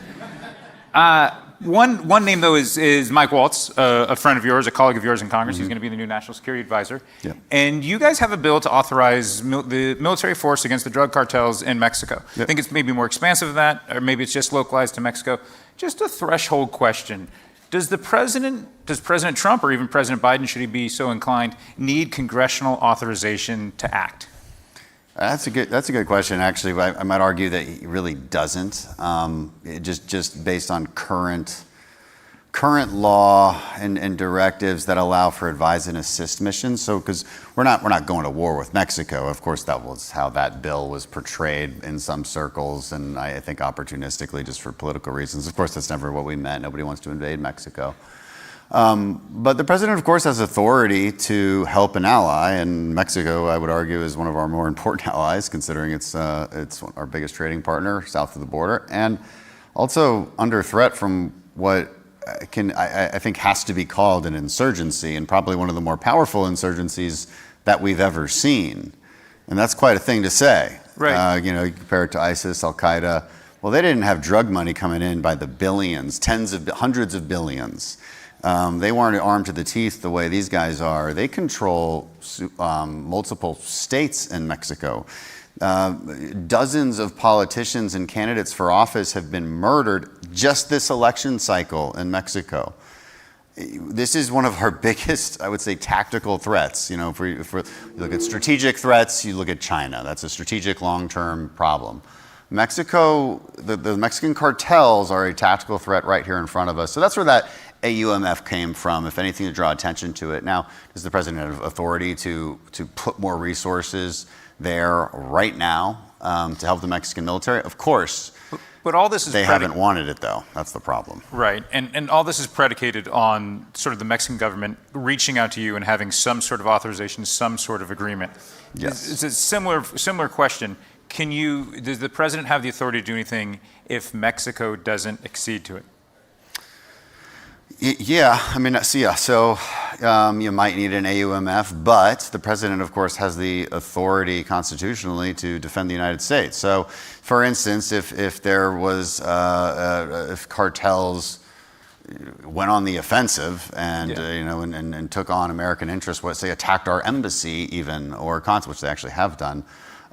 One name, though, is Mike Waltz, a friend of yours, a colleague of yours in Congress. He's going to be the new National Security Advisor. Yeah. And you guys have a bill to authorize the military force against the drug cartels in Mexico. Yeah. I think it's maybe more expansive than that, or maybe it's just localized to Mexico. Just a threshold question. Does President Trump or even President Biden, should he be so inclined, need congressional authorization to act? That's a good question. Actually, I might argue that he really doesn't. Just based on current law and directives that allow for advise and assist missions. So, because we're not going to war with Mexico. Of course, that was how that bill was portrayed in some circles, and I think opportunistically, just for political reasons. Of course, that's never what we meant. Nobody wants to invade Mexico. But the president, of course, has authority to help an ally, and Mexico, I would argue, is one of our more important allies, considering it's our biggest trading partner south of the border, and also under threat from what I think has to be called an insurgency, and probably one of the more powerful insurgencies that we've ever seen. And that's quite a thing to say. Right. You compare it to ISIS, Al Qaeda. Well, they didn't have drug money coming in by the billions, hundreds of billions. They weren't armed to the teeth the way these guys are. They control multiple states in Mexico. Dozens of politicians and candidates for office have been murdered just this election cycle in Mexico. This is one of our biggest, I would say, tactical threats. If we look at strategic threats, you look at China. That's a strategic long-term problem. Mexico, the Mexican cartels are a tactical threat right here in front of us. So that's where that AUMF came from, if anything, to draw attention to it. Now, does the president have authority to put more resources there right now to help the Mexican military? Of course. But all this is they haven't wanted it, though. That's the problem. Right, and all this is predicated on sort of the Mexican government reaching out to you and having some sort of authorization, some sort of agreement. Yes. It's a similar question. Does the president have the authority to do anything if Mexico doesn't accede to it? Yeah, I mean, so you might need an AUMF, but the president, of course, has the authority constitutionally to defend the United States. So, for instance, if there was, if cartels went on the offensive and and took on American interests, say attacked our embassy even, or which they actually have done.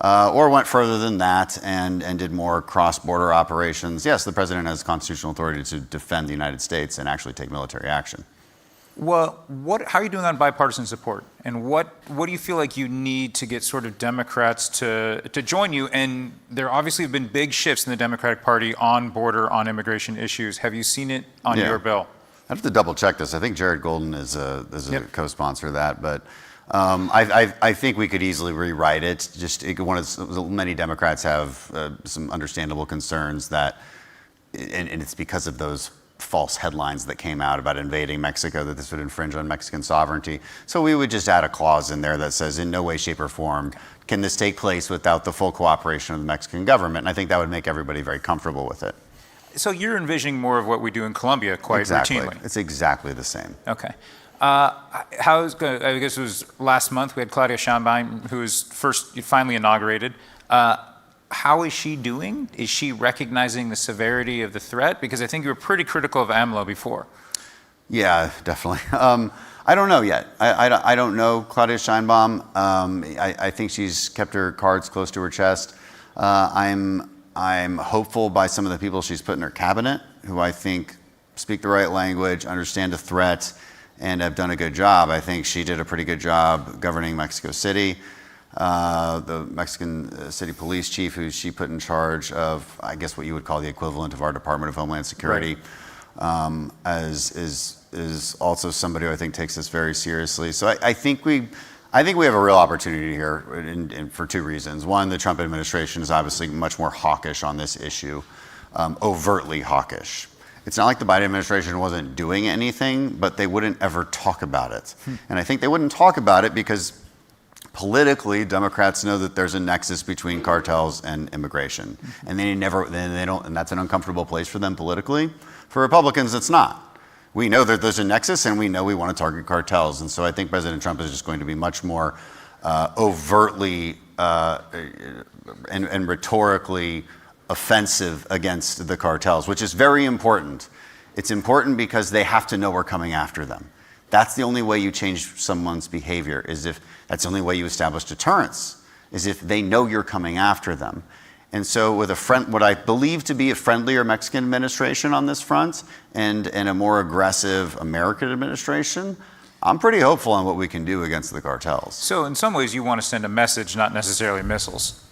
Or went further than that and did more cross-border operations. Yes, the president has constitutional authority to defend the United States and actually take military action. Well, how are you doing on bipartisan support? And what do you feel like you need to get sort of Democrats to join you? And there obviously have been big shifts in the Democratic Party on border, on immigration issues. Have you seen it on your bill? I have to double check this. I think Jared Golden is a co-sponsor of that, but I think we could easily rewrite it. Many Democrats have some understandable concerns that, and it's because of those false headlines that came out about invading Mexico, that this would infringe on Mexican sovereignty. So we would just add a clause in there that says, in no way, shape, or form can this take place without the full cooperation of the Mexican government. And I think that would make everybody very comfortable with it. So you're envisioning more of what we do in Colombia quite routinely. It's exactly the same. Okay. I guess it was last month, we had Claudia Sheinbaum, who was finally inaugurated. How is she doing? Is she recognizing the severity of the threat? Because I think you were pretty critical of AMLO before. Yeah, definitely. I don't know yet. I don't know Claudia Sheinbaum. I think she's kept her cards close to her chest. I'm hopeful by some of the people she's put in her cabinet, who I think speak the right language, understand the threat, and have done a good job. I think she did a pretty good job governing Mexico City. The Mexican City Police Chief, who she put in charge of, I guess what you would call the equivalent of our Department of Homeland Security, is also somebody who I think takes this very seriously. So I think we have a real opportunity here for two reasons. One, the Trump administration is obviously much more hawkish on this issue, overtly hawkish. It's not like the Biden administration wasn't doing anything, but they wouldn't ever talk about it. And I think they wouldn't talk about it because politically, Democrats know that there's a nexus between cartels and immigration. And they don't, and that's an uncomfortable place for them politically. For Republicans, it's not. We know that there's a nexus, and we know we want to target cartels. And so I think President Trump is just going to be much more overtly and rhetorically offensive against the cartels, which is very important. It's important because they have to know we're coming after them. That's the only way you change someone's behavior, that's the only way you establish deterrence, is if they know you're coming after them. And so with what I believe to be a friendlier Mexican administration on this front and a more aggressive American administration, I'm pretty hopeful on what we can do against the cartels. So in some ways you want to send a message, not necessarily missiles.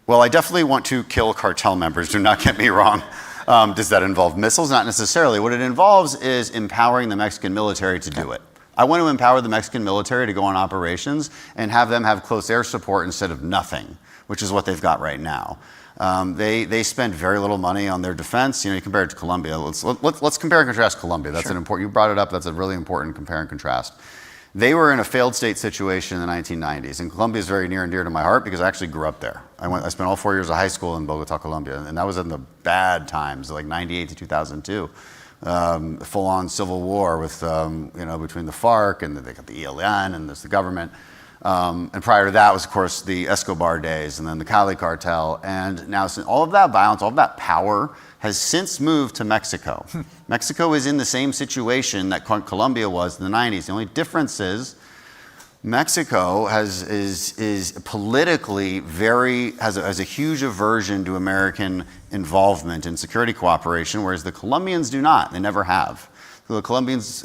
Well, I definitely want to kill cartel members, do not get me wrong. Does that involve missiles? Not necessarily. What it involves is empowering the Mexican military to do it. I want to empower the Mexican military to go on operations and have them have close air support instead of nothing, which is what they've got right now. They spend very little money on their defense. You compare it to Colombia. Let's compare and contrast Colombia. That's an important. You brought it up. That's a really important compare and contrast. They were in a failed state situation in the 1990s, and Colombia is very near and dear to my heart because I actually grew up there. I spent all 4 years of high school in Bogota, Colombia, and that was in the bad times, like 98 to 2002. Full-on civil war with, between the FARC and they got the ELN and there's the government. And prior to that was, of course, the Escobar days and then the Cali cartel. And now all of that violence, all of that power has since moved to Mexico. Mexico is in the same situation that Colombia was in the 90s. The only difference is Mexico is politically has a huge aversion to American involvement in security cooperation, whereas the Colombians do not. They never have. The the Colombians,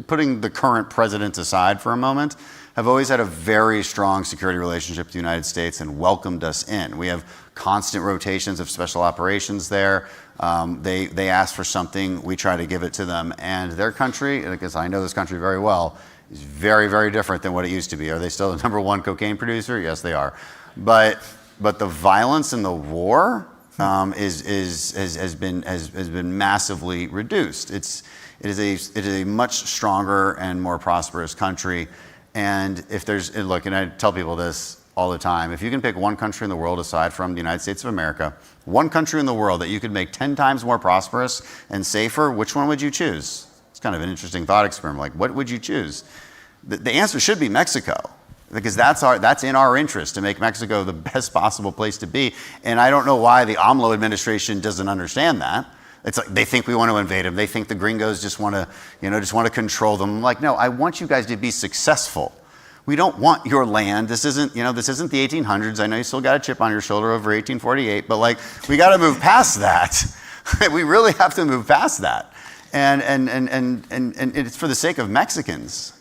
putting the current president aside for a moment, have always had a very strong security relationship with the United States and welcomed us in. We have constant rotations of special operations there. They ask for something, we try to give it to them. And their country, because I know this country very well, is very, very different than what it used to be. Are they still the #1 cocaine producer? Yes, they are. But the violence in the war has been massively reduced. It is a much stronger and more prosperous country. And and I tell people this all the time, if you can pick one country in the world aside from the United States of America, one country in the world that you could make 10 times more prosperous and safer, which one would you choose? It's kind of an interesting thought experiment. Like, what would you choose? The answer should be Mexico, because that's in our interest to make Mexico the best possible place to be. And I don't know why the AMLO administration doesn't understand that. It's like they think we want to invade them. They think the gringos just want to control them. I'm like, no, I want you guys to be successful. We don't want your land. This isn't the 1800s. I know you still got a chip on your shoulder over 1848, but like, we got to move past that. We really have to move past that. And it's for the sake of Mexicans.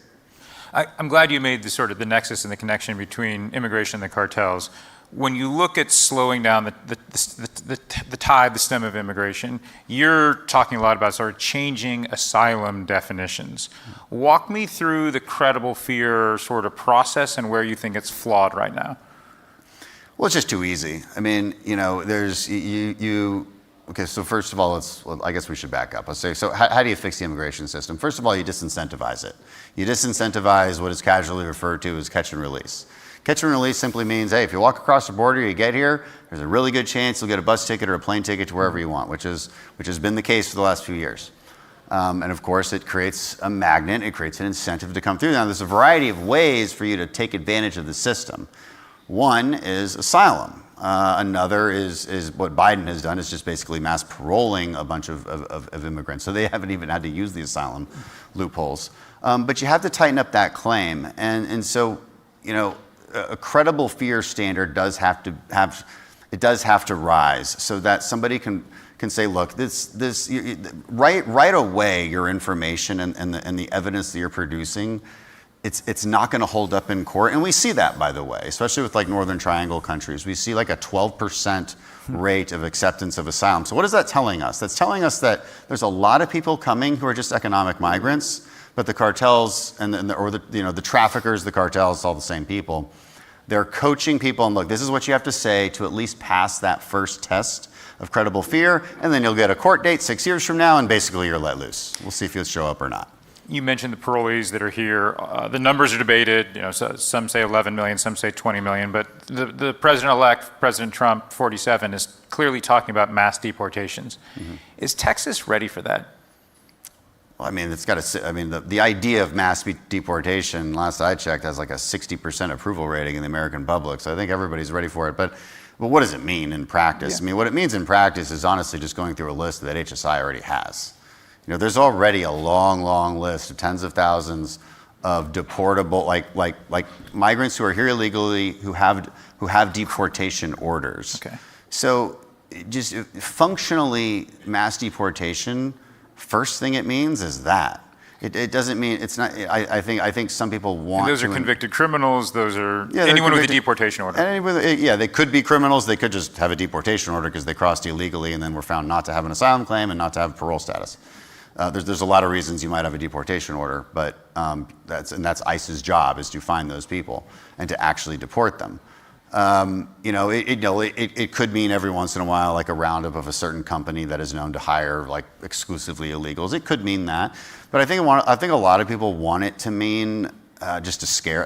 I'm glad you made the nexus and the connection between immigration and the cartels. When you look at slowing down the tide, the stem of immigration, you're talking a lot about sort of changing asylum definitions. Walk me through the credible fear sort of process and where you think it's flawed right now. Well, it's just too easy. I mean, okay, so first of all, I guess we should back up. Let's say, so how do you fix the immigration system? First of all, you disincentivize it. You disincentivize what is casually referred to as catch and release. Catch and release simply means, hey, if you walk across the border, you get here, there's a really good chance you'll get a bus ticket or a plane ticket to wherever you want, which has been the case for the last few years. And of course, it creates a magnet, it creates an incentive to come through. Now, there's a variety of ways for you to take advantage of the system. One is asylum. Another is what Biden has done, is just basically mass paroling a bunch of immigrants. So they haven't even had to use the asylum loopholes. But you have to tighten up that claim. And so, a credible fear standard does have to rise so that somebody can say, look, right away, your information and the evidence that you're producing, it's not going to hold up in court. And we see that, by the way, especially with like Northern Triangle countries. We see like a 12% rate of acceptance of asylum. So what is that telling us? That's telling us that there's a lot of people coming who are just economic migrants, but the cartels the traffickers, the cartels, it's all the same people. They're coaching people, and look, this is what you have to say to at least pass that first test of credible fear, and then you'll get a court date 6 years from now, and basically you're let loose. We'll see if you'll show up or not. You mentioned the parolees that are here. The numbers are debated. So some say 11 million, some say 20 million, but the president-elect, President Trump, 47, is clearly talking about mass deportations. Mm-hmm. Is Texas ready for that? Well, I mean, the idea of mass deportation, last I checked, has like a 60% approval rating in the American public. So I think everybody's ready for it. But what does it mean in practice? Yeah. I mean, what it means in practice is honestly just going through a list that HSI already has. There's already a long, long list of tens of thousands of deportable, like migrants who are here illegally, who have deportation orders. Okay. So just functionally, mass deportation, first thing it means is that. It doesn't mean, it's not, I think some people want and those are convicted criminals, those are anyone with a deportation order. They could be criminals, they could just have a deportation order because they crossed illegally and then were found not to have an asylum claim and not to have parole status. There's a lot of reasons you might have a deportation order, but that's ICE's job, is to find those people and to actually deport them. It could mean every once in a while, like a roundup of a certain company that is known to hire like exclusively illegals. It could mean that, but I think a lot of people want it to mean just to scare.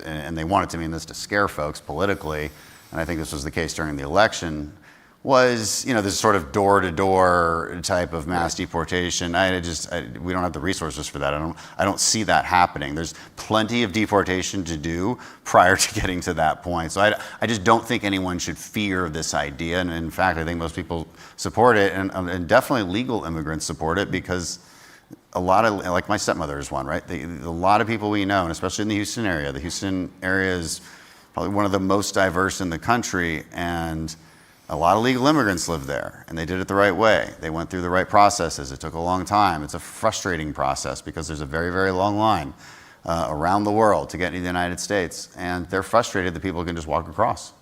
And they want it to mean this to scare folks politically. And I think this was the case during the election. Was this sort of door-to-door type of mass deportation? We don't have the resources for that. I don't see that happening. There's plenty of deportation to do prior to getting to that point. So I just don't think anyone should fear this idea. And in fact, I think most people support it, and definitely legal immigrants support it, because a lot of, like my stepmother is one, right? A lot of people we know, and especially in the Houston area is probably one of the most diverse in the country, and A lot of legal immigrants live there, and they did it the right way. They went through the right processes. It took a long time. It's a frustrating process because there's a very, very long line around the world to get into the United States, and they're frustrated that people can just walk across.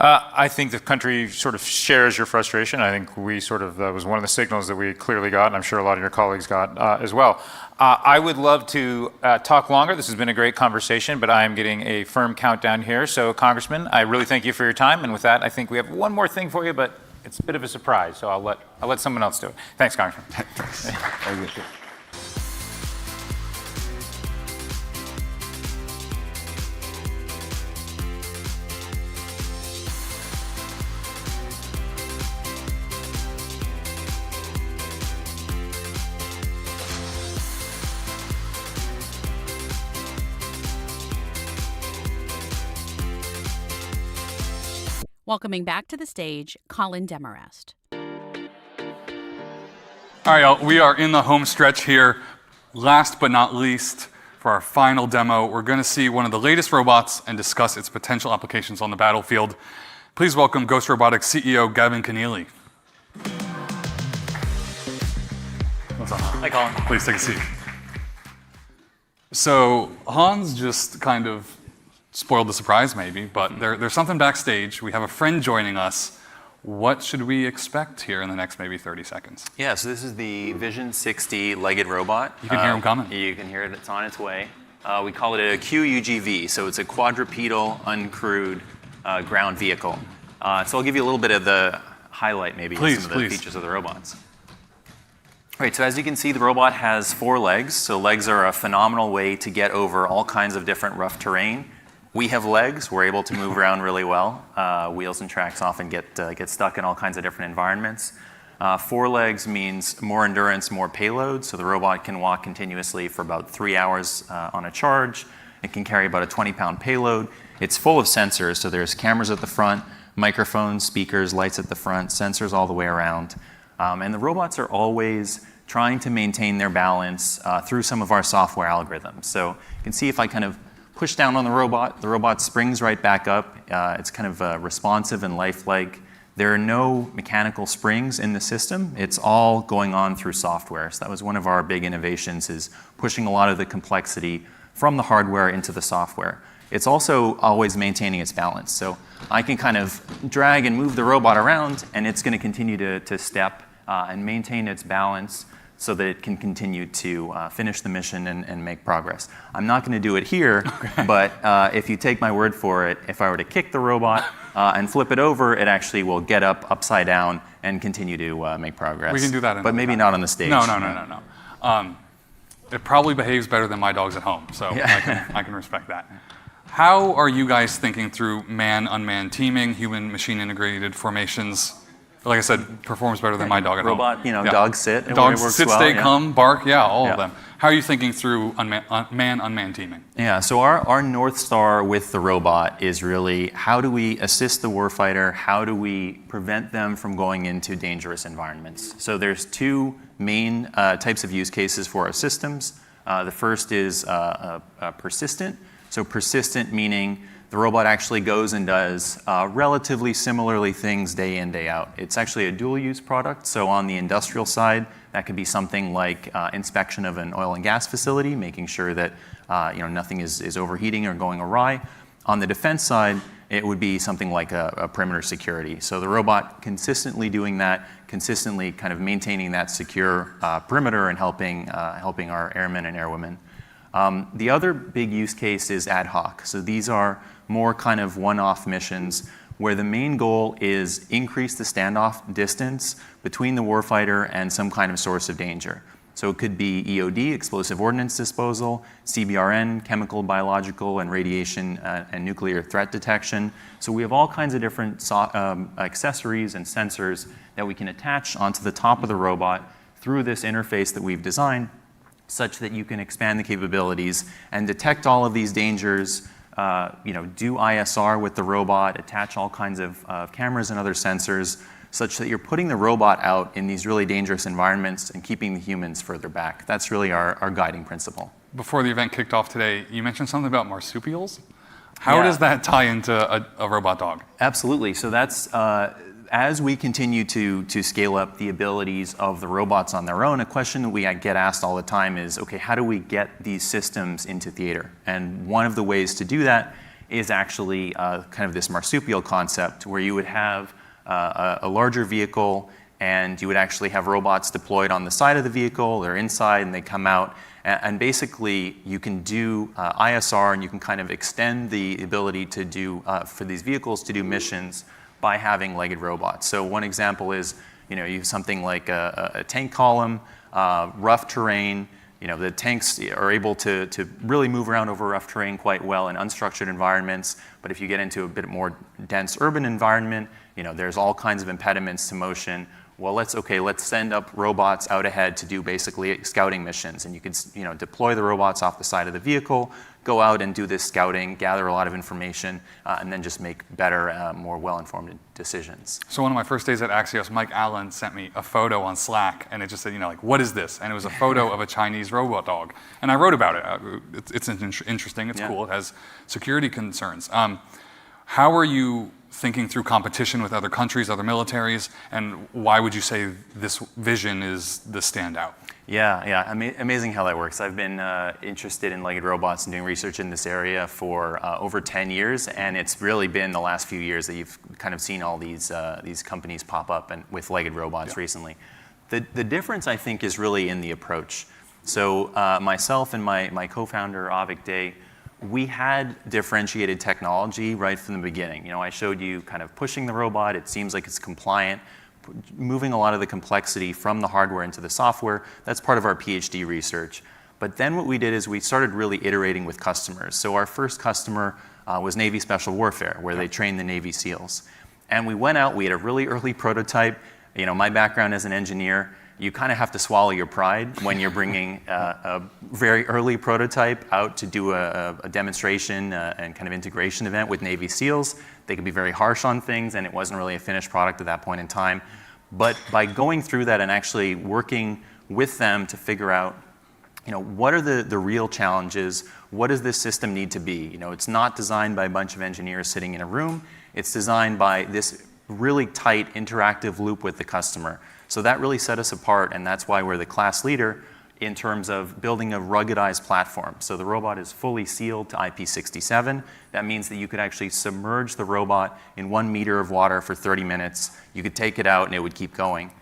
I think the country sort of shares your frustration. I think we sort of, that was one of the signals that we clearly got, and I'm sure a lot of your colleagues got as well. I would love to talk longer. This has been a great conversation, but I am getting a firm countdown here. So, Congressman, I really thank you for your time. And with that, I think we have one more thing for you, but it's a bit of a surprise. So I'll let someone else do it. Thanks, Congressman. Thank you. Welcoming back to the stage, Colin Demarest. All right, y'all, we are in the home stretch here. Last but not least, for our final demo, we're going to see one of the latest robots and discuss its potential applications on the battlefield. Please welcome Ghost Robotics CEO Gavin Keneally. What's up? Hi, Colin. Please take a seat. So Hans just kind of spoiled the surprise maybe, but there's something backstage. We have a friend joining us. What should we expect here in the next maybe 30 seconds? Yeah, so this is the Vision 60 legged robot. You can hear him coming. You can hear it, it's on its way. We call it a QUGV, so it's a quadrupedal uncrewed ground vehicle. So I'll give you a little bit of the highlight maybe of some of the features of the robots. All right, so as you can see, the robot has 4 legs. So legs are a phenomenal way to get over all kinds of different rough terrain. We have legs. We're able to move around really well. Wheels and tracks often get stuck in all kinds of different environments. 4 legs means more endurance, more payload. So the robot can walk continuously for about 3 hours on a charge. It can carry about a 20-pound payload. It's full of sensors. So there's cameras at the front, microphones, speakers, lights at the front, sensors all the way around. And the robots are always trying to maintain their balance through some of our software algorithms. So you can see if I kind of push down on the robot springs right back up. It's kind of responsive and lifelike. There are no mechanical springs in the system. It's all going on through software. So that was one of our big innovations, is pushing a lot of the complexity from the hardware into the software. It's also always maintaining its balance. So I can kind of drag and move the robot around, and it's going to continue to step and maintain its balance so that it can continue to finish the mission and make progress. I'm not going to do it here, but if you take my word for it, if I were to kick the robot and flip it over, it actually will get up upside down and continue to make progress. We can do that. But maybe not on the stage. No. It probably behaves better than my dogs at home, so yeah. I can respect that. How are you guys thinking through man-unmanned teaming, human-machine integrated formations? Like I said, performs better than my dog at home. Robot, dogs sit. Dogs sit, well, stay, come, bark, all of them. How are you thinking through man-unmanned teaming? Yeah, so our North Star with the robot is really, how do we assist the warfighter? How do we prevent them from going into dangerous environments? So there's 2 main types of use cases for our systems. The first is persistent. So persistent meaning the robot actually goes and does relatively similarly things day in, day out. It's actually a dual-use product. So on the industrial side, that could be something like inspection of an oil and gas facility, making sure that nothing is overheating or going awry. On the defense side, it would be something like a perimeter security. So the robot consistently doing that, consistently kind of maintaining that secure perimeter and helping our airmen and airwomen. The other big use case is ad hoc. So these are more kind of one-off missions where the main goal is increase the standoff distance between the warfighter and some kind of source of danger. So it could be EOD, explosive ordnance disposal, CBRN, chemical, biological, and radiation and nuclear threat detection. So we have all kinds of different accessories and sensors that we can attach onto the top of the robot through this interface that we've designed, such that you can expand the capabilities and detect all of these dangers, do ISR with the robot, attach all kinds of cameras and other sensors, such that you're putting the robot out in these really dangerous environments and keeping the humans further back. That's really our guiding principle. Before the event kicked off today, you mentioned something about marsupials. How does that tie into a robot dog? Absolutely. So that's as we continue to scale up the abilities of the robots on their own, a question that we get asked all the time is, okay, how do we get these systems into theater? And one of the ways to do that is actually kind of this marsupial concept where you would have a larger vehicle and you would actually have robots deployed on the side of the vehicle. They're inside and they come out. And basically, you can do ISR and you can kind of extend the ability to do, for these vehicles to do missions by having legged robots. So one example is, you have something like a tank column, rough terrain. The tanks are able to really move around over rough terrain quite well in unstructured environments. But if you get into a bit more dense urban environment, there's all kinds of impediments to motion. Well, let's send up robots out ahead to do basically scouting missions. And you could, deploy the robots off the side of the vehicle, go out and do this scouting, gather a lot of information, and then just make better, more well-informed decisions. So one of my first days at Axios, Mike Allen sent me a photo on Slack, and it just said, what is this? And it was a photo of a Chinese robot dog. And I wrote about it. It's interesting, it's cool, it has security concerns. How are you thinking through competition with other countries, other militaries, and why would you say this vision is the standout? Yeah, amazing how that works. I've been interested in legged robots and doing research in this area for over 10 years, and it's really been the last few years that you've kind of seen all these companies pop up and with legged robots recently. The difference, I think, is really in the approach. So myself and my co-founder, Avik Dey, we had differentiated technology right from the beginning. I showed you kind of pushing the robot. It seems like it's compliant, moving a lot of the complexity from the hardware into the software. That's part of our PhD research. But then what we did is we started really iterating with customers. So our first customer was Navy Special Warfare, where they trained the Navy SEALs. And we went out, we had a really early prototype. My background as an engineer, you kind of have to swallow your pride when you're bringing a very early prototype out to do a demonstration and kind of integration event with Navy SEALs. They can be very harsh on things, and it wasn't really a finished product at that point in time. But by going through that and actually working with them to figure out, what are the real challenges? What does this system need to be? It's not designed by a bunch of engineers sitting in a room. It's designed by this really tight interactive loop with the customer. So that really set us apart, and that's why we're the class leader in terms of building a ruggedized platform. So the robot is fully sealed to IP67. That means that you could actually submerge the robot in 1 meter of water for 30 minutes. You could take it out and it would keep going.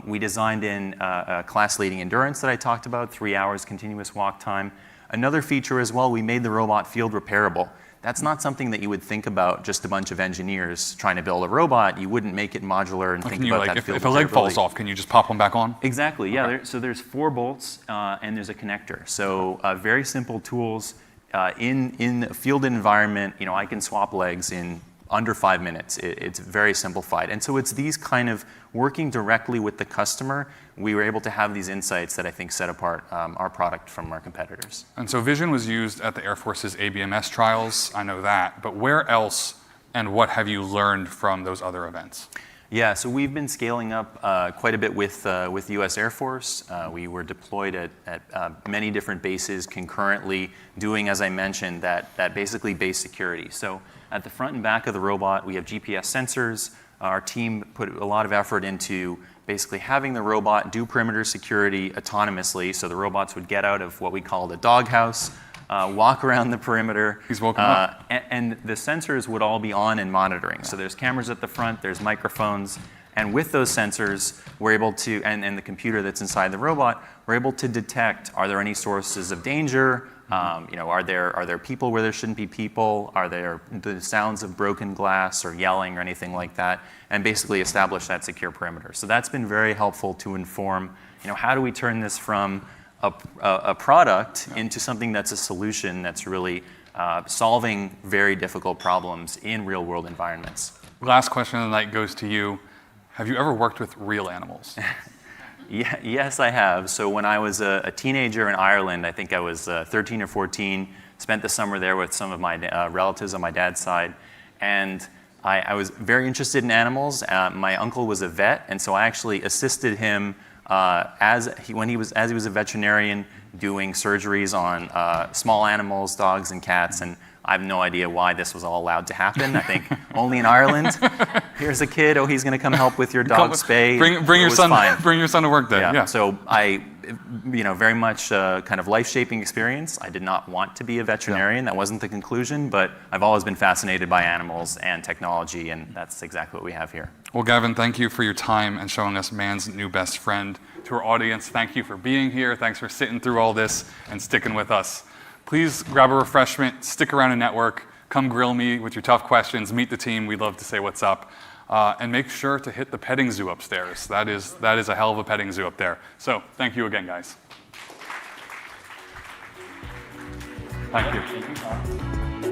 We designed in a class-leading endurance that I talked about, 3 hours continuous walk time. Another feature as well, we made the robot field repairable. That's not something that you would think about just a bunch of engineers trying to build a robot. You wouldn't make it modular and think about that field if a leg falls off, can you just pop one back on? Exactly, yeah. Okay. So there's 4 bolts and there's a connector. So very simple tools. In a field environment, I can swap legs in under 5 minutes. It's very simplified. And so it's these kind of working directly with the customer, we were able to have these insights that I think set apart our product from our competitors. And so vision was used at the Air Force's ABMS trials, I know that, but where else and what have you learned from those other events? Yeah, so we've been scaling up quite a bit with the U.S. Air Force. We were deployed at many different bases concurrently, doing, as I mentioned, that basically base security. So at the front and back of the robot, we have GPS sensors. Our team put a lot of effort into basically having the robot do perimeter security autonomously. So the robots would get out of what we call the doghouse, walk around the perimeter. He's woken up. And the sensors would all be on and monitoring. So there's cameras at the front, there's microphones, and with those sensors, we're able to, and the computer that's inside the robot, we're able to detect, are there any sources of danger? Are there people where there shouldn't be people? Are there the sounds of broken glass or yelling or anything like that? And basically establish that secure perimeter. So that's been very helpful to inform, how do we turn this from a product into something that's a solution that's really solving very difficult problems in real world environments. Last question of the night goes to you. Have you ever worked with real animals? Yes, I have. So when I was a teenager in Ireland, I think I was 13 or 14, spent the summer there with some of my relatives on my dad's side, and I was very interested in animals. My uncle was a vet, and so I actually assisted him when he was a veterinarian doing surgeries on small animals, dogs and cats, and I have no idea why this was all allowed to happen. I think only in Ireland. Here's a kid. Oh, he's going to come help with your dog spay. Bring your son. Fine. Bring your son to work day. Yeah. So I, very much kind of life-shaping experience. I did not want to be a veterinarian. That wasn't the conclusion, but I've always been fascinated by animals and technology, and that's exactly what we have here. Well, Gavin, thank you for your time and showing us man's new best friend. To our audience, thank you for being here. Thanks for sitting through all this and sticking with us. Please grab a refreshment, stick around and network, come grill me with your tough questions, meet the team. We'd love to say what's up. And make sure to hit the petting zoo upstairs. That is a hell of a petting zoo up there. So thank you again, guys. Thank you.